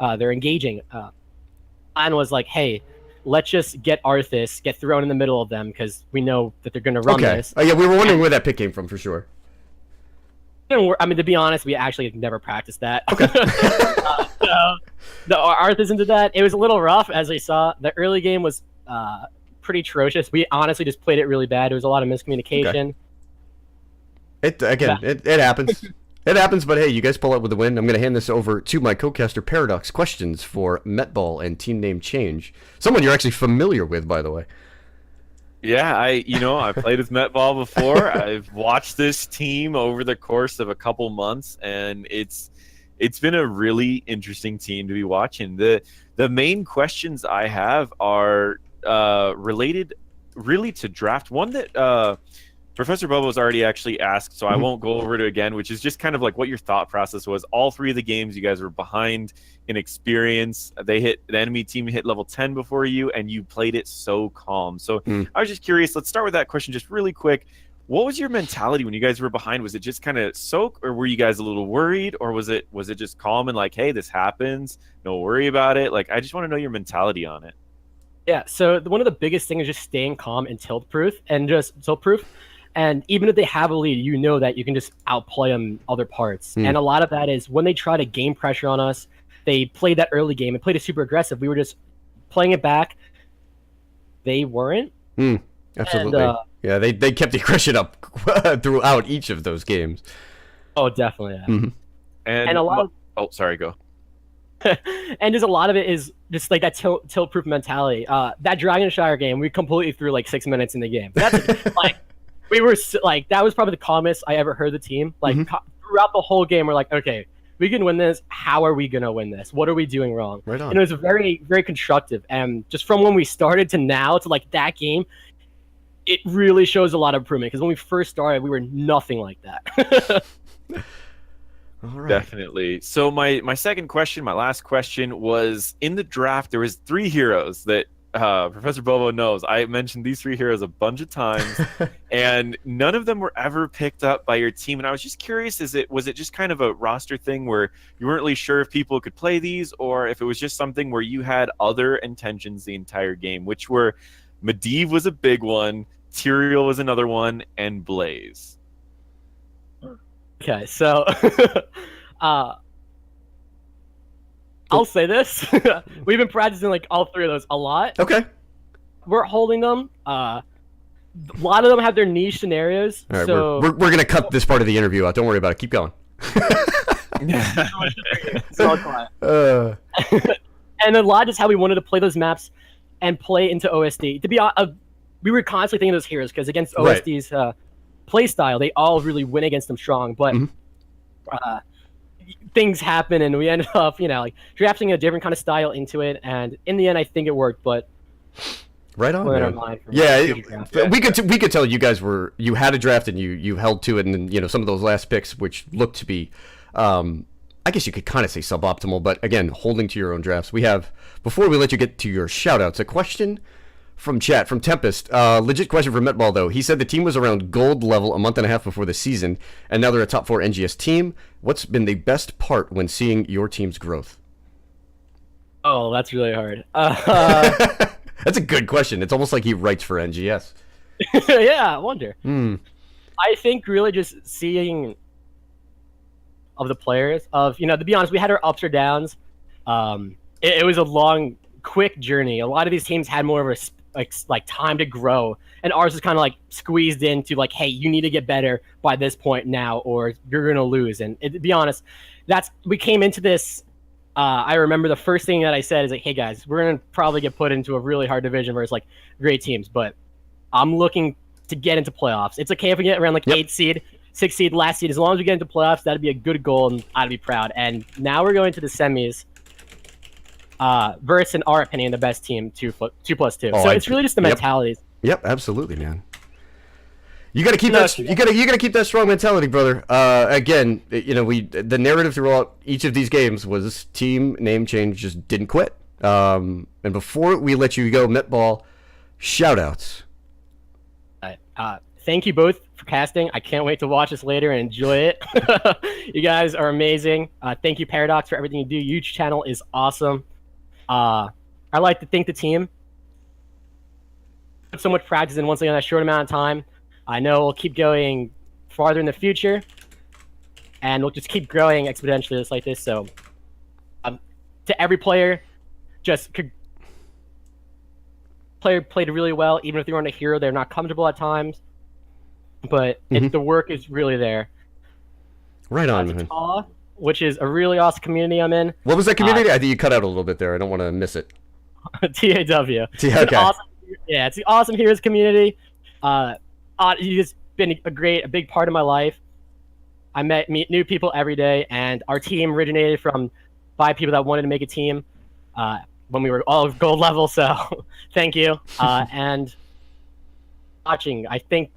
D: and they're engaging. Plan was like, hey, let's just get Arthas, get thrown in the middle of them because we know that they're going to run this.
A: Oh yeah, we were wondering where that pick came from for sure.
D: I mean, to be honest, we actually never practiced that. Okay. So Arthas into that. It was a little rough, as we saw. The early game was pretty atrocious. We honestly just played it really bad. There was a lot of miscommunication.
A: Okay. It happens. It happens, but hey, you guys pull out with the win. I'm going to hand this over to my co-caster Paradox. Questions for Metball and team name change. Someone you're actually familiar with, by the way.
B: Yeah, I played with Metball before. I've watched this team over the course of a couple months, and it's been a really interesting team to be watching. The main questions I have are related really to draft. One that Professor Bobo's already actually asked, so I won't go over it again, which is just kind of like what your thought process was. All 3 of the games, you guys were behind in experience. The enemy team hit level 10 before you, and you played it so calm. So I was just curious. Let's start with that question just really quick. What was your mentality when you guys were behind? Was it just kind of soak, or were you guys a little worried, or was it just calm and like, hey, this happens, no worry about it? Like, I just want to know your mentality on it. Yeah,
D: so one of the biggest things is just staying calm and tilt-proof. And even if they have a lead, you know that you can just outplay them other parts. And a lot of that is when they try to gain pressure on us, they played that early game and played it super aggressive. We were just playing it back. They weren't.
A: Absolutely. And, yeah, they kept the aggression up throughout each of those games.
D: Oh, definitely. Yeah. And a lot of...
B: Oh, sorry, go.
D: And just a lot of it is just like that tilt-proof mentality. That Dragonshire game, we completely threw like 6 minutes in the game. That's like... We were like, that was probably the calmest I ever heard the team. Like throughout the whole game, we're like, okay, we can win this. How are we gonna win this? What are we doing wrong?
A: Right on.
D: And it was very, very constructive. And just from when we started to now to like that game, it really shows a lot of improvement. Because when we first started, we were nothing like that.
A: All right.
B: Definitely. So my second question, my last question was in the draft. There was three heroes that Professor Bobo knows. I mentioned these three heroes a bunch of times, and none of them were ever picked up by your team. And I was just curious: was it just kind of a roster thing where you weren't really sure if people could play these, or if it was just something where you had other intentions the entire game? Which were Medivh was a big one, Tyrael was another one, and Blaze.
D: Okay, so I'll say this. We've been practicing like all three of those a lot.
A: Okay.
D: We're holding them. A lot of them have their niche scenarios.
A: All right.
D: So
A: We're gonna cut this part of the interview out. Don't worry about it. Keep going.
D: so I'll quiet. And a lot is how we wanted to play those maps and play into OSD. To be honest, we were constantly thinking of those heroes because against
A: Right.
D: OSD's play style, they all really win against them strong. But things happen, and we ended up, like drafting a different kind of style into it. And in the end, I think it worked. But
A: Right on,
D: we're in our
A: man.
D: mind for
A: Yeah,
D: future drafts.
A: we could tell you guys you had a draft and you held to it, and then some of those last picks, which looked to be, I guess you could kind of say suboptimal, but again, holding to your own drafts. We have, before we let you get to your shout outs, a question from chat from Tempest. Legit question for Metball though. He said the team was around gold level a month and a half before the season, and now they're a top 4 NGS team. What's been the best part when seeing your team's growth?
D: Oh, that's really hard.
A: That's a good question. It's almost like he writes for NGS.
D: Yeah, I wonder. I think really just seeing of the players to be honest, we had our ups or downs. It was a long, quick journey. A lot of these teams had more of a like time to grow, and ours was kind of like squeezed into like, hey, you need to get better by this point now, or you're gonna lose. And to be honest, we came into this. I remember the first thing that I said is like, hey guys, we're gonna probably get put into a really hard division where it's like great teams, but I'm looking to get into playoffs. It's okay if we get around like 8 seed, 6 seed, last seed. As long as we get into playoffs, that'd be a good goal, and I'd be proud. And now we're going to the semis. Versus, in our opinion, the best team, 2+2.
A: Oh,
D: So it's really just the mentalities.
A: Yep, absolutely, man. You gotta keep that. You gotta keep that strong mentality, brother. Again, the narrative throughout each of these games was team name change just didn't quit. And before we let you go, Metball, shout outs.
D: Thank you both for casting. I can't wait to watch this later and enjoy it. You guys are amazing. Thank you, Paradox, for everything you do. Your channel is awesome. I like to thank the team. Put so much practice in once again in a short amount of time. I know we'll keep going farther in the future, and we'll just keep growing exponentially just like this. So, to every player, player played really well. Even if they weren't a hero, they're not comfortable at times, but the work is really there.
A: Right on, man.
D: Which is a really awesome community I'm in.
A: What was that community? I think you cut out a little bit there. I don't want to miss it.
D: TAW.
A: Okay.
D: It's the awesome heroes community. You've just been a big part of my life. I meet new people every day, and our team originated from 5 people that wanted to make a team when we were all gold level. So thank you. And watching, I think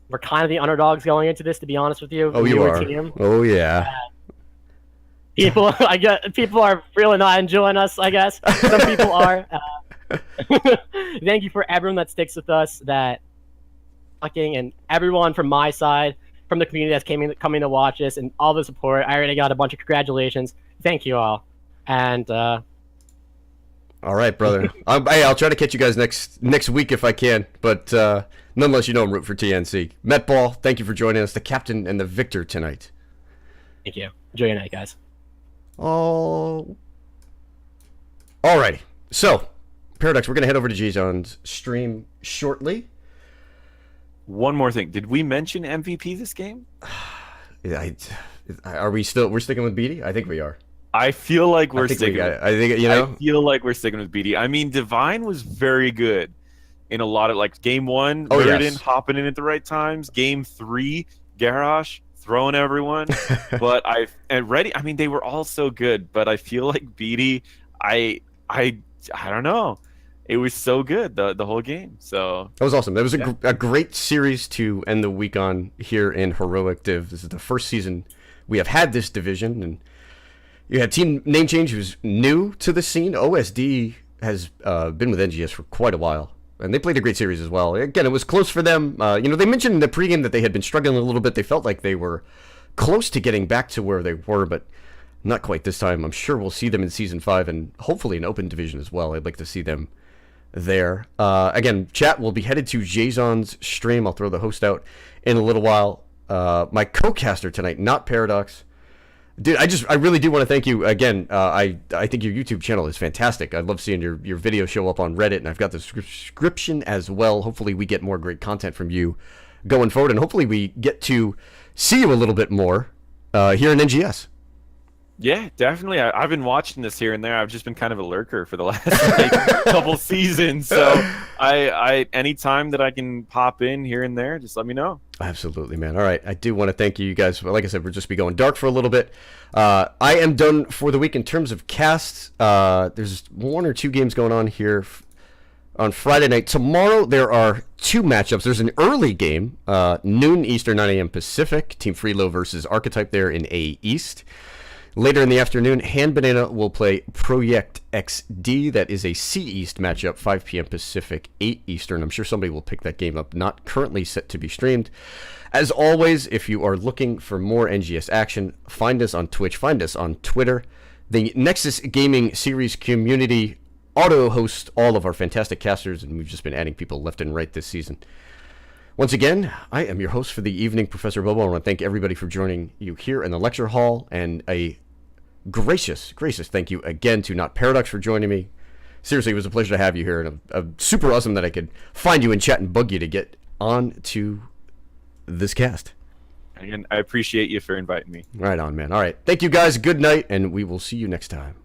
D: we're kind of the underdogs going into this, to be honest with you.
A: Oh, you are. Team. Oh, yeah.
D: People are really not enjoying us, I guess. Some people are. Thank you for everyone that sticks with us, and everyone from my side, from the community that's coming to watch us, and all the support. I already got a bunch of congratulations. Thank you all. And all
A: right, brother. I'll try to catch you guys next week if I can. But nonetheless, I'm rooting for TNC. Metball, thank you for joining us, the captain and the victor tonight.
D: Thank you. Enjoy your night, guys.
A: Oh. Alrighty. So, Paradox, we're going to head over to G-Zone's stream shortly.
B: One more thing. Did we mention MVP this game?
A: Are we still... We're sticking with BD? I think we are.
B: I feel like we're sticking with...
A: I
B: feel like we're sticking with BD. I mean, Divine was very good in a lot of... Like, Game 1, Lurden hopping in at the right times. Game 3, Garrosh throwing everyone. But they were all so good. But I feel like BD, I don't know. It was so good the whole game. So
A: that was awesome. That was a great series to end the week on here in Heroic Div. This is the first season we have had this division. And you had team name change who's new to the scene. OSD has been with NGS for quite a while, and they played a great series as well. Again, it was close for them. They mentioned in the pregame that they had been struggling a little bit. They felt like they were close to getting back to where they were, but not quite this time. I'm sure we'll see them in Season 5 and hopefully an open division as well. I'd like to see them there. Again, chat will be headed to Jason's stream. I'll throw the host out in a little while. My co-caster tonight, not Paradox. Dude, I really do want to thank you again. I think your YouTube channel is fantastic. I love seeing your video show up on Reddit, and I've got the subscription as well. Hopefully we get more great content from you going forward, and hopefully we get to see you a little bit more here in NGS.
B: Yeah, definitely. I've been watching this here and there. I've just been kind of a lurker for the last couple seasons. So I anytime that I can pop in here and there, just let me know.
A: Absolutely, man. All right. I do want to thank you guys. Like I said, we'll just be going dark for a little bit. I am done for the week in terms of casts. There's 1 or 2 games going on here on Friday night. Tomorrow, there are 2 matchups. There's an early game, noon Eastern, 9 a.m. Pacific. Team Freelo versus Archetype there in A East. Later in the afternoon, Hand Banana will play Project XD. That is a C East matchup, 5 p.m. Pacific, 8 Eastern. I'm sure somebody will pick that game up. Not currently set to be streamed. As always, if you are looking for more NGS action, find us on Twitch, find us on Twitter. The Nexus Gaming Series community auto-hosts all of our fantastic casters, and we've just been adding people left and right this season. Once again, I am your host for the evening, Professor Bobo. I want to thank everybody for joining you here in the lecture hall, and a gracious thank you again to Not Paradox for joining me. Seriously, it was a pleasure to have you here, and super awesome that I could find you in chat and bug you to get on to this cast.
B: Again, I appreciate you for inviting me.
A: Right on, man. All right. Thank you, guys. Good night, and we will see you next time.